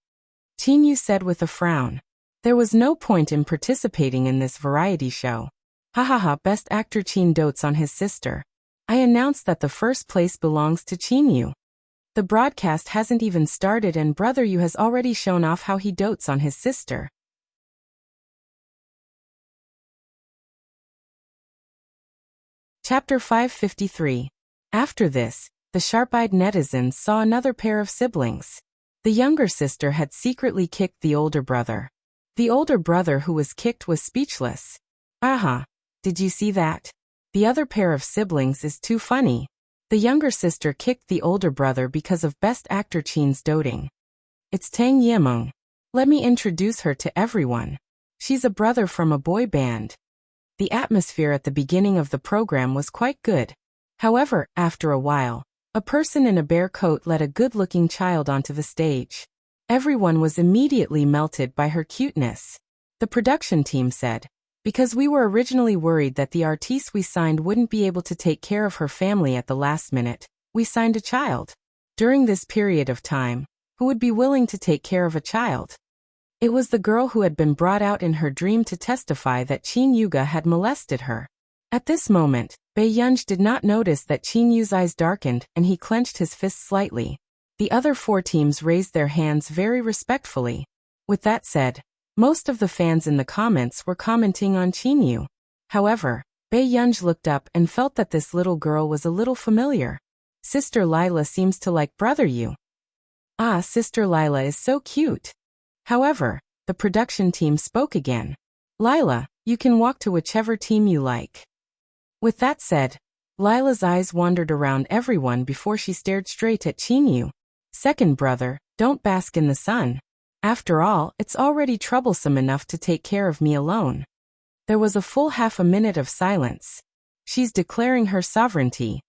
Qin Yu said with a frown. There was no point in participating in this variety show. Hahaha, best actor Qin dotes on his sister. I announce that the first place belongs to Qin Yu. The broadcast hasn't even started and Brother Yu has already shown off how he dotes on his sister. Chapter 553. After this, the sharp-eyed netizens saw another pair of siblings. The younger sister had secretly kicked the older brother. The older brother who was kicked was speechless. Aha, did you see that? The other pair of siblings is too funny. The younger sister kicked the older brother because of best actor Qin's doting. It's Tang Yimeng. Let me introduce her to everyone. She's a brother from a boy band. The atmosphere at the beginning of the program was quite good. However, after a while, a person in a bear coat led a good-looking child onto the stage. Everyone was immediately melted by her cuteness. The production team said, because we were originally worried that the artiste we signed wouldn't be able to take care of her family at the last minute, we signed a child. During this period of time, who would be willing to take care of a child? It was the girl who had been brought out in her dream to testify that Qin Yuga had molested her. At this moment, Bei Yunj did not notice that Qin Yu's eyes darkened and he clenched his fists slightly. The other four teams raised their hands very respectfully. With that said, most of the fans in the comments were commenting on Qin Yu. However, Bei Yunj looked up and felt that this little girl was a little familiar. Sister Lila seems to like Brother Yu. Ah, Sister Lila is so cute. However, the production team spoke again. Lila, you can walk to whichever team you like. With that said, Lila's eyes wandered around everyone before she stared straight at Qin Yu. Second brother, don't bask in the sun. After all, it's already troublesome enough to take care of me alone. There was a full half a minute of silence. She's declaring her sovereignty.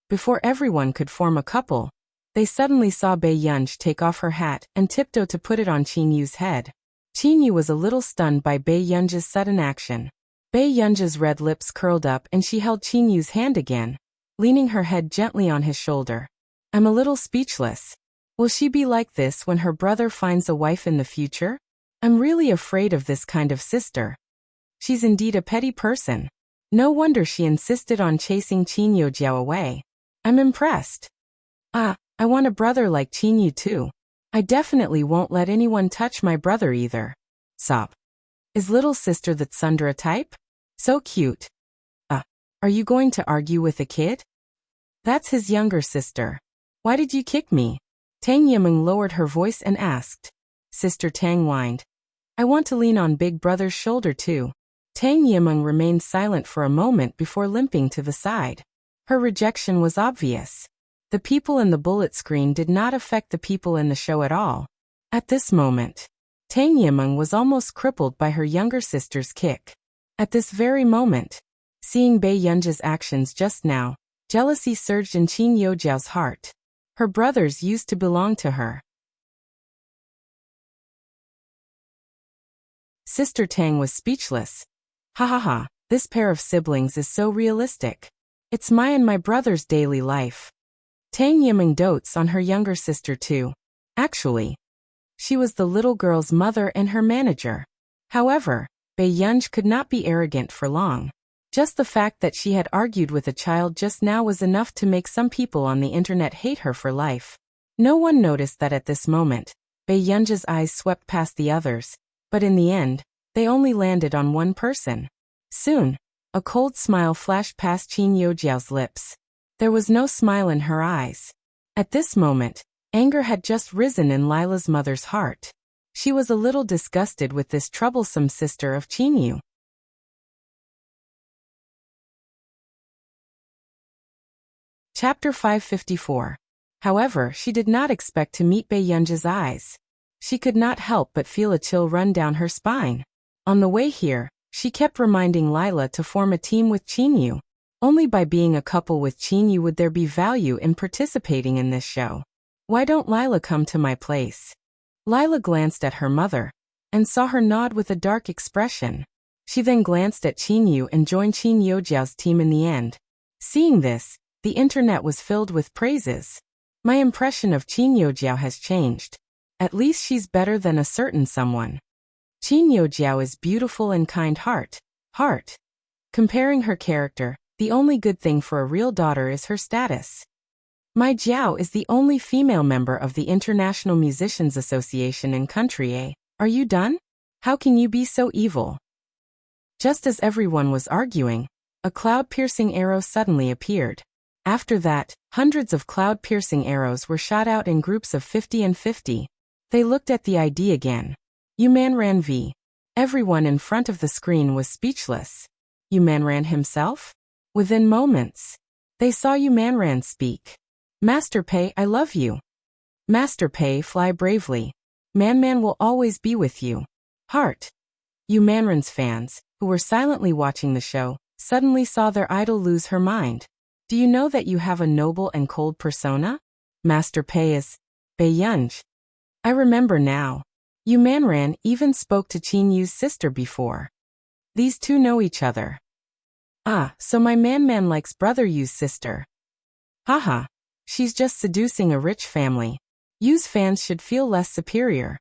Before everyone could form a couple, they suddenly saw Bei Yunj take off her hat and tiptoe to put it on Qin Yu's head. Qin Yu was a little stunned by Bei Yunj's sudden action. Bei Yunj's red lips curled up and she held Qin Yu's hand again, leaning her head gently on his shoulder. I'm a little speechless. Will she be like this when her brother finds a wife in the future? I'm really afraid of this kind of sister. She's indeed a petty person. No wonder she insisted on chasing Qin Yujiao away. I'm impressed. Ah, I want a brother like Qin Yu too. I definitely won't let anyone touch my brother either. Sop. Is little sister the tsundere type? So cute. Are you going to argue with a kid? That's his younger sister. Why did you kick me? Tang Yimeng lowered her voice and asked. Sister Tang whined. I want to lean on big brother's shoulder too. Tang Yimeng remained silent for a moment before limping to the side. Her rejection was obvious. The people in the bullet screen did not affect the people in the show at all. At this moment, Tang Yimeng was almost crippled by her younger sister's kick. At this very moment, seeing Bei Yunj's actions just now, jealousy surged in Qin Youjiao's heart. Her brothers used to belong to her. Sister Tang was speechless. Ha ha ha, this pair of siblings is so realistic. It's my and my brother's daily life. Tang Yimeng dotes on her younger sister too. Actually, she was the little girl's mother and her manager. However, Bei Yunj could not be arrogant for long. Just the fact that she had argued with a child just now was enough to make some people on the internet hate her for life. No one noticed that at this moment, Bei Yunj's eyes swept past the others, but in the end, they only landed on one person. Soon, a cold smile flashed past Qin Youjiao's lips. There was no smile in her eyes. At this moment, anger had just risen in Lila's mother's heart. She was a little disgusted with this troublesome sister of Qin Yu. Chapter 554. However, she did not expect to meet Bei Yunj's eyes. She could not help but feel a chill run down her spine. On the way here, she kept reminding Lila to form a team with Qin Yu. Only by being a couple with Chinyu would there be value in participating in this show. Why don't Lila come to my place? Lila glanced at her mother and saw her nod with a dark expression. She then glanced at Chinyu and joined Qin Yojiao's team in the end. Seeing this, the internet was filled with praises. My impression of Qin Yojiao has changed. At least she's better than a certain someone. Qin Yojiao is beautiful and kind heart. Comparing her character, the only good thing for a real daughter is her status. Mai Jiao is the only female member of the International Musicians Association in Country A. Are you done? How can you be so evil? Just as everyone was arguing, a cloud-piercing arrow suddenly appeared. After that, hundreds of cloud-piercing arrows were shot out in groups of 50 and 50. They looked at the ID again. Yumanran V. Everyone in front of the screen was speechless. Yumanran himself? Within moments, they saw Yumanran speak. Master Pei, I love you. Master Pei, fly bravely. Man will always be with you. Heart. Yumanran's fans, who were silently watching the show, suddenly saw their idol lose her mind. Do you know that you have a noble and cold persona? Master Pei is Bei Yunj. I remember now. Yumanran even spoke to Qin Yu's sister before. These two know each other. Ah, so my man likes brother Yu's sister. Haha. She's just seducing a rich family. Yu's fans should feel less superior.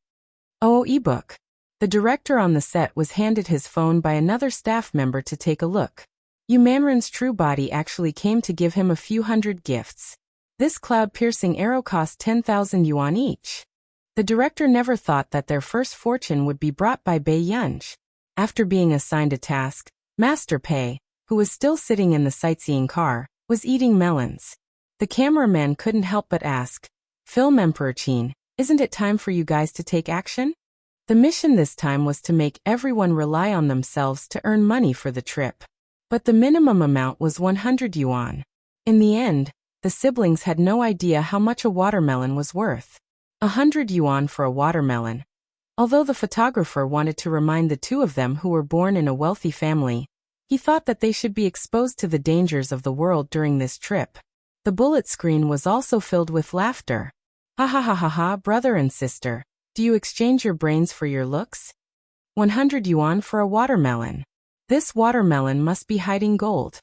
Audiobook. The director on the set was handed his phone by another staff member to take a look. Yumanran's true body actually came to give him a few hundred gifts. This cloud-piercing arrow cost 10,000 yuan each. The director never thought that their first fortune would be brought by Bei Yunj. After being assigned a task, Master Pei, who was still sitting in the sightseeing car, was eating melons. The cameraman couldn't help but ask, Film Emperor Qin, isn't it time for you guys to take action? The mission this time was to make everyone rely on themselves to earn money for the trip. But the minimum amount was 100 yuan. In the end, the siblings had no idea how much a watermelon was worth. 100 yuan for a watermelon. Although the photographer wanted to remind the two of them who were born in a wealthy family, he thought that they should be exposed to the dangers of the world during this trip. The bullet screen was also filled with laughter. Ha ha ha ha ha, brother and sister, do you exchange your brains for your looks? 100 yuan for a watermelon. This watermelon must be hiding gold.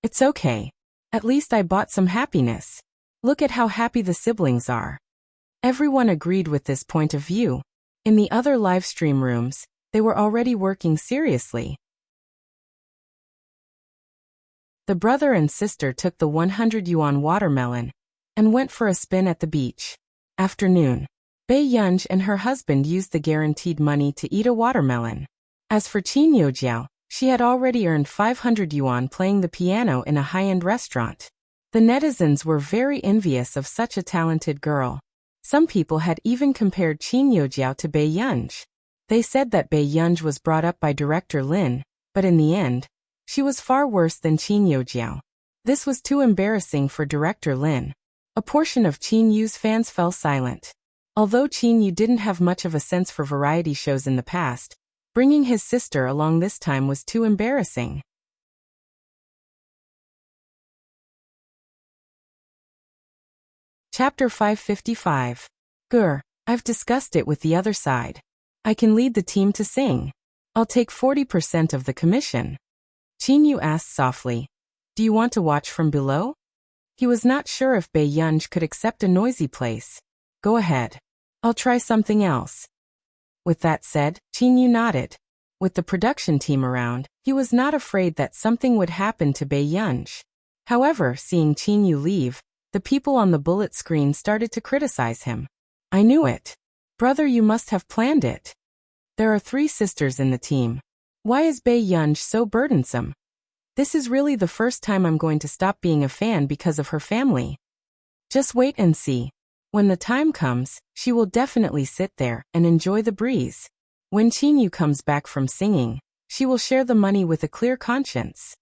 It's okay. At least I bought some happiness. Look at how happy the siblings are. Everyone agreed with this point of view. In the other live stream rooms, they were already working seriously. The brother and sister took the 100 yuan watermelon and went for a spin at the beach. Afternoon. Bei Yunj and her husband used the guaranteed money to eat a watermelon. As for Qin Yojiao, she had already earned 500 yuan playing the piano in a high-end restaurant. The netizens were very envious of such a talented girl. Some people had even compared Qin Yojiao to Bei Yunj. They said that Bei Yunj was brought up by director Lin, but in the end, she was far worse than Qin Yojiao. This was too embarrassing for director Lin. A portion of Qin Yu's fans fell silent. Although Qin Yu didn't have much of a sense for variety shows in the past, bringing his sister along this time was too embarrassing. Chapter 555. I've discussed it with the other side. I can lead the team to sing. I'll take 40% of the commission. Qin Yu asked softly, do you want to watch from below? He was not sure if Bei Yunj could accept a noisy place. Go ahead. I'll try something else. With that said, Qin Yu nodded. With the production team around, he was not afraid that something would happen to Bei Yunj. However, seeing Qin Yu leave, the people on the bullet screen started to criticize him. I knew it. Brother, you must have planned it. There are 3 sisters in the team. Why is Bei Yunj so burdensome? This is really the first time I'm going to stop being a fan because of her family. Just wait and see. When the time comes, she will definitely sit there and enjoy the breeze. When Qin Yu comes back from singing, she will share the money with a clear conscience.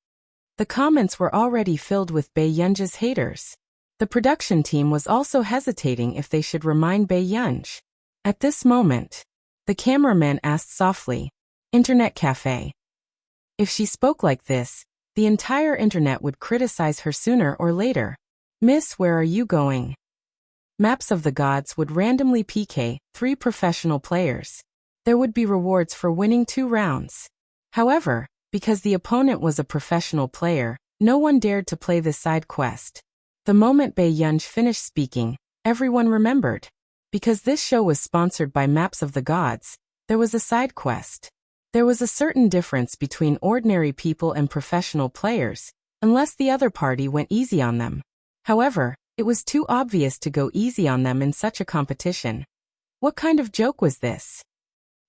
The comments were already filled with Bei Yunj's haters. The production team was also hesitating if they should remind Bei Yunj. At this moment, the cameraman asked softly, Internet cafe. If she spoke like this, The entire internet would criticize her sooner or later. Miss, where are you going? Maps of the Gods would randomly PK 3 professional players. There would be rewards for winning 2 rounds. However, because the opponent was a professional player, no one dared to play this side quest. The moment Bae Yunj finished speaking, everyone remembered. Because this show was sponsored by Maps of the Gods, there was a side quest. There was a certain difference between ordinary people and professional players, unless the other party went easy on them. However, it was too obvious to go easy on them in such a competition. What kind of joke was this?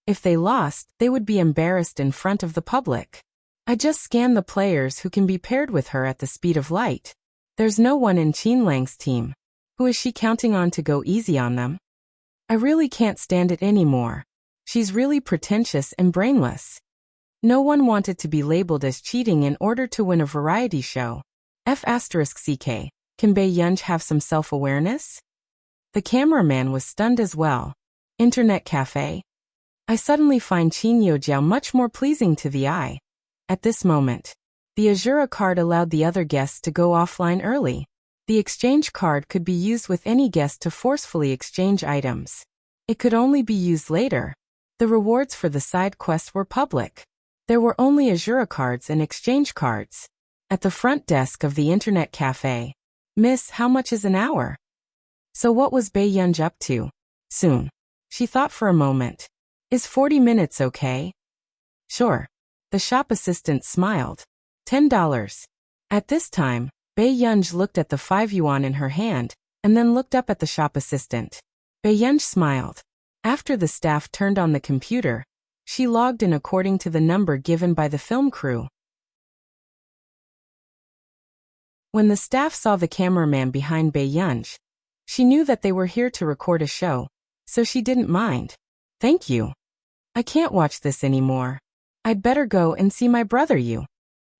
If they lost, they would be embarrassed in front of the public. I just scanned the players who can be paired with her at the speed of light. There's no one in Qin Lang's team. Who is she counting on to go easy on them? I really can't stand it anymore. She's really pretentious and brainless. No one wanted to be labeled as cheating in order to win a variety show. F***ck. Can Bae Yunj have some self-awareness? The cameraman was stunned as well. Internet cafe? I suddenly find Qin Yojiao much more pleasing to the eye. At this moment, the Azura card allowed the other guests to go offline early. The exchange card could be used with any guest to forcefully exchange items. It could only be used later. The rewards for the side quest were public. There were only Azura cards and exchange cards. At the front desk of the internet cafe. Miss, how much is an hour? So what was Bae Yunj up to? Soon. She thought for a moment. Is 40 minutes okay? Sure. The shop assistant smiled. $10. At this time, Bae Yunj looked at the 5 yuan in her hand, and then looked up at the shop assistant. Bae Yunj smiled. After the staff turned on the computer, she logged in according to the number given by the film crew. When the staff saw the cameraman behind Bae Yunj, she knew that they were here to record a show, so she didn't mind. Thank you. I can't watch this anymore. I'd better go and see my brother you.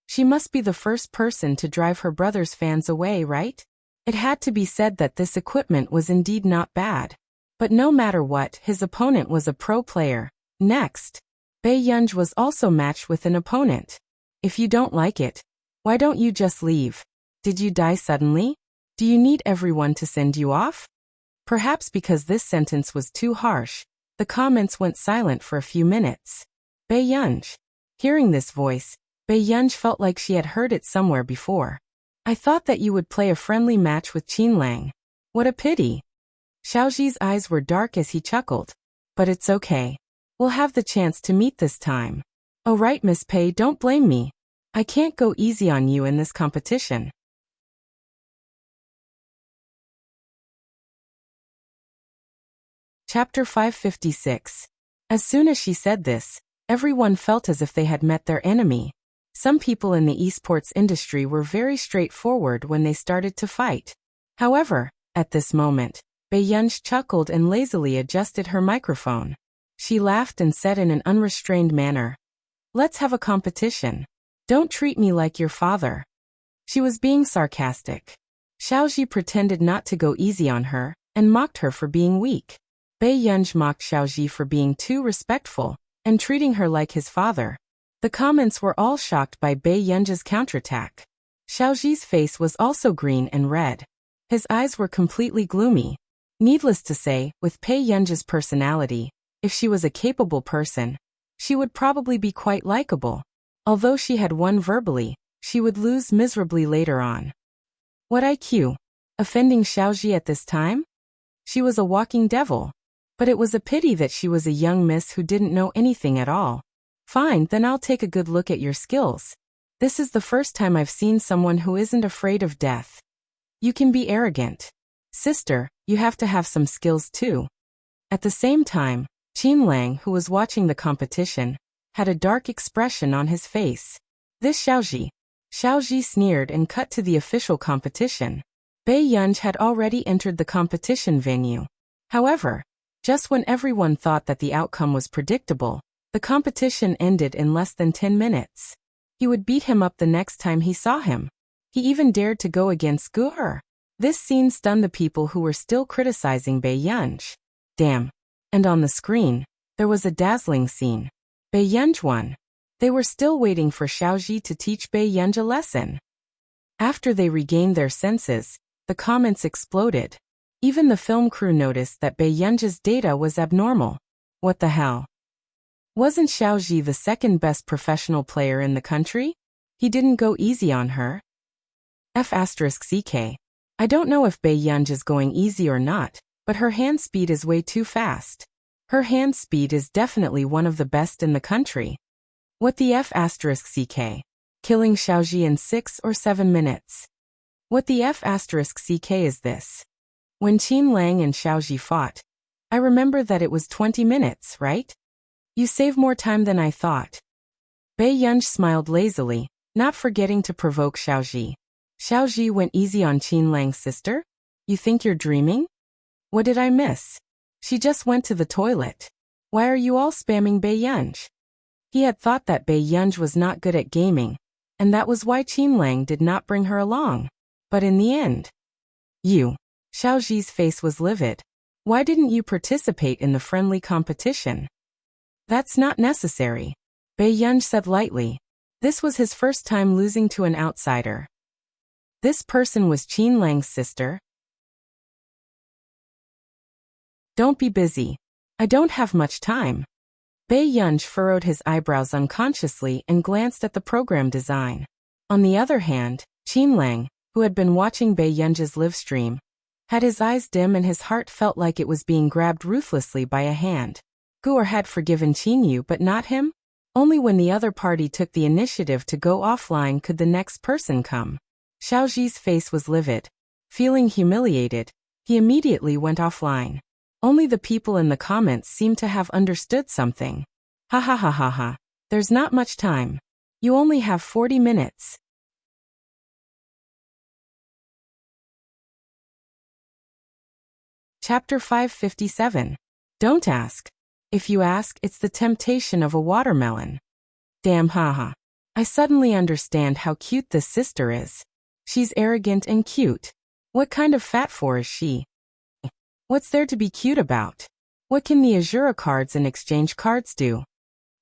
She must be the first person to drive her brother's fans away, right? It had to be said that this equipment was indeed not bad. But no matter what, his opponent was a pro player. Next, Bae Yunj was also matched with an opponent. If you don't like it, why don't you just leave? Did you die suddenly? Do you need everyone to send you off? Perhaps because this sentence was too harsh, the comments went silent for a few minutes. Bae Yunj. Hearing this voice, Bae Yunj felt like she had heard it somewhere before. I thought that you would play a friendly match with Qin Lang. What a pity. Xiaoji's eyes were dark as he chuckled. But it's okay. We'll have the chance to meet this time. Oh right, Miss Pei, don't blame me. I can't go easy on you in this competition. Chapter 556. As soon as she said this, everyone felt as if they had met their enemy. Some people in the esports industry were very straightforward when they started to fight. However, at this moment, Bae Yunj chuckled and lazily adjusted her microphone. She laughed and said in an unrestrained manner, "Let's have a competition. Don't treat me like your father." She was being sarcastic. Xiaoji pretended not to go easy on her, and mocked her for being weak. Bae Yunj mocked Xiaoji for being too respectful, and treating her like his father. The comments were all shocked by Bae Yunj's counterattack. Xiaoji's face was also green and red. His eyes were completely gloomy. Needless to say, with Bae Yunj's personality, if she was a capable person, she would probably be quite likable. Although she had won verbally, she would lose miserably later on. What IQ? Offending Xiaoji at this time? She was a walking devil. But it was a pity that she was a young miss who didn't know anything at all. Fine, then I'll take a good look at your skills. This is the first time I've seen someone who isn't afraid of death. You can be arrogant. Sister, you have to have some skills too. At the same time, Qin Lang, who was watching the competition, had a dark expression on his face. This Xiaoji. Xiaoji sneered and cut to the official competition. Bae Yunj had already entered the competition venue. However, just when everyone thought that the outcome was predictable, the competition ended in less than 10 minutes. He would beat him up the next time he saw him. He even dared to go against Gu. This scene stunned the people who were still criticizing Bae Yunj. Damn. And on the screen, there was a dazzling scene. Bae Yunj won. They were still waiting for Xiaoji to teach Bei Yunj a lesson. After they regained their senses, the comments exploded. Even the film crew noticed that Bei Yunj's data was abnormal. What the hell? Wasn't Xiaoji the second best professional player in the country? He didn't go easy on her. F***ck. I don't know if Bei Yunj is going easy or not, but her hand speed is way too fast. Her hand speed is definitely one of the best in the country. What the F***ck? Killing Xiaoji in 6 or 7 minutes. What the F***ck is this? When Qin Lang and Xiaoji fought, I remember that it was 20 minutes, right? You save more time than I thought. Bei Yunj smiled lazily, not forgetting to provoke Xiaoji. Xiaoji went easy on Qin Lang's sister? You think you're dreaming? What did I miss? She just went to the toilet. Why are you all spamming Bei Yunj? He had thought that Bei Yunj was not good at gaming, and that was why Qin Lang did not bring her along. But in the end, Xiaoji's face was livid. Why didn't you participate in the friendly competition? That's not necessary, Bei Yunj said lightly. This was his first time losing to an outsider. This person was Qin Lang's sister. Don't be busy. I don't have much time. Bei Yunj furrowed his eyebrows unconsciously and glanced at the program design. On the other hand, Qin Lang, who had been watching Bei Yunj's live stream, had his eyes dim and his heart felt like it was being grabbed ruthlessly by a hand. Guer had forgiven Qin Yu but not him? Only when the other party took the initiative to go offline could the next person come. Xiaoji's face was livid. Feeling humiliated, he immediately went offline. Only the people in the comments seemed to have understood something. Ha ha ha ha ha. There's not much time. You only have 40 minutes. Chapter 557. Don't ask. If you ask, it's the temptation of a watermelon. Damn haha. I suddenly understand how cute this sister is. She's arrogant and cute. What kind of fat for is she? What's there to be cute about? What can the Azura cards and exchange cards do?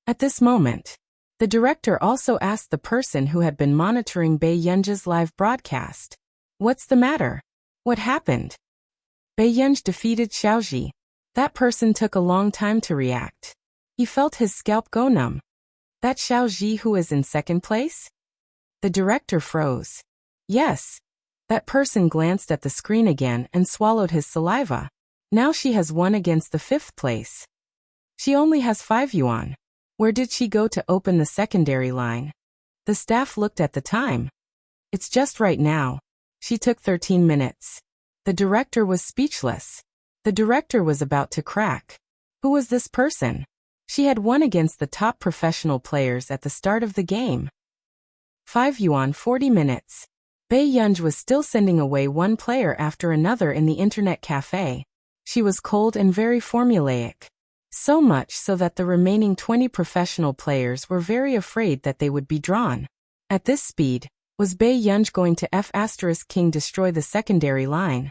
At this moment, the director also asked the person who had been monitoring Bei Yunj's live broadcast. What's the matter? What happened? Bei Yunj defeated Xiaoji. That person took a long time to react. He felt his scalp go numb. That Xiaoji who is in second place? The director froze. Yes. That person glanced at the screen again and swallowed his saliva. Now she has won against the 5th place. She only has 5 yuan. Where did she go to open the secondary line? The staff looked at the time. It's just right now. She took 13 minutes. The director was speechless. The director was about to crack. Who was this person? She had won against the top professional players at the start of the game. 5 yuan 40 minutes. Bei Yunj was still sending away one player after another in the internet cafe. She was cold and very formulaic. So much so that the remaining 20 professional players were very afraid that they would be drawn. At this speed, was Bei Yunj going to F***king destroy the secondary line?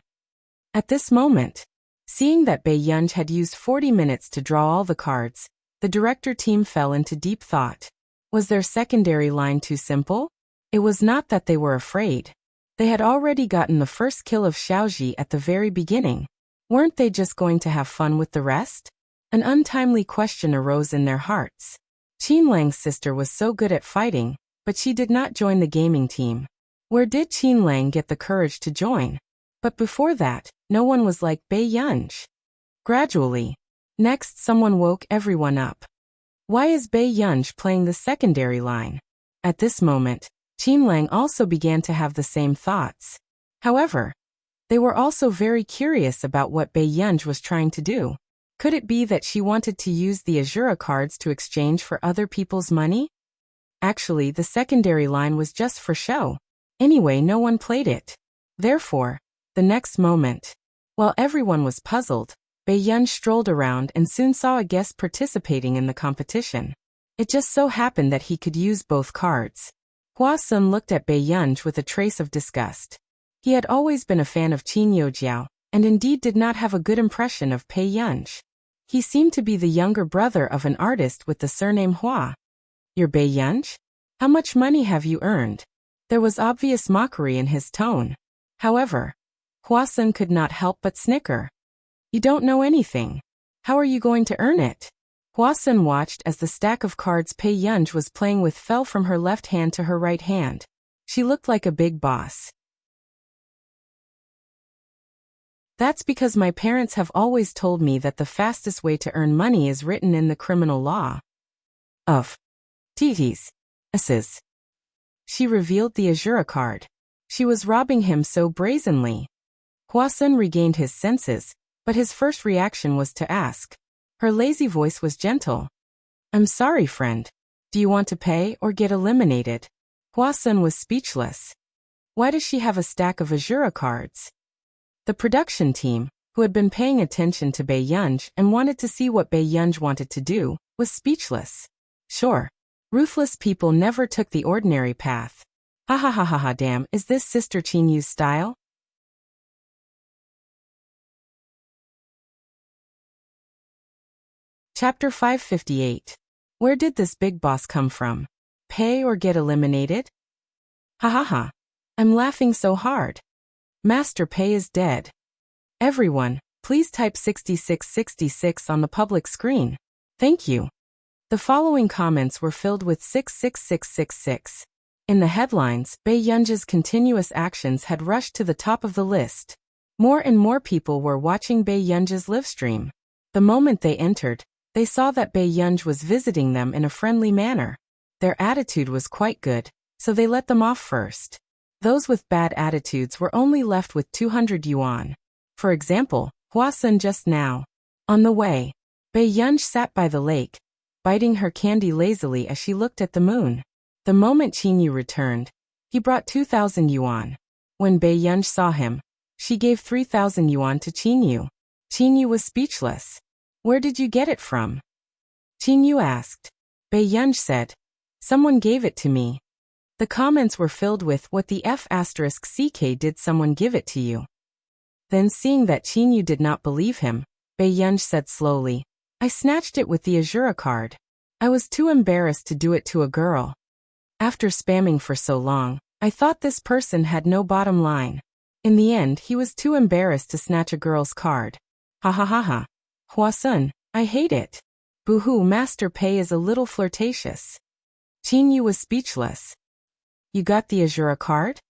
At this moment, seeing that Bei Yunj had used 40 minutes to draw all the cards, the director team fell into deep thought. Was their secondary line too simple? It was not that they were afraid. They had already gotten the first kill of Xiaoji at the very beginning. Weren't they just going to have fun with the rest? An untimely question arose in their hearts. Qin Lang's sister was so good at fighting, but she did not join the gaming team. Where did Qin Lang get the courage to join? But before that, no one was like Bei Yunj. Gradually, next someone woke everyone up. Why is Bei Yunj playing the secondary line? At this moment, Qin Lang also began to have the same thoughts. However, they were also very curious about what Bei Yunj was trying to do. Could it be that she wanted to use the Azura cards to exchange for other people's money? Actually, the secondary line was just for show. Anyway, no one played it. Therefore, the next moment, while everyone was puzzled, Bei Yunj strolled around and soon saw a guest participating in the competition. It just so happened that he could use both cards. Hua Sun looked at Bei Yunj with a trace of disgust. He had always been a fan of Qin Youjiao, and indeed did not have a good impression of Bei Yunj. He seemed to be the younger brother of an artist with the surname Hua. You're Bae-yunj? How much money have you earned? There was obvious mockery in his tone. However, Hwa-sun could not help but snicker. You don't know anything. How are you going to earn it? Hwa-sun watched as the stack of cards Bae-yunj was playing with fell from her left hand to her right hand. She looked like a big boss. That's because my parents have always told me that the fastest way to earn money is written in the criminal law. Of Titties. Asses. She revealed the Azura card. She was robbing him so brazenly. Hwa-sun regained his senses, but his first reaction was to ask. Her lazy voice was gentle. I'm sorry, friend. Do you want to pay or get eliminated? Hwa-sun was speechless. Why does she have a stack of Azura cards? The production team, who had been paying attention to Bae-yunj and wanted to see what Bae-yunj wanted to do, was speechless. Sure. Ruthless people never took the ordinary path. Ha ha ha ha ha, damn, is this Sister Chinyu's style? Chapter 558. Where did this big boss come from? Pay or get eliminated? Ha ha ha. I'm laughing so hard. Master Pei is dead. Everyone, please type 6666 on the public screen. Thank you. The following comments were filled with 66666. In the headlines, Bae-yunj's continuous actions had rushed to the top of the list. More and more people were watching Bae-yunj's livestream. The moment they entered, they saw that Bae-yunj was visiting them in a friendly manner. Their attitude was quite good, so they let them off first. Those with bad attitudes were only left with 200 yuan. For example, Hwa-sun just now. On the way, Bae-yunj sat by the lake, biting her candy lazily as she looked at the moon. The moment Chinyu returned, he brought 2,000 yuan. When Bae-yunj saw him, she gave 3,000 yuan to Chinyu. Chinyu was speechless. Where did you get it from? Chinyu asked. Bae-yunj said, someone gave it to me. The comments were filled with, what the F***ck did someone give it to you? Then seeing that Chinyu did not believe him, Bae-yunj said slowly, I snatched it with the Azura card. I was too embarrassed to do it to a girl. After spamming for so long, I thought this person had no bottom line. In the end, he was too embarrassed to snatch a girl's card. Ha ha ha ha. Hwa-sun, I hate it. Boo-hoo, Master Pei is a little flirtatious. Chinyu was speechless. You got the Azura card?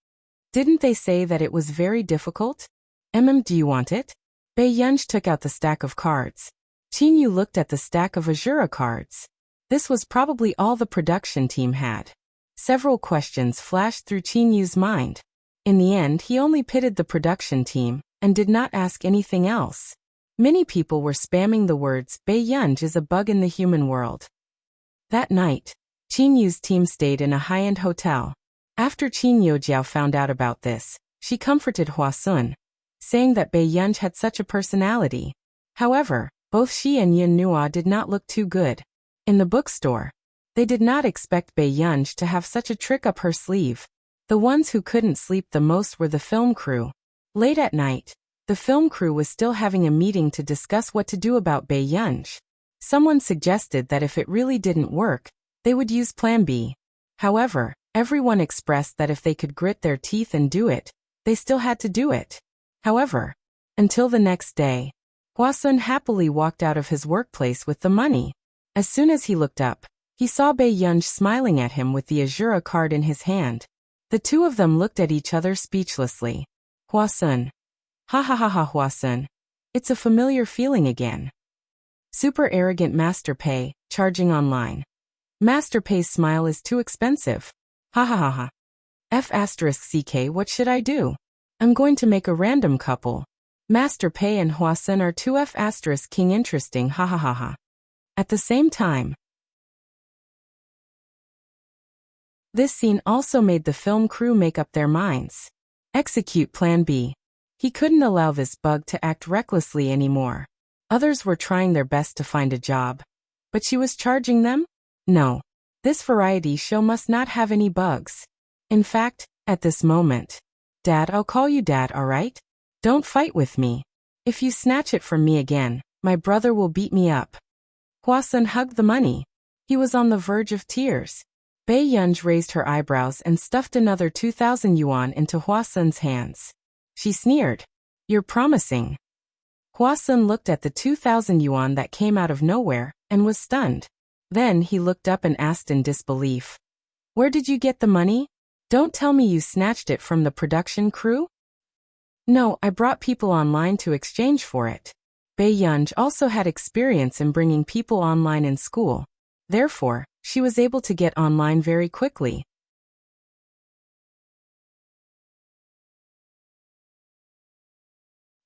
Didn't they say that it was very difficult? Do you want it? Bae-yunj took out the stack of cards. Chinyu looked at the stack of Azura cards. This was probably all the production team had. Several questions flashed through Chinyu's mind. In the end, he only pitted the production team and did not ask anything else. Many people were spamming the words, Bae-yunj is a bug in the human world. That night, Chinyu's team stayed in a high-end hotel. After Chin Yojiao found out about this, she comforted Hwa-sun, saying that Bae-yunj had such a personality. However, both she and Yin Nua did not look too good. In the bookstore, they did not expect Bae-yunj to have such a trick up her sleeve. The ones who couldn't sleep the most were the film crew. Late at night, the film crew was still having a meeting to discuss what to do about Bae-yunj. Someone suggested that if it really didn't work, they would use Plan B. However, everyone expressed that if they could grit their teeth and do it, they still had to do it. However, until the next day, Hwa-sun happily walked out of his workplace with the money. As soon as he looked up, he saw Bae-yunj smiling at him with the Azura card in his hand. The two of them looked at each other speechlessly. Hwa-sun. Ha ha ha ha, Hwa-sun. It's a familiar feeling again. Super arrogant Master Pei, charging online. Master Pei's smile is too expensive. Ha ha ha ha. F***ck, what should I do? I'm going to make a random couple. Master Pei and Hwa-sun are too F***king interesting, ha ha ha ha. At the same time, this scene also made the film crew make up their minds. Execute Plan B. He couldn't allow this bug to act recklessly anymore. Others were trying their best to find a job. But she was charging them? No. This variety show must not have any bugs. In fact, at this moment, Dad, I'll call you Dad, alright? Don't fight with me. If you snatch it from me again, my brother will beat me up. Hwa-sun hugged the money. He was on the verge of tears. Bei Yunj raised her eyebrows and stuffed another 2,000 yuan into Hua Sun's hands. She sneered. You're promising. Hua Sun looked at the 2,000 yuan that came out of nowhere and was stunned. Then he looked up and asked in disbelief. Where did you get the money? Don't tell me you snatched it from the production crew? No, I brought people online to exchange for it. Bei Yunj also had experience in bringing people online in school. Therefore, she was able to get online very quickly.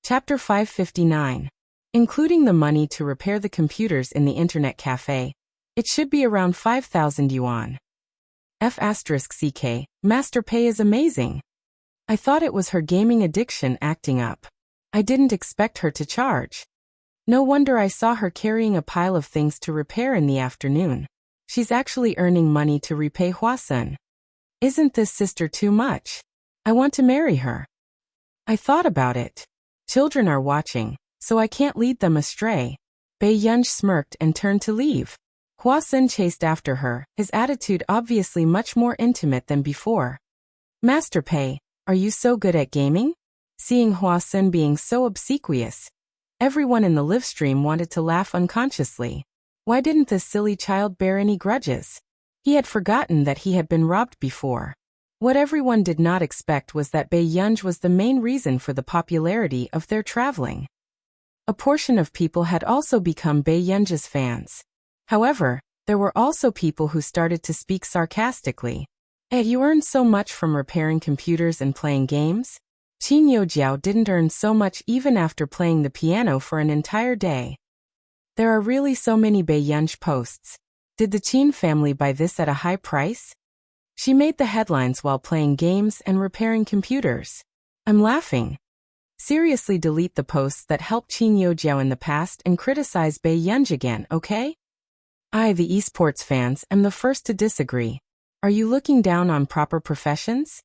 Chapter 559. Including the money to repair the computers in the internet cafe, it should be around 5,000 yuan. F*CK, Master Pei is amazing. I thought it was her gaming addiction acting up. I didn't expect her to charge. No wonder I saw her carrying a pile of things to repair in the afternoon. She's actually earning money to repay Hua Sun. Isn't this sister too much? I want to marry her. I thought about it. Children are watching, so I can't lead them astray. Bei Yunj smirked and turned to leave. Hua Sun chased after her, his attitude obviously much more intimate than before. Master Pei, are you so good at gaming? Seeing Hua Sun being so obsequious, everyone in the live stream wanted to laugh unconsciously. Why didn't this silly child bear any grudges? He had forgotten that he had been robbed before. What everyone did not expect was that Bei Yunj was the main reason for the popularity of their traveling. A portion of people had also become Bei Yunj's fans. However, there were also people who started to speak sarcastically. You earn so much from repairing computers and playing games? Qin Youjiao didn't earn so much even after playing the piano for an entire day. There are really so many Bei Yunj posts. Did the Qin family buy this at a high price? She made the headlines while playing games and repairing computers. I'm laughing. Seriously, delete the posts that helped Qin Youjiao in the past and criticize Bei Yunj again, okay? I, the esports fans, am the first to disagree. Are you looking down on proper professions?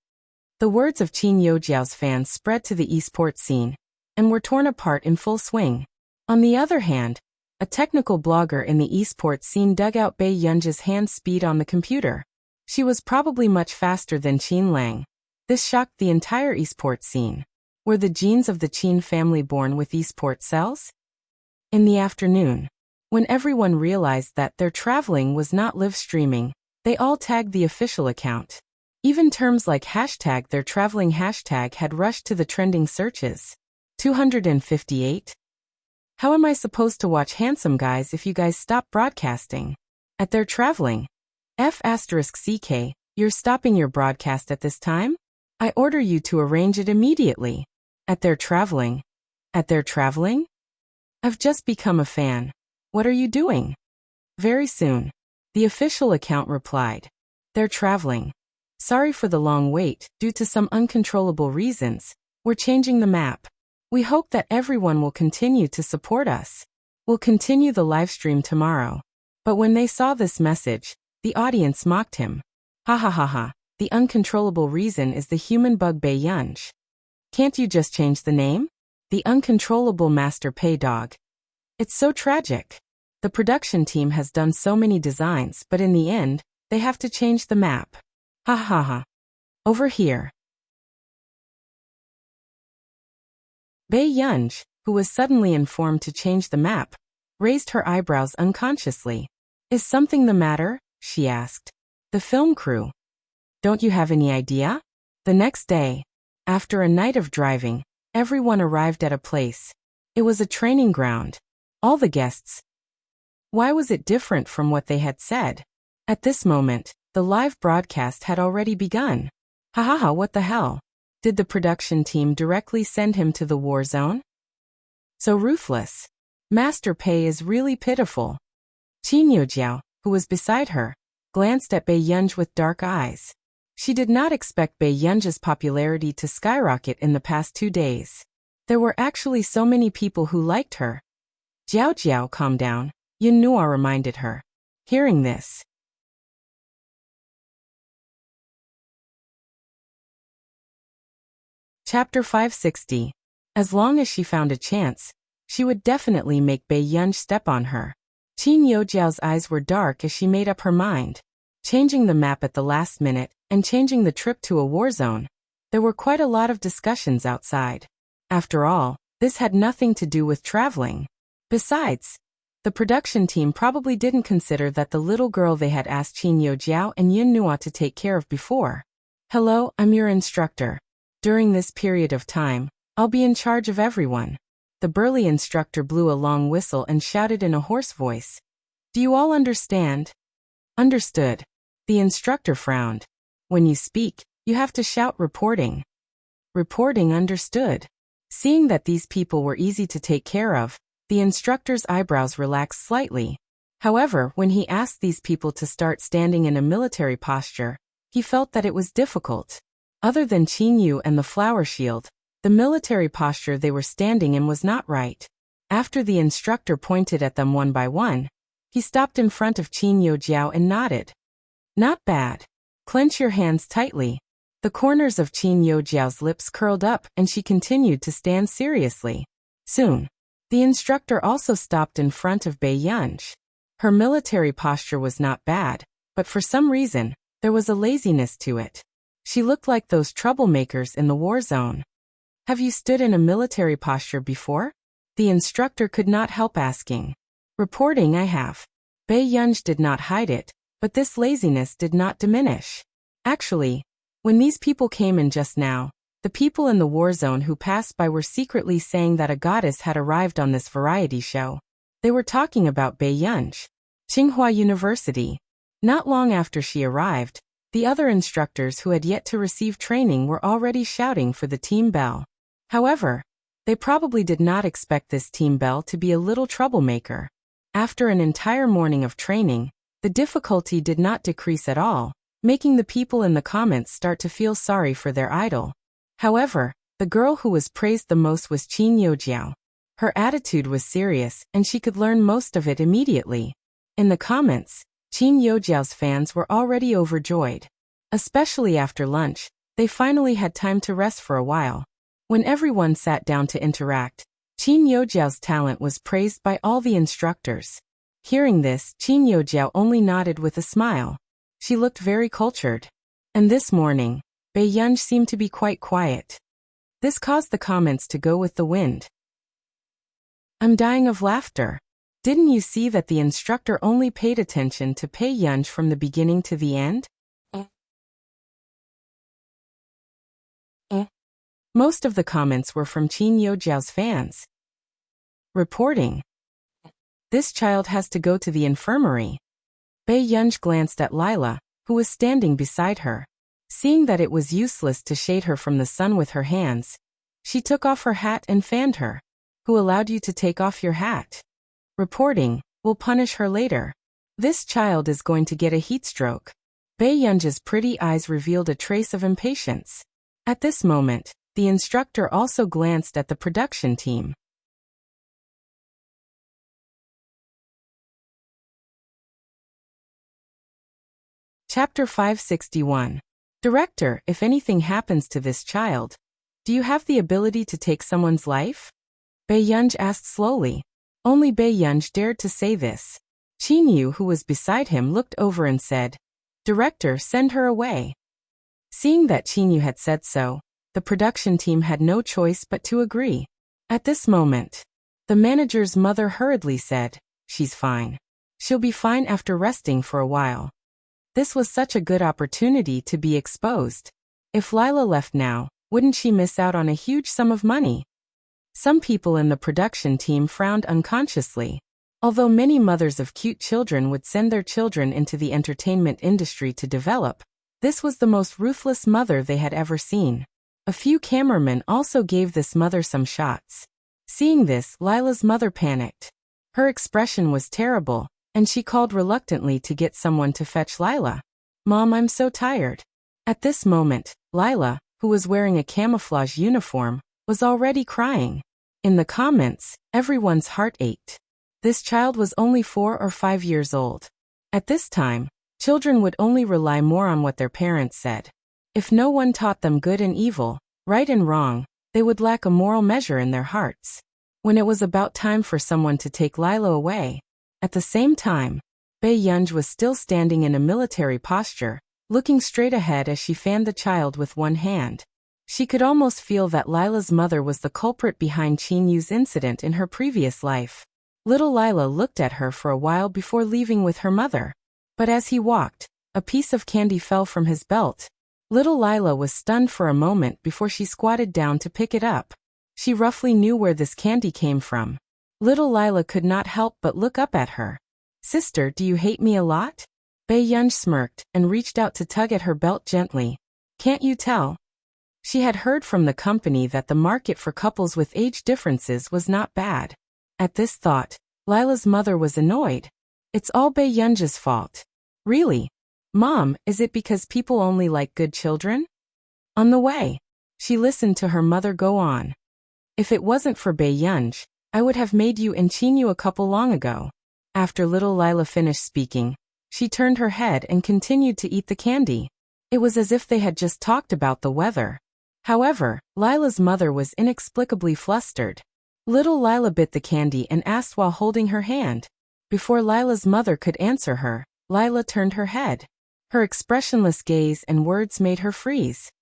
The words of Qin Youjiao's fans spread to the esports scene and were torn apart in full swing. On the other hand, a technical blogger in the esports scene dug out Bei Yunj's hand speed on the computer. She was probably much faster than Qin Lang. This shocked the entire esports scene. Were the genes of the Qin family born with esports cells? In the afternoon, when everyone realized that their traveling was not live streaming, they all tagged the official account. Even terms like hashtag their traveling hashtag had rushed to the trending searches. 258. How am I supposed to watch handsome guys if you guys stop broadcasting? At their traveling. F*CK, you're stopping your broadcast at this time? I order you to arrange it immediately. At their traveling. At their traveling? I've just become a fan. What are you doing? Very soon. The official account replied. They're traveling. Sorry for the long wait, due to some uncontrollable reasons, we're changing the map. We hope that everyone will continue to support us. We'll continue the live stream tomorrow. But when they saw this message, the audience mocked him. Ha ha ha ha, the uncontrollable reason is the human bug Bei Yunj. Can't you just change the name? The uncontrollable Master Pei dog. It's so tragic. The production team has done so many designs, but in the end, they have to change the map. Ha ha ha. Over here. Bei Yunj, who was suddenly informed to change the map, raised her eyebrows unconsciously. Is something the matter? She asked. The film crew. Don't you have any idea? The next day, after a night of driving, everyone arrived at a place. It was a training ground. All the guests. Why was it different from what they had said? At this moment, the live broadcast had already begun. Ha ha ha, what the hell? Did the production team directly send him to the war zone? So ruthless. Master Pei is really pitiful. Qin Youjiao, who was beside her, glanced at Bei Yunj with dark eyes. She did not expect Bei Yunj's popularity to skyrocket in the past 2 days. There were actually so many people who liked her. Jiao Jiao, calm down, Yin Nua reminded her. Hearing this, Chapter 560. As long as she found a chance, she would definitely make Bei Yunj step on her. Qin Yojiao's eyes were dark as she made up her mind. Changing the map at the last minute, and changing the trip to a war zone. There were quite a lot of discussions outside. After all, this had nothing to do with traveling. Besides, the production team probably didn't consider that the little girl they had asked Qin Yojiao and Yun Nua to take care of before. Hello, I'm your instructor. During this period of time, I'll be in charge of everyone. The burly instructor blew a long whistle and shouted in a hoarse voice. Do you all understand? Understood. The instructor frowned. When you speak, you have to shout reporting. Reporting, understood. Seeing that these people were easy to take care of, the instructor's eyebrows relaxed slightly. However, when he asked these people to start standing in a military posture, he felt that it was difficult. Other than Qin Yu and the flower shield, the military posture they were standing in was not right. After the instructor pointed at them one by one, he stopped in front of Qin Yojiao and nodded. Not bad. Clench your hands tightly. The corners of Qin Yojiao's lips curled up and she continued to stand seriously. Soon, the instructor also stopped in front of Bei Yunj. Her military posture was not bad, but for some reason, there was a laziness to it. She looked like those troublemakers in the war zone. Have you stood in a military posture before? The instructor could not help asking. Reporting, I have. Bei Yunj did not hide it, but this laziness did not diminish. Actually, when these people came in just now, the people in the war zone who passed by were secretly saying that a goddess had arrived on this variety show. They were talking about Bei Yunj. Tsinghua University. Not long after she arrived, the other instructors who had yet to receive training were already shouting for the team belle. However, they probably did not expect this team belle to be a little troublemaker. After an entire morning of training, the difficulty did not decrease at all, making the people in the comments start to feel sorry for their idol. However, the girl who was praised the most was Qin Yojiao. Her attitude was serious and she could learn most of it immediately. In the comments, Qin Yojiao's fans were already overjoyed. Especially after lunch, they finally had time to rest for a while. When everyone sat down to interact, Qin Yojiao's talent was praised by all the instructors. Hearing this, Qin Yojiao only nodded with a smile. She looked very cultured. And this morning, Bei Yunj seemed to be quite quiet. This caused the comments to go with the wind. I'm dying of laughter. Didn't you see that the instructor only paid attention to Bei Yunj from the beginning to the end? Most of the comments were from Qin Yojiao's fans. Reporting. This child has to go to the infirmary. Bei Yunj glanced at Lila, who was standing beside her. Seeing that it was useless to shade her from the sun with her hands, she took off her hat and fanned her. Who allowed you to take off your hat? Reporting, we'll punish her later. This child is going to get a heat stroke. Bei Yunj's pretty eyes revealed a trace of impatience. At this moment, the instructor also glanced at the production team. Chapter 561. Director, if anything happens to this child, do you have the ability to take someone's life? Bei Yunj asked slowly. Only Bei Yunj dared to say this. Qin Yu, who was beside him, looked over and said, Director, send her away. Seeing that Qin Yu had said so, the production team had no choice but to agree. At this moment, the manager's mother hurriedly said, She's fine. She'll be fine after resting for a while. This was such a good opportunity to be exposed. If Lila left now, wouldn't she miss out on a huge sum of money? Some people in the production team frowned unconsciously. Although many mothers of cute children would send their children into the entertainment industry to develop, this was the most ruthless mother they had ever seen. A few cameramen also gave this mother some shots. Seeing this, Lila's mother panicked. Her expression was terrible, and she called reluctantly to get someone to fetch Lila. Mom, I'm so tired. At this moment, Lila, who was wearing a camouflage uniform, was already crying. In the comments, everyone's heart ached. This child was only 4 or 5 years old. At this time, children would only rely more on what their parents said. If no one taught them good and evil, right and wrong, they would lack a moral measure in their hearts. When it was about time for someone to take Lila away, At the same time, Bei Yunj was still standing in a military posture, looking straight ahead as she fanned the child with one hand. She could almost feel that Lila's mother was the culprit behind Qin Yu's incident in her previous life. Little Lila looked at her for a while before leaving with her mother. But as he walked, a piece of candy fell from his belt. Little Lila was stunned for a moment before she squatted down to pick it up. She roughly knew where this candy came from. Little Lila could not help but look up at her. "Sister, do you hate me a lot?" Bei Yunj smirked and reached out to tug at her belt gently. "Can't you tell?" She had heard from the company that the market for couples with age differences was not bad. At this thought, Lila's mother was annoyed. "It's all Bei Yunj's fault." "Really? Mom, is it because people only like good children?" On the way, she listened to her mother go on. "If it wasn't for Bei Yunj, I would have made you and Qin Yu a couple long ago." After little Lila finished speaking, she turned her head and continued to eat the candy. It was as if they had just talked about the weather. However, Lila's mother was inexplicably flustered. Little Lila bit the candy and asked while holding her hand. Before Lila's mother could answer her, Lila turned her head. Her expressionless gaze and words made her freeze.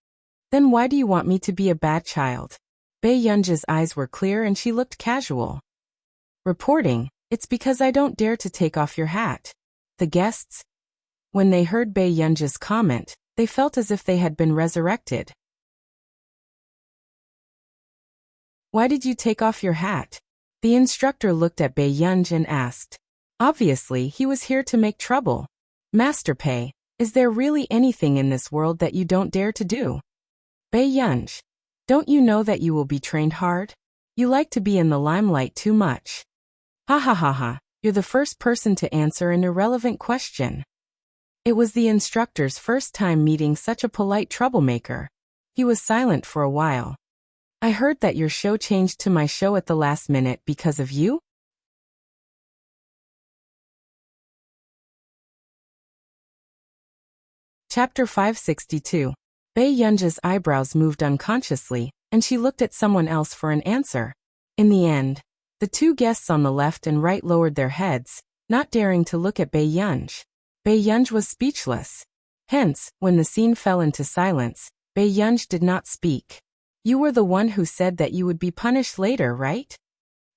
"Then why do you want me to be a bad child?" Bei Yunj's eyes were clear and she looked casual. Reporting, "It's because I don't dare to take off your hat." The guests, when they heard Bei Yunj's comment, they felt as if they had been resurrected. "Why did you take off your hat?" The instructor looked at Bei Yunj and asked. Obviously, he was here to make trouble. "Master Pei, is there really anything in this world that you don't dare to do?" "Bei Yunj, don't you know that you will be trained hard? You like to be in the limelight too much." "Ha ha ha ha, you're the first person to answer an irrelevant question." It was the instructor's first time meeting such a polite troublemaker. He was silent for a while. "I heard that your show changed to my show at the last minute because of you?" Chapter 562. Bei Yunj's eyebrows moved unconsciously, and she looked at someone else for an answer. In the end, the two guests on the left and right lowered their heads, not daring to look at Bei Yunj. Bei Yunj was speechless. Hence, when the scene fell into silence, Bei Yunj did not speak. "You were the one who said that you would be punished later, right?"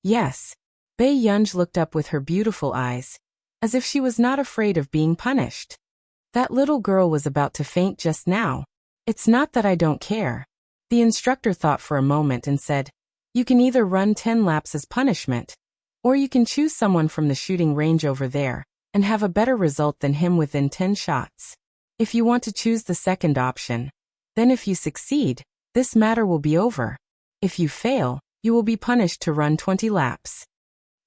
"Yes." Bei Yunj looked up with her beautiful eyes, as if she was not afraid of being punished. "That little girl was about to faint just now. It's not that I don't care." The instructor thought for a moment and said, "You can either run 10 laps as punishment, or you can choose someone from the shooting range over there, and have a better result than him within 10 shots. If you want to choose the second option, then if you succeed, this matter will be over. If you fail, you will be punished to run 20 laps."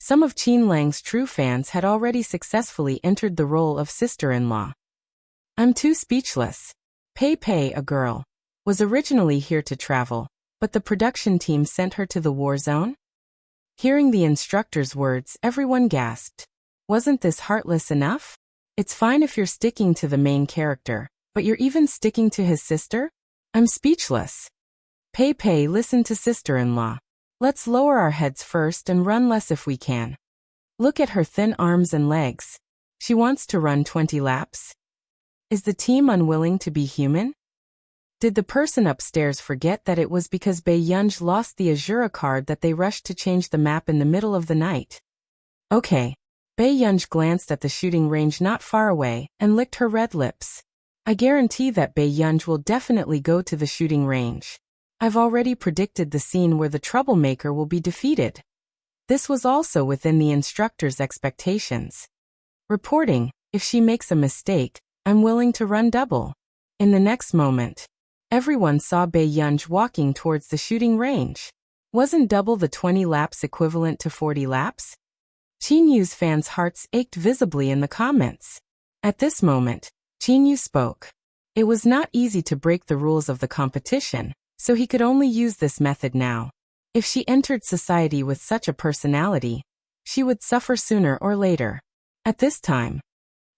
Some of Qin Lang's true fans had already successfully entered the role of sister-in-law. "I'm too speechless." Pei Pei, a girl, was originally here to travel, but the production team sent her to the war zone? Hearing the instructor's words, everyone gasped. Wasn't this heartless enough? It's fine if you're sticking to the main character, but you're even sticking to his sister? I'm speechless. Pei Pei, listen to sister-in-law. Let's lower our heads first and run less if we can. Look at her thin arms and legs. She wants to run 20 laps. Is the team unwilling to be human? Did the person upstairs forget that it was because Bei Yunj lost the Azura card that they rushed to change the map in the middle of the night? Okay. Bei Yunj glanced at the shooting range not far away and licked her red lips. I guarantee that Bei Yunj will definitely go to the shooting range. I've already predicted the scene where the troublemaker will be defeated. This was also within the instructor's expectations. Reporting, if she makes a mistake, I'm willing to run double. In the next moment, everyone saw Bei Yunj walking towards the shooting range. Wasn't double the 20 laps equivalent to 40 laps? Qin Yu's fans' hearts ached visibly in the comments. At this moment, Qin Yu spoke. It was not easy to break the rules of the competition, so he could only use this method now. If she entered society with such a personality, she would suffer sooner or later. At this time,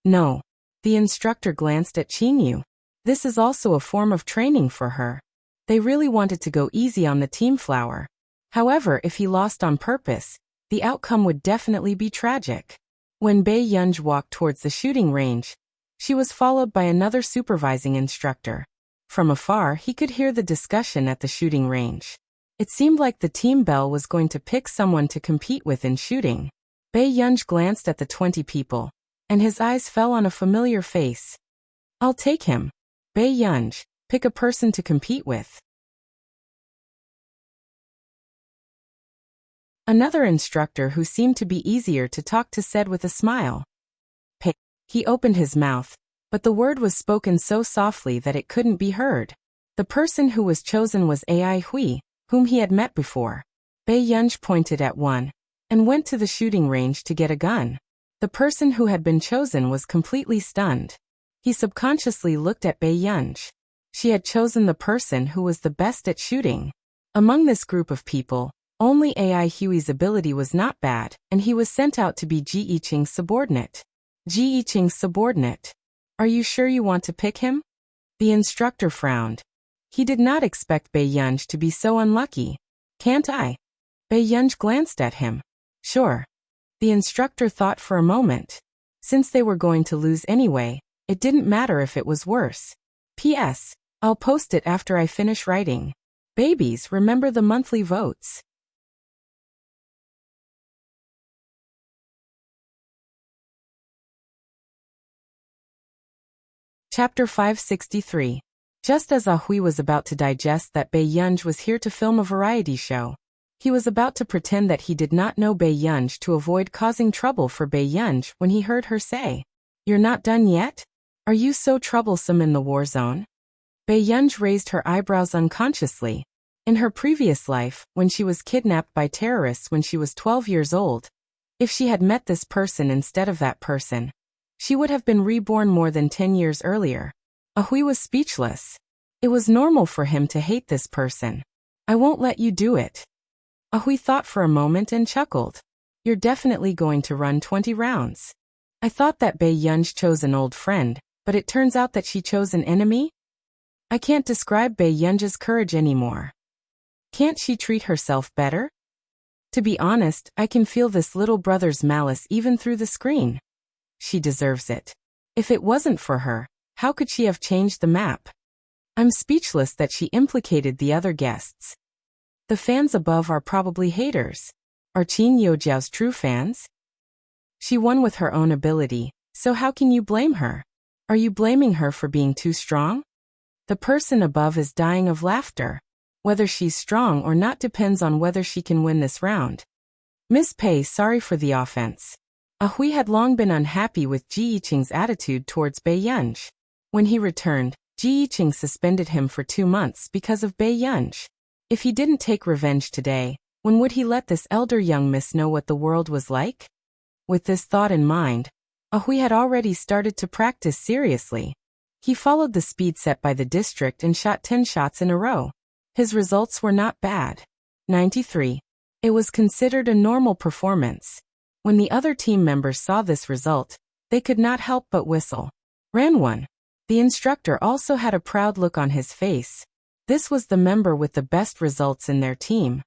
no. The instructor glanced at Qin Yu. This is also a form of training for her. They really wanted to go easy on the team flower. However, if he lost on purpose, the outcome would definitely be tragic. When Bae Yunj walked towards the shooting range, she was followed by another supervising instructor. From afar, he could hear the discussion at the shooting range. It seemed like the team Bell was going to pick someone to compete with in shooting. Bae Yunj glanced at the 20 people, and his eyes fell on a familiar face. I'll take him. Bae Yunj, pick a person to compete with. Another instructor who seemed to be easier to talk to said with a smile. Pick. He opened his mouth, but the word was spoken so softly that it couldn't be heard. The person who was chosen was Ai Hui, whom he had met before. Bae Yunj pointed at one, and went to the shooting range to get a gun. The person who had been chosen was completely stunned. He subconsciously looked at Bae Yunj. She had chosen the person who was the best at shooting. Among this group of people, only Ai Hui's ability was not bad, and he was sent out to be Ji Yiqing's subordinate. Ji Yiqing's subordinate. Are you sure you want to pick him? The instructor frowned. He did not expect Bae Yunj to be so unlucky. Can't I? Bae Yunj glanced at him. Sure. The instructor thought for a moment. Since they were going to lose anyway, it didn't matter if it was worse. P.S. I'll post it after I finish writing. Babies, remember the monthly votes. Chapter 563. Just as Hui was about to digest that Bae Yunj was here to film a variety show, he was about to pretend that he did not know Bae Yunj to avoid causing trouble for Bae Yunj when he heard her say, "You're not done yet? Are you so troublesome in the war zone?" Bae Yunj raised her eyebrows unconsciously. In her previous life, when she was kidnapped by terrorists when she was 12 years old, if she had met this person instead of that person, she would have been reborn more than 10 years earlier. Hui was speechless. It was normal for him to hate this person. I won't let you do it. Hui thought for a moment and chuckled. You're definitely going to run 20 rounds. I thought that Bae Yunj chose an old friend, but it turns out that she chose an enemy? I can't describe Bae Yunj's courage anymore. Can't she treat herself better? To be honest, I can feel this little brother's malice even through the screen. She deserves it. If it wasn't for her, how could she have changed the map? I'm speechless that she implicated the other guests. The fans above are probably haters. Are Qin Yojiao's true fans? She won with her own ability, so how can you blame her? Are you blaming her for being too strong? The person above is dying of laughter. Whether she's strong or not depends on whether she can win this round. Miss Pei, sorry for the offense. Hui had long been unhappy with Ji Yiqing's attitude towards Bae Yunj. When he returned, Ji Yiqing suspended him for 2 months because of Bae Yunj. If he didn't take revenge today, when would he let this elder young miss know what the world was like? With this thought in mind, Hui had already started to practice seriously. He followed the speed set by the district and shot 10 shots in a row. His results were not bad. 93. It was considered a normal performance. When the other team members saw this result, they could not help but whistle. Ran one. The instructor also had a proud look on his face. This was the member with the best results in their team.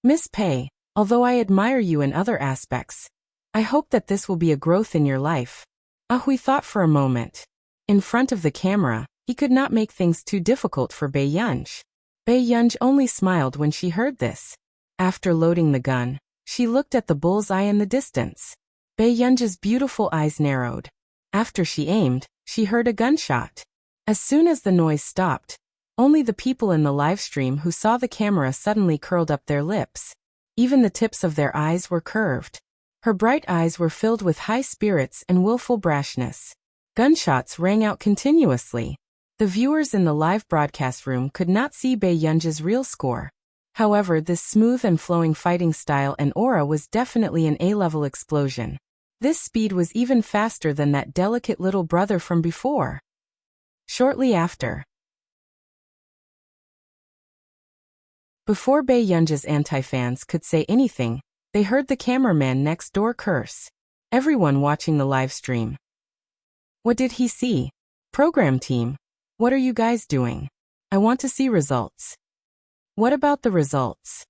Miss Pei, although I admire you in other aspects, I hope that this will be a growth in your life. Hui thought for a moment. In front of the camera, he could not make things too difficult for Bae Yunj. Bae Yunj only smiled when she heard this. After loading the gun, she looked at the bull's-eye in the distance. Bae Yunj's beautiful eyes narrowed. After she aimed, she heard a gunshot. As soon as the noise stopped, only the people in the live stream who saw the camera suddenly curled up their lips. Even the tips of their eyes were curved. Her bright eyes were filled with high spirits and willful brashness. Gunshots rang out continuously. The viewers in the live broadcast room could not see Bae Yunj's real score. However, this smooth and flowing fighting style and aura was definitely an A-level explosion. This speed was even faster than that delicate little brother from before. Shortly after. Before Bae Yunj's anti-fans could say anything, they heard the cameraman next door curse. Everyone watching the live stream. What did he see? Program team, what are you guys doing? I want to see results. What about the results?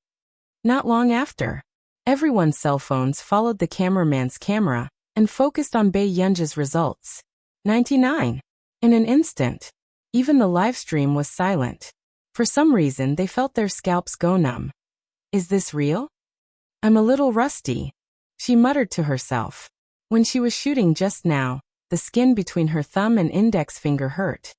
Not long after, everyone's cell phones followed the cameraman's camera, and focused on Bei Yunji's results. 99. In an instant, even the live stream was silent. For some reason they felt their scalps go numb. Is this real? I'm a little rusty, she muttered to herself. When she was shooting just now, the skin between her thumb and index finger hurt.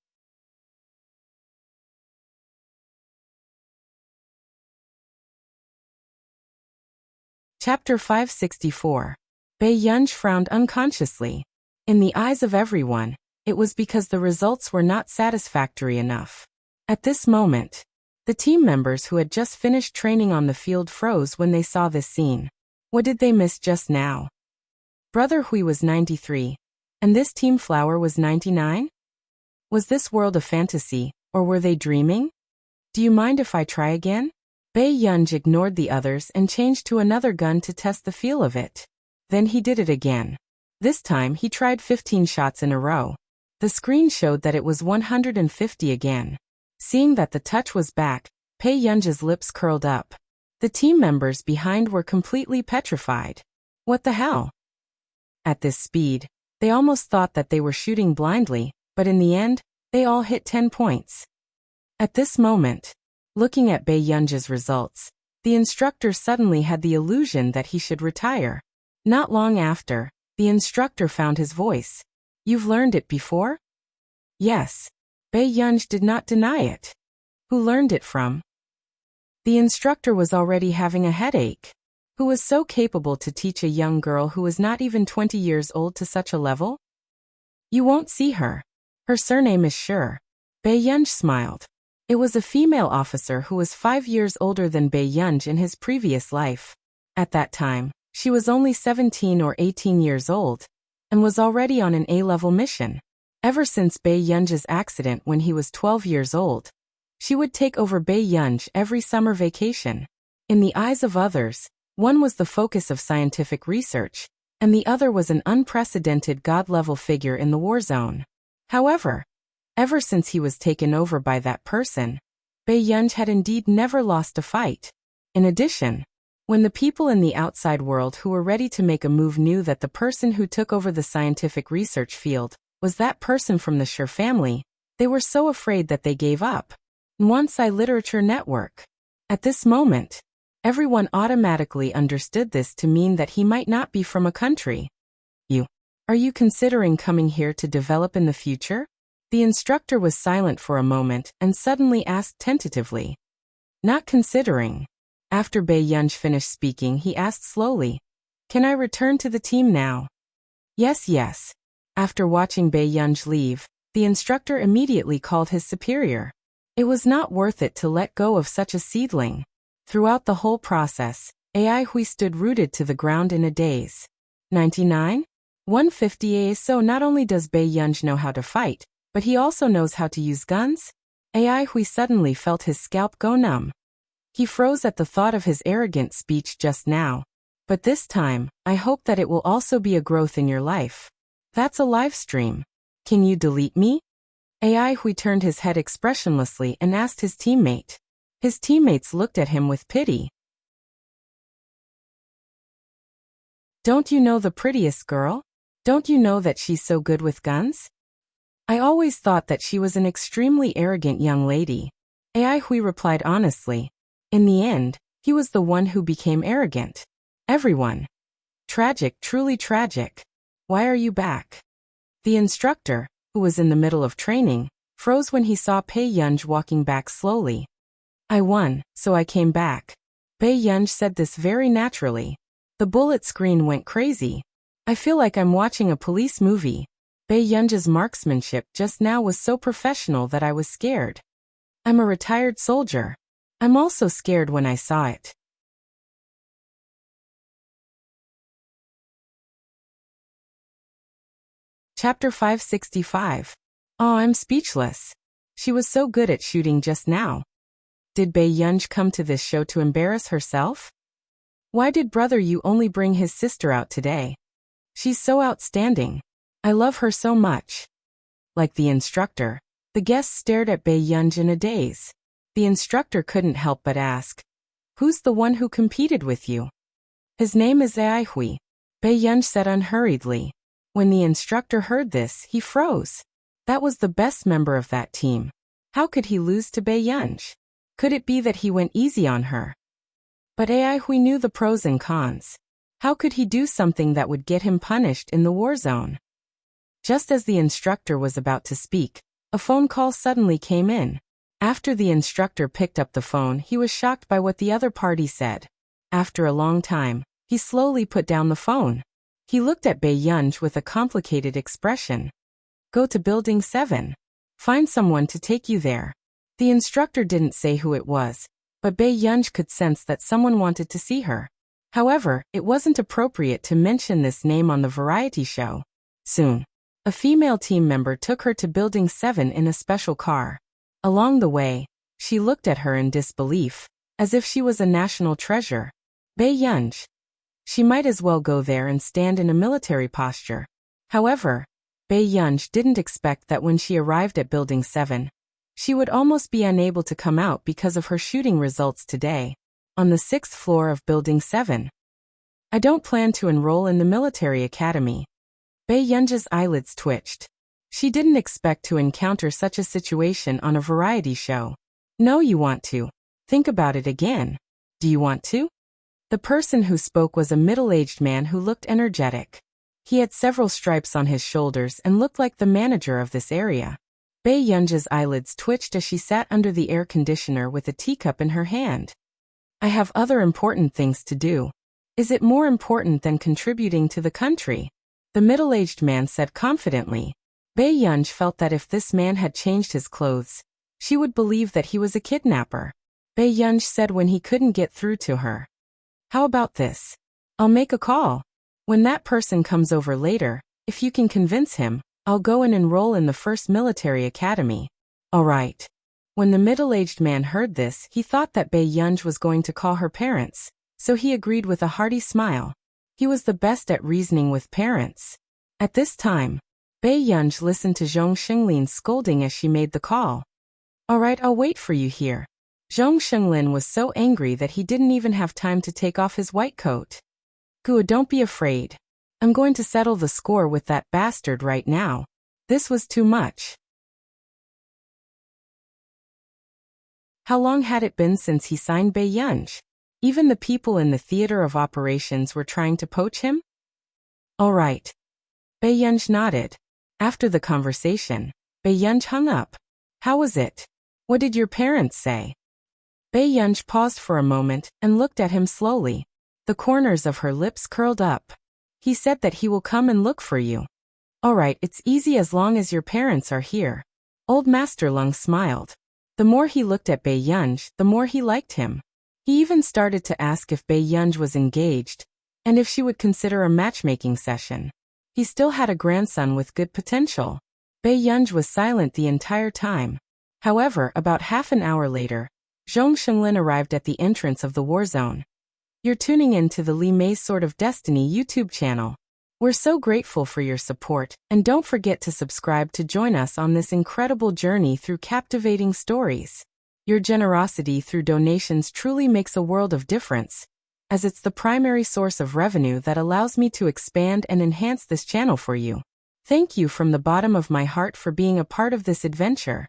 Chapter 564. Bei Yunji frowned unconsciously. In the eyes of everyone, it was because the results were not satisfactory enough. At this moment, the team members who had just finished training on the field froze when they saw this scene. What did they miss just now? Brother Hui was 93, and this team flower was 99? Was this world a fantasy, or were they dreaming? Do you mind if I try again? Bei Yunji ignored the others and changed to another gun to test the feel of it. Then he did it again. This time he tried 15 shots in a row. The screen showed that it was 150 again. Seeing that the touch was back, Bei Yunji's lips curled up. The team members behind were completely petrified. What the hell? At this speed, they almost thought that they were shooting blindly, but in the end, they all hit 10 points. At this moment, looking at Bei Yunji's results, the instructor suddenly had the illusion that he should retire. Not long after, the instructor found his voice. You've learned it before? Yes. Bei Yunji did not deny it. Who learned it from? The instructor was already having a headache. Who was so capable to teach a young girl who was not even 20 years old to such a level? You won't see her. Her surname is Sure. Bei Yunji smiled. It was a female officer who was 5 years older than Bei Yunji in his previous life. At that time, she was only 17 or 18 years old, and was already on an A-level mission. Ever since Bei Yunji's accident when he was 12 years old, she would take over Bei Yunji every summer vacation. In the eyes of others, one was the focus of scientific research, and the other was an unprecedented god-level figure in the war zone. However, ever since he was taken over by that person, Bei Yunji had indeed never lost a fight. In addition, when the people in the outside world who were ready to make a move knew that the person who took over the scientific research field was that person from the Sure family, they were so afraid that they gave up. Sci Literature Network. At this moment, everyone automatically understood this to mean that he might not be from a country. Are you considering coming here to develop in the future? The instructor was silent for a moment and suddenly asked tentatively. Not considering. After Bei Yunji finished speaking, he asked slowly, Can I return to the team now? Yes. After watching Bei Yunji leave, the instructor immediately called his superior. It was not worth it to let go of such a seedling. Throughout the whole process, Ai Hui stood rooted to the ground in a daze. 99? 150. So not only does Bei Yunji know how to fight, but he also knows how to use guns? Ai Hui suddenly felt his scalp go numb. He froze at the thought of his arrogant speech just now. But this time, I hope that it will also be a growth in your life. That's a live stream. Can you delete me? Ai Hui turned his head expressionlessly and asked his teammate. His teammates looked at him with pity. Don't you know the prettiest girl? Don't you know that she's so good with guns? I always thought that she was an extremely arrogant young lady. Ai Hui replied honestly. In the end, he was the one who became arrogant. Everyone. Tragic, truly tragic. Why are you back? The instructor, who was in the middle of training, froze when he saw Bei Yunji walking back slowly. I won, so I came back. Bei Yunji said this very naturally. The bullet screen went crazy. I feel like I'm watching a police movie. Bei Yunji's marksmanship just now was so professional that I was scared. I'm a retired soldier. I'm also scared when I saw it. Chapter 565. Oh, I'm speechless. She was so good at shooting just now. Did Bei Yunji come to this show to embarrass herself? Why did Brother Yu only bring his sister out today? She's so outstanding. I love her so much. Like the instructor, the guests stared at Bei Yunji in a daze. The instructor couldn't help but ask, Who's the one who competed with you? His name is Ai Hui. Bae-yunj said unhurriedly. When the instructor heard this, he froze. That was the best member of that team. How could he lose to Bae-yunj? Could it be that he went easy on her? But Ai-hui knew the pros and cons. How could he do something that would get him punished in the war zone? Just as the instructor was about to speak, a phone call suddenly came in. After the instructor picked up the phone, he was shocked by what the other party said. After a long time, he slowly put down the phone. He looked at Bae-yunj with a complicated expression. Go to Building 7. Find someone to take you there. The instructor didn't say who it was, but Bae-yunj could sense that someone wanted to see her. However, it wasn't appropriate to mention this name on the variety show. Soon, a female team member took her to Building 7 in a special car. Along the way, she looked at her in disbelief, as if she was a national treasure. Bae-yunj. She might as well go there and stand in a military posture. However, Bae-yunj didn't expect that when she arrived at Building 7, she would almost be unable to come out because of her shooting results today. On the 6th floor of Building 7. I don't plan to enroll in the military academy. Bae-yunj's eyelids twitched. She didn't expect to encounter such a situation on a variety show. No, you want to. Think about it again. Do you want to? The person who spoke was a middle-aged man who looked energetic. He had several stripes on his shoulders and looked like the manager of this area. Bae-yunj's eyelids twitched as she sat under the air conditioner with a teacup in her hand. I have other important things to do. Is it more important than contributing to the country? The middle-aged man said confidently. Bae-yunj felt that if this man had changed his clothes, she would believe that he was a kidnapper. Bae-yunj said when he couldn't get through to her. How about this? I'll make a call. When that person comes over later, if you can convince him, I'll go and enroll in the first military academy. All right. When the middle-aged man heard this, he thought that Bae-yunj was going to call her parents, so he agreed with a hearty smile. He was the best at reasoning with parents. At this time, Bae-yunj listened to Zhong Xinglin's scolding as she made the call. All right, I'll wait for you here. Zhong Xinglin was so angry that he didn't even have time to take off his white coat. Good, don't be afraid. I'm going to settle the score with that bastard right now. This was too much. How long had it been since he signed Bae-yunj? Even the people in the theater of operations were trying to poach him? All right. Bae-yunj nodded. After the conversation, Bae-yunj hung up. How was it? What did your parents say? Bae-yunj paused for a moment and looked at him slowly. The corners of her lips curled up. He said that he will come and look for you. All right, it's easy as long as your parents are here. Old Master Lung smiled. The more he looked at Bae-yunj, the more he liked him. He even started to ask if Bae-yunj was engaged, and if she would consider a matchmaking session. He still had a grandson with good potential. Bae-yunj was silent the entire time. However, about half an hour later, Zhong Xinglin arrived at the entrance of the war zone. You're tuning in to the Li Mei's Sword of Destiny YouTube channel. We're so grateful for your support, and don't forget to subscribe to join us on this incredible journey through captivating stories. Your generosity through donations truly makes a world of difference, as it's the primary source of revenue that allows me to expand and enhance this channel for you. Thank you from the bottom of my heart for being a part of this adventure.